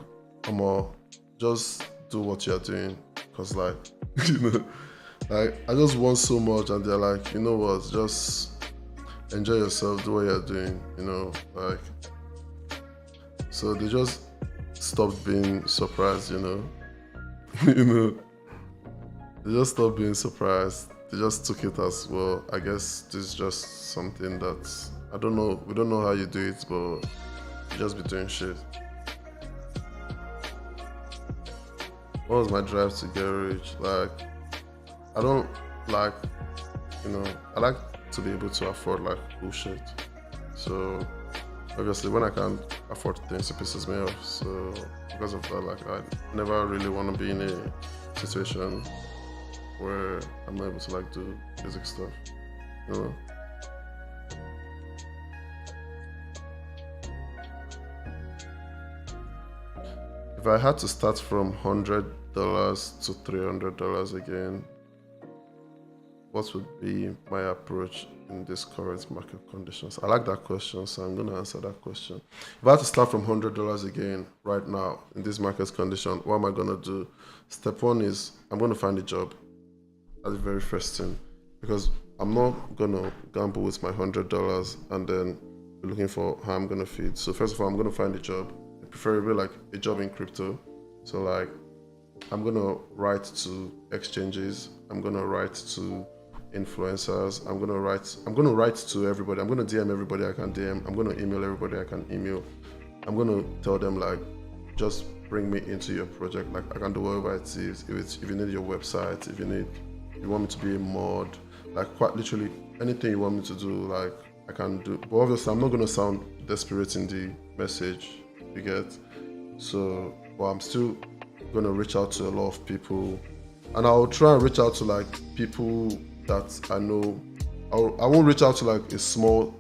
just do what you're doing. Cause like, you know, like I just won so much, and they're like, you know what, just enjoy yourself, do what you're doing, you know, like. So they just stopped being surprised, you know. You know, they just stopped being surprised. They just took it as, well, I guess this is just something that, I don't know, we don't know how you do it, but you just be doing shit. What was my drive to get rich? Like, I don't like, you know, I like to be able to afford like bullshit. So obviously when I can't afford things, it pisses me off. So because of that, like I never really want to be in a situation where I'm not able to like do basic stuff, you know. If I had to start from $100 to $300 again, what would be my approach in this current market conditions? I like that question, so I'm gonna answer that question. If I had to start from $100 again right now in this market condition, what am I gonna do? Step one is I'm gonna find a job. That's the very first thing, because I'm not gonna gamble with my $100 and then be looking for how I'm gonna feed. So first of all, I'm gonna find a job, preferably like a job in crypto. So like I'm gonna write to exchanges. I'm gonna write to influencers. I'm gonna write to everybody. I'm gonna DM everybody I can DM. I'm gonna email everybody I can email. I'm gonna tell them like, just bring me into your project. Like I can do whatever it is. If you need your website, if you want me to be a mod, like quite literally anything you want me to do, like I can do. But obviously I'm not gonna sound desperate in the message, you get. So, but I'm still gonna reach out to a lot of people, and I'll try and reach out to like people that I know. I won't reach out to like a small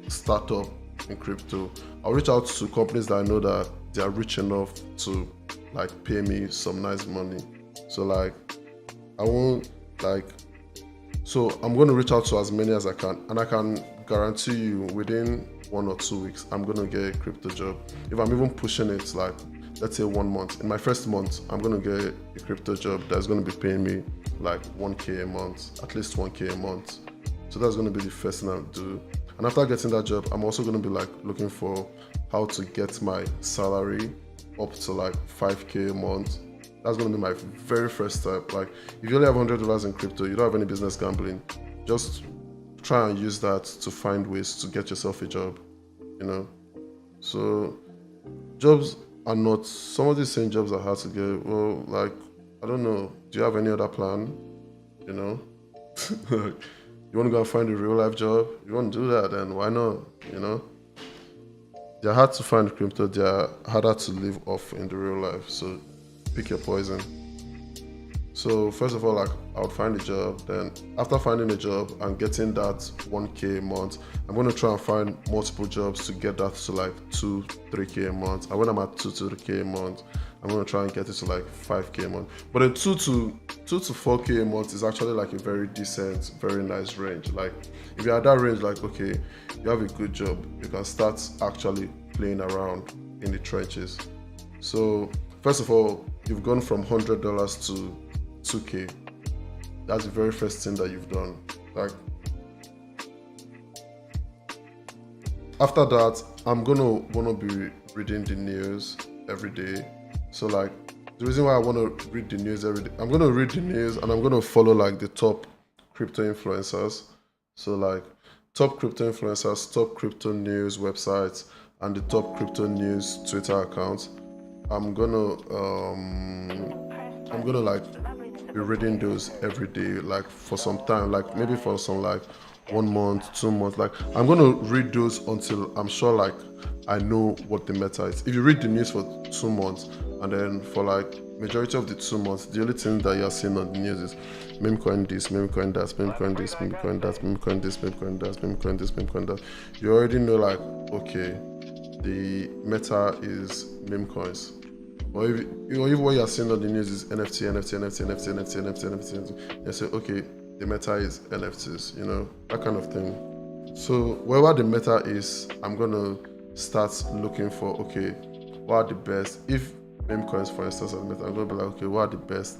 startup in crypto. I'll reach out to companies that I know that they are rich enough to like pay me some nice money. So like I won't like, so I'm going to reach out to as many as I can, and I can guarantee you within 1 or 2 weeks I'm going to get a crypto job. If I'm even pushing it, like let's say 1 month, in my first month I'm going to get a crypto job that's going to be paying me like 1k a month, at least 1k a month. So that's going to be the first thing I'll do. And after getting that job, I'm also going to be like looking for how to get my salary up to like 5k a month. That's going to be my very first step. Like if you only have $100 in crypto, you don't have any business gambling, just try and use that to find ways to get yourself a job, you know. So jobs are not, some of these same jobs are hard to get. Well, like, I don't know, do you have any other plan, you know? You want to go and find a real life job? You want to do that, then why not, you know? They're hard to find crypto, they're harder to live off in the real life, so pick your poison. So first of all, like I would find a job. Then after finding a job and getting that 1k a month, I'm going to try and find multiple jobs to get that to like 2-3k a month. And when I'm at 2-3k a month, I'm going to try and get it to like 5k a month. But a 2 to 4k a month is actually like a very decent, very nice range. Like if you're at that range, like okay, you have a good job, you can start actually playing around in the trenches. So first of all, you've gone from $100 to 2k. That's the very first thing that you've done. Like after that, I'm gonna wanna be reading the news every day. So like the reason why I want to read the news every day, I'm gonna read the news and I'm gonna follow like the top crypto influencers. So like top crypto influencers, top crypto news websites, and the top crypto news Twitter accounts. I'm gonna like be reading those every day, like for some time, like maybe for some like 1 month, 2 months. Like I'm gonna read those until I'm sure like I know what the meta is. If you read the news for 2 months and then for like majority of the 2 months, the only thing that you're seeing on the news is meme coin this, meme coin that, meme coin this, meme coin that, meme coin this, meme coin that, meme coin this, meme coin that. You already know like okay, the meta is meme coins. Or if what you're seeing on the news is NFT, NFT, NFT, NFT, NFT, NFT, NFT, you say, okay, the meta is NFTs, you know, that kind of thing. So wherever the meta is, I'm gonna start looking for, okay, what are the best, if meme coins for instance are the meta, I'm gonna be like, okay, what are the best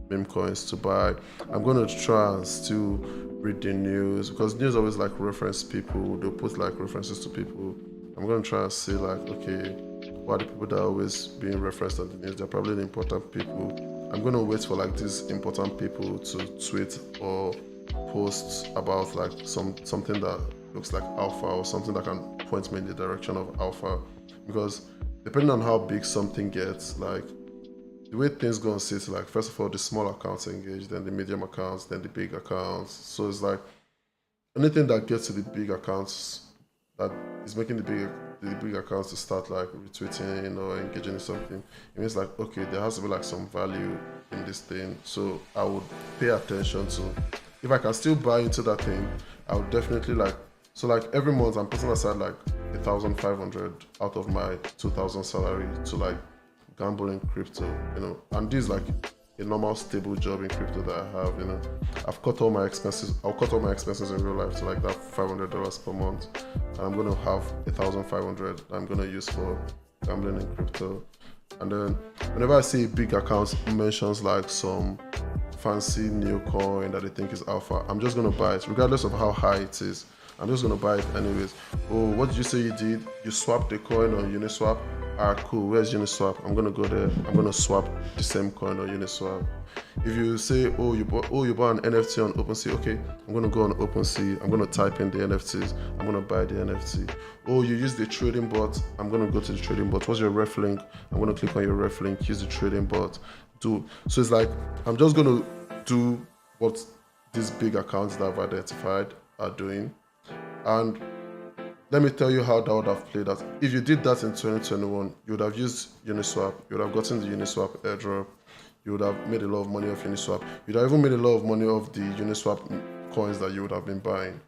meme coins to buy? I'm gonna try and still read the news, because news always like reference people, they'll put like references to people. I'm gonna try and see like, okay, what are the people that are always being referenced on the news? They're probably the important people. I'm gonna wait for like these important people to tweet or post about like something that looks like alpha, or something that can point me in the direction of alpha. Because depending on how big something gets, like the way things go on City, like first of all the small accounts engage, then the medium accounts, then the big accounts. So it's like anything that gets to the big accounts that is making the big accounts to start like retweeting or engaging in something, it means like okay, there has to be like some value in this thing. So I would pay attention to, if I can still buy into that thing, I would definitely like, so like every month I'm putting aside like 1,500 out of my 2,000 salary to like gamble in crypto, and this is like a normal stable job in crypto that I have. I've cut all my expenses. I'll cut all my expenses in real life to like that $500 per month, and I'm gonna have 1,500 that I'm gonna use for gambling in crypto. And then whenever I see a big account mentions like some fancy new coin that they think is alpha, I'm just gonna buy it regardless of how high it is. I'm just gonna buy it anyways. Oh, what did you say you did? You swapped the coin on Uniswap? Ah, cool. Where's Uniswap? I'm gonna go there. I'm gonna swap the same coin on Uniswap. If you say, oh, you bought an NFT on OpenSea, okay, I'm gonna go on OpenSea. I'm gonna type in the NFTs. I'm gonna buy the NFT. Oh, you use the trading bot. I'm gonna go to the trading bot. What's your ref link? I'm gonna click on your ref link. Use the trading bot. So it's like I'm just gonna do what these big accounts that I've identified are doing. And let me tell you how that would have played out. If you did that in 2021, you would have used Uniswap. You would have gotten the Uniswap airdrop. You would have made a lot of money off Uniswap. You'd have even made a lot of money off the Uniswap coins that you would have been buying.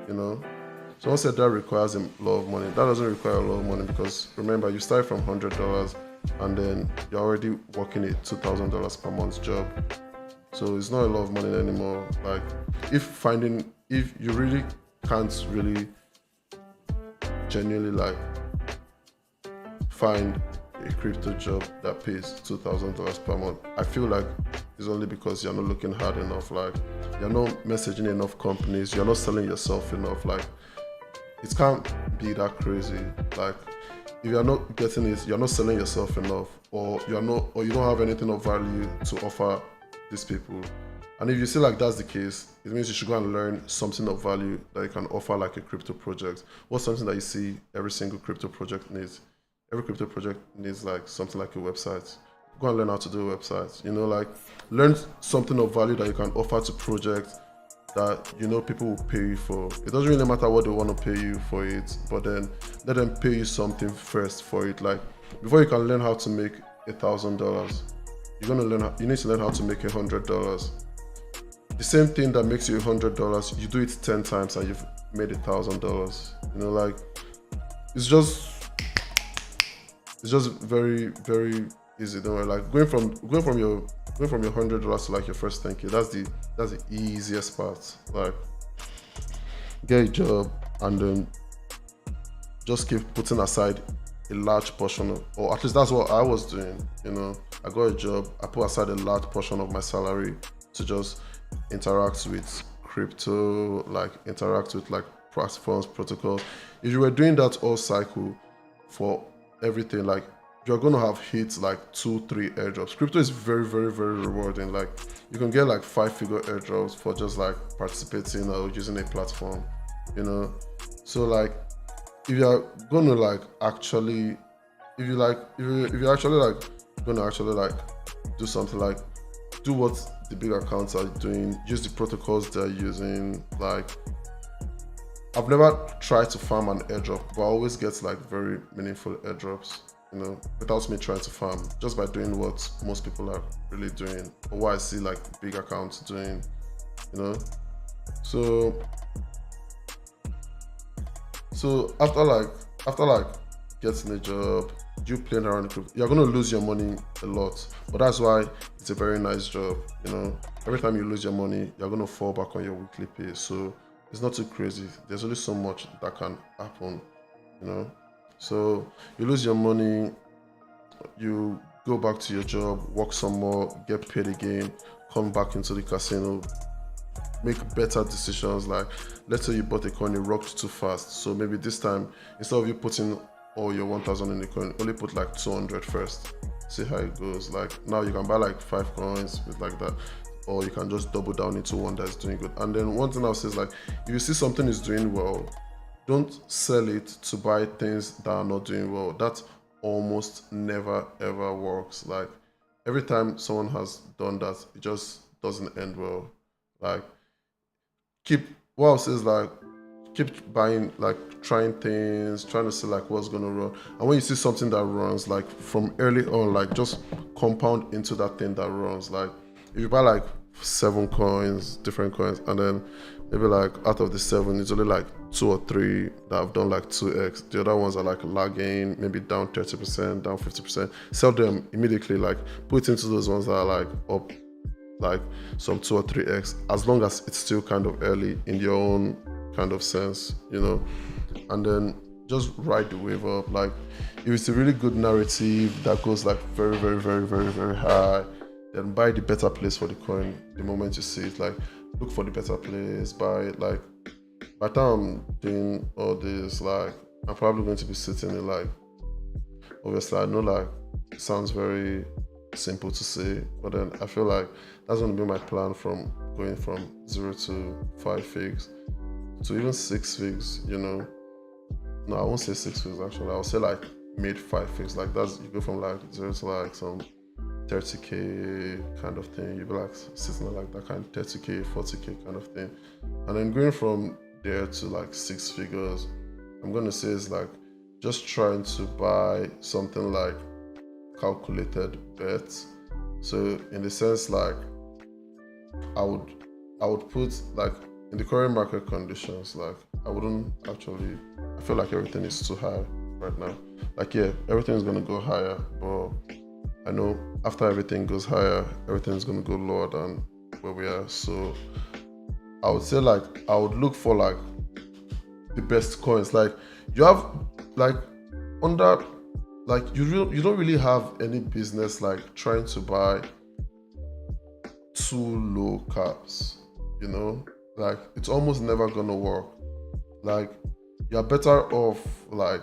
Someone said that requires a lot of money. That doesn't require a lot of money because remember, you start from $100 and then you're already working a $2,000 per month job. So it's not a lot of money anymore. Like if you really can't really genuinely like find a crypto job that pays $2,000 per month, I feel like it's only because you're not looking hard enough. Like you're not messaging enough companies, you're not selling yourself enough. Like it can't be that crazy. Like if you're not getting it, you're not selling yourself enough, or you don't have anything of value to offer these people. And if you see like that's the case, it means you should go and learn something of value that you can offer like a crypto project. What's something that you see every single crypto project needs? Every crypto project needs like something like a website. Go and learn how to do a website. Like learn something of value that you can offer to projects that people will pay you for. It doesn't really matter what they want to pay you for it, but then let them pay you something first for it. Like before you can learn how to make $1,000, you need to learn how to make $100. The same thing that makes you $100, you do it 10 times and you've made $1,000. Like it's just very, very easy. Don't worry. Like going from your $100 to like your first 10K. That's the easiest part. Like get a job and then just keep putting aside a large portion of, or at least that's what I was doing. I got a job. I put aside a large portion of my salary to just interact with crypto, like interact with like platforms, protocols. If you were doing that all cycle for everything, like you're gonna have hit like 2-3 airdrops. Crypto is very, very, very rewarding. Like you can get like 5-figure airdrops for just like participating or using a platform. So like if you're gonna like actually, if you're actually like gonna actually like do something, like do what the big accounts are doing, use the protocols they're using. Like I've never tried to farm an airdrop, but I always get like very meaningful airdrops, without me trying to farm, just by doing what most people are really doing, or what I see like big accounts doing, So after like getting a job, you playing around, you're gonna lose your money a lot, but that's why it's a very nice job. Every time you lose your money, you're gonna fall back on your weekly pay, so it's not too crazy. There's only so much that can happen. So you lose your money, you go back to your job, work some more, get paid again, come back into the casino, make better decisions. Like let's say you bought a coin, it rocked too fast, so maybe this time instead of you putting all your 1,000 in the coin, only put like 200 first, see how it goes. Like now you can buy like 5 coins with like that, or you can just double down into one that's doing good. And then one thing I'll say is like, if you see something is doing well, don't sell it to buy things that are not doing well. That almost never ever works. Like every time someone has done that, it just doesn't end well. Like what I'll say is like, keep buying, like trying things, trying to see like what's gonna run. And when you see something that runs, like from early on, like just compound into that thing that runs. Like if you buy like 7 coins, different coins, and then maybe like out of the 7, it's only like 2 or 3 that have done like 2x. The other ones are like lagging, maybe down 30%, down 50%. Sell them immediately, like put into those ones that are like up like some 2 or 3x, as long as it's still kind of early in your own kind of sense, and then just ride the wave up. Like if it's a really good narrative that goes like very, very, very, very, very high, then buy the better place for the coin the moment you see it. Like look for the better place, buy it. Like by the time I'm doing all this, like I'm probably going to be sitting in like, obviously I know like it sounds very simple to say, but then I feel like that's going to be my plan from going from 0 to 5 figs to even 6 figs, No, I won't say 6 figs actually. I'll say like mid 5 figs. Like that's, you go from like 0 to like some 30k kind of thing. You'll be like sitting at like that kind of 30k, 40k kind of thing. And then going from there to like 6 figures, I'm going to say is like just trying to buy something like calculated bets. So in the sense like I would put like in the current market conditions, like I wouldn't actually, I feel like everything is too high right now. Like yeah, everything is gonna go higher, but I know after everything goes higher, everything is gonna go lower than where we are. So I would say like I would look for like the best coins. Like you have like under, like you don't really have any business like trying to buy too low caps, like it's almost never gonna work. Like you're better off like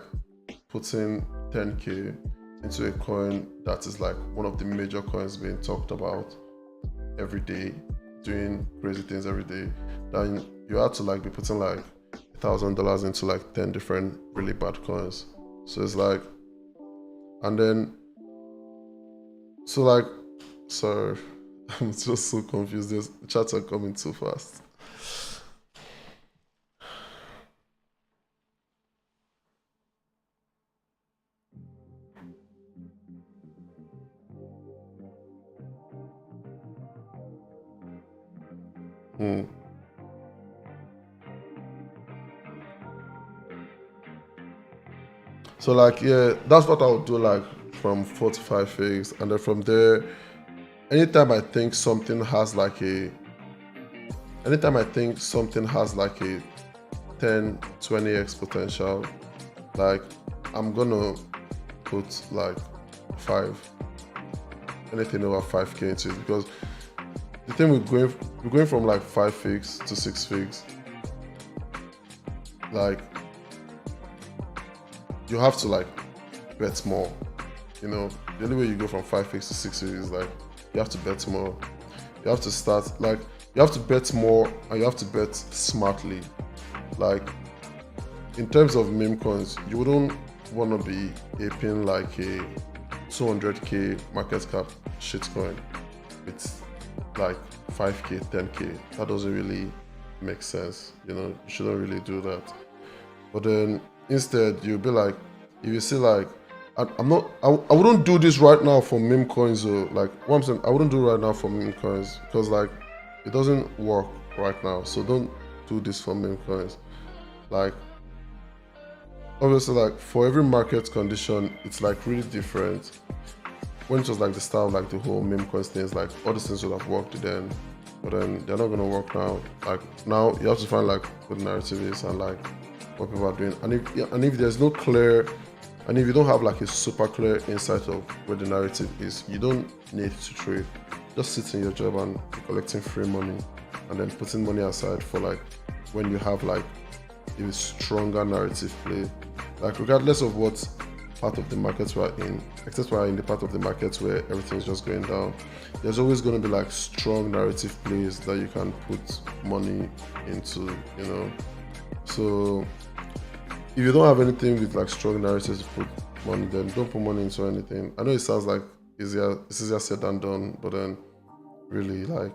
putting 10k into a coin that is like one of the major coins being talked about every day, doing crazy things every day, then you have to like be putting like $1,000 into like 10 different really bad coins. So it's like, and then so like, sorry, I'm just so confused. The chats are coming too fast. So like yeah, that's what I would do, like from 4 to 5 figs, and then from there, anytime I think something has like a 10-20x potential, like I'm gonna put like 5, anything over 5k into it, because the thing we're going from like 5 figs to 6 figs, like you have to like bet more. The only way you go from 5 figs to 6 figs is like you have to bet more. You have to start like you have to bet more, and you have to bet smartly. Like in terms of meme coins, you wouldn't want to be aping like a 200k market cap shitcoin with like 5k, 10k. That doesn't really make sense. You shouldn't really do that. But then instead, you'll be like, if you see like, I wouldn't do this right now for meme coins though. Like what I'm saying, I wouldn't do right now for meme coins because like it doesn't work right now. So don't do this for meme coins. Like obviously, like for every market condition, it's like really different. When it was like the start of like the whole meme coins things, like all these things would have worked then, but then they're not gonna work now. Like now you have to find like what the narrative is and like what people are doing. And if there's no clear, and if you don't have like a super clear insight of where the narrative is, you don't need to trade. Just sit in your job and be collecting free money, and then putting money aside for like when you have like a stronger narrative play. Like regardless of what part of the market we're in, except we're in the part of the market where everything's just going down, there's always going to be like strong narrative plays that you can put money into, So if you don't have anything with like strong narratives to put money, then don't put money into anything. I know it sounds like it's easier said than done, but then really like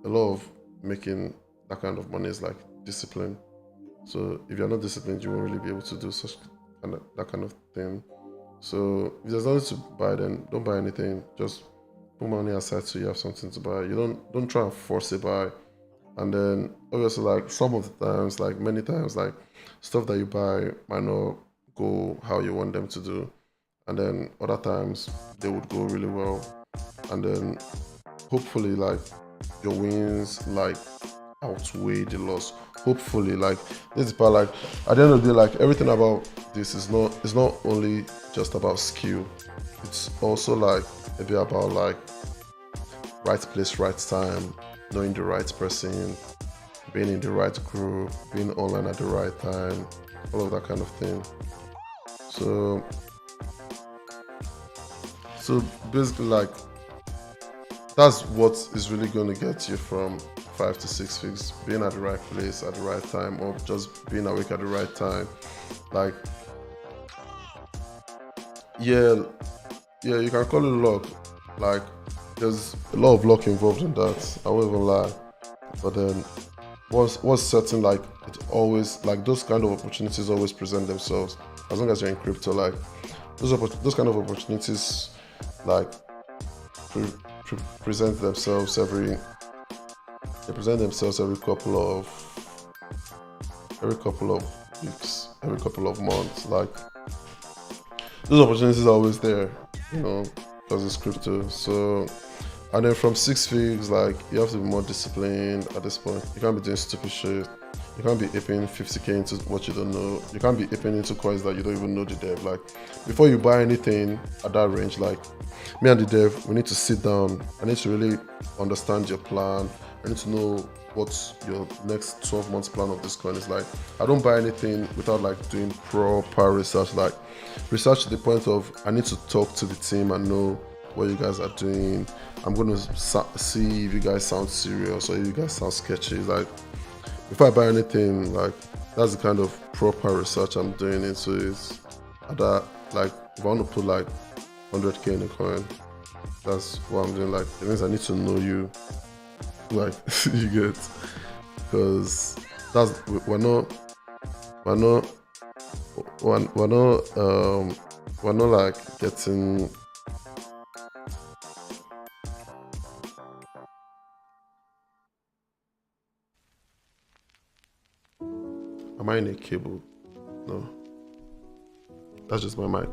a lot of making that kind of money is like discipline. So if you're not disciplined, you won't really be able to do that kind of thing. So if there's nothing to buy, then don't buy anything. Just put money aside so you have something to buy. You don't try and force it buy. And then obviously, like some of the times, like many times, like stuff that you buy might not go how you want them to do. And then other times they would go really well. And then hopefully like your wins like outweigh the loss. Hopefully, like this is part, like at the end of the day, like everything about this is not only just about skill. It's also like a bit about like right place, right time, knowing the right person, being in the right group, being online at the right time, all of that kind of thing. So so basically like that's what is really going to get you from 5 to 6 weeks, being at the right place at the right time, or just being awake at the right time. Like, yeah, yeah, you can call it luck. Like, there's a lot of luck involved in that. I won't even lie. But then, what's certain, like, it always, like, those kind of opportunities always present themselves. As long as you're in crypto, like, those kind of opportunities, like, present themselves every couple of weeks, every couple of months. Like those opportunities are always there, you know, because it's crypto. So and then from 6 figs, like you have to be more disciplined at this point. You can't be doing stupid shit. You can't be aping 50k into what you don't know. You can't be aping into coins that you don't even know the dev. Like before you buy anything at that range, like me and the dev, we need to sit down. I need to really understand your plan. I need to know what your next 12 months plan of this coin is like. I don't buy anything without like doing proper research. Like research to the point of I need to talk to the team and know what you guys are doing. I'm gonna see if you guys sound serious or if you guys sound sketchy. Like before I buy anything, like that's the kind of proper research I'm doing into it. That like if I want to put like 100k in a coin, that's what I'm doing. Like it means I need to know you, like you get, because that's we're not like getting. Am I in a cable? No. That's just my mic.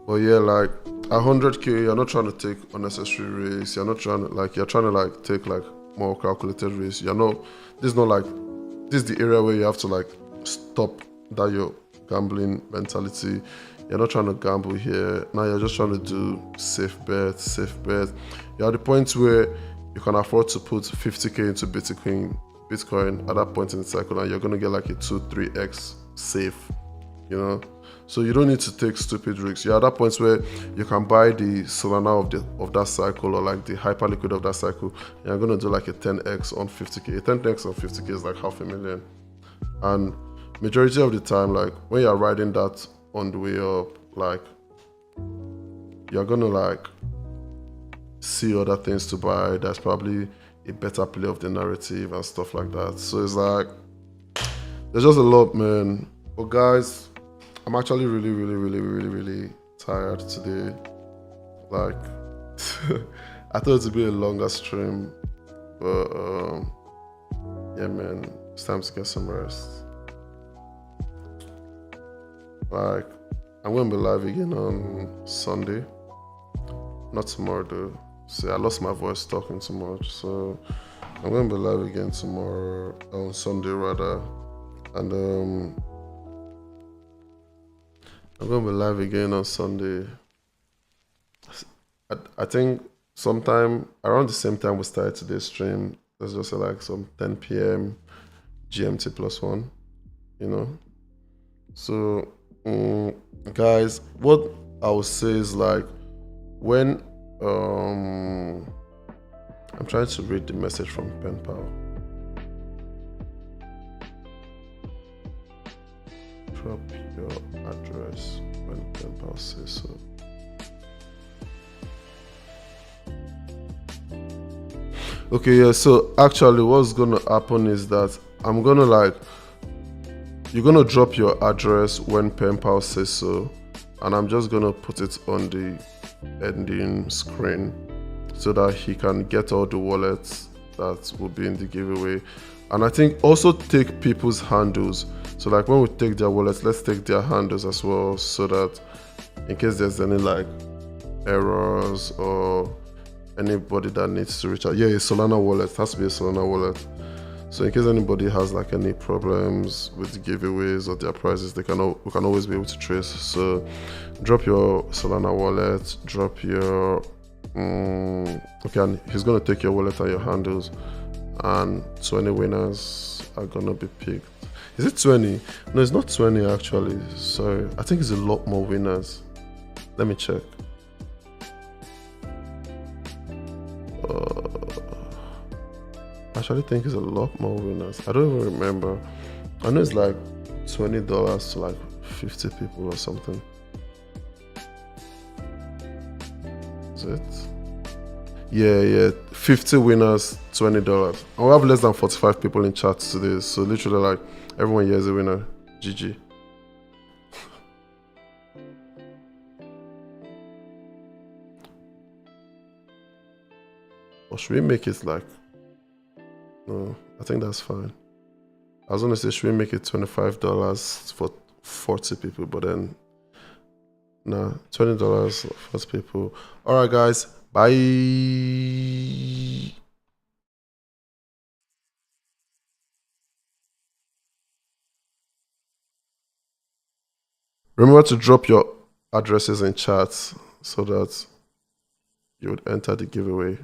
But yeah, like 100k, you're not trying to take unnecessary risks. You're not trying to you're trying to like take like more calculated risks. You're not. This is not like this is the area where you have to like stop that your gambling mentality. You're not trying to gamble here. Now you're just trying to do safe bet, safe bet. You're at the point where you can afford to put 50k into Bitcoin at that point in the cycle, and you're gonna get like a 2-3x safe, you know. So you don't need to take stupid risks. You're at that point where you can buy the Solana of that cycle, or like the hyperliquid of that cycle. And you're gonna do like a 10x on 50k. A 10x on 50k is like $500,000. And majority of the time, like when you're riding that on the way up, like you're gonna like see other things to buy. There's probably a better play of the narrative and stuff like that. So it's like there's just a lot, man. But guys, I'm actually really tired today. Like I thought it would be a longer stream, but yeah, man, it's time to get some rest. Like I'm gonna be live again on Sunday, not tomorrow though. See, I lost my voice talking too much, so I'm gonna be live again tomorrow, on Sunday rather, and I'm gonna be live again on Sunday. I think sometime around the same time we started today's stream. Let's just say like some 10 p.m. GMT +1, you know. So, guys, what I would say is like when I'm trying to read the message from Pen Pal. Drop your address when Pen Pal says so. Okay, yeah. So actually, what's gonna happen is that I'm gonna like you're gonna drop your address when pen pal says so, and I'm just gonna put it on the ending screen so that he can get all the wallets that will be in the giveaway. And I think also take people's handles. So like when we take their wallets, let's take their handles as well, so that in case there's any like errors or anybody that needs to reach out. Yeah, a Solana wallet. It has to be a Solana wallet. So in case anybody has like any problems with the giveaways or their prizes, we can always be able to trace. So drop your Solana wallet, drop your okay, and he's gonna take your wallet and your handles, and 20 winners are gonna be picked. Is it 20? No, it's not 20 actually. Sorry, I think it's a lot more winners. Let me check. I actually think it's a lot more winners. I don't even remember. I know it's like $20 to like 50 people or something. Is it? Yeah. 50 winners, $20. I will have less than 45 people in chat today. So literally like everyone here is a winner. GG. Or should we make it like... No, I think that's fine. I was gonna say, should we make it $25 for 40 people? But then, nah, $20 for 40 people. All right, guys, bye. Remember to drop your addresses in chat so that you would enter the giveaway.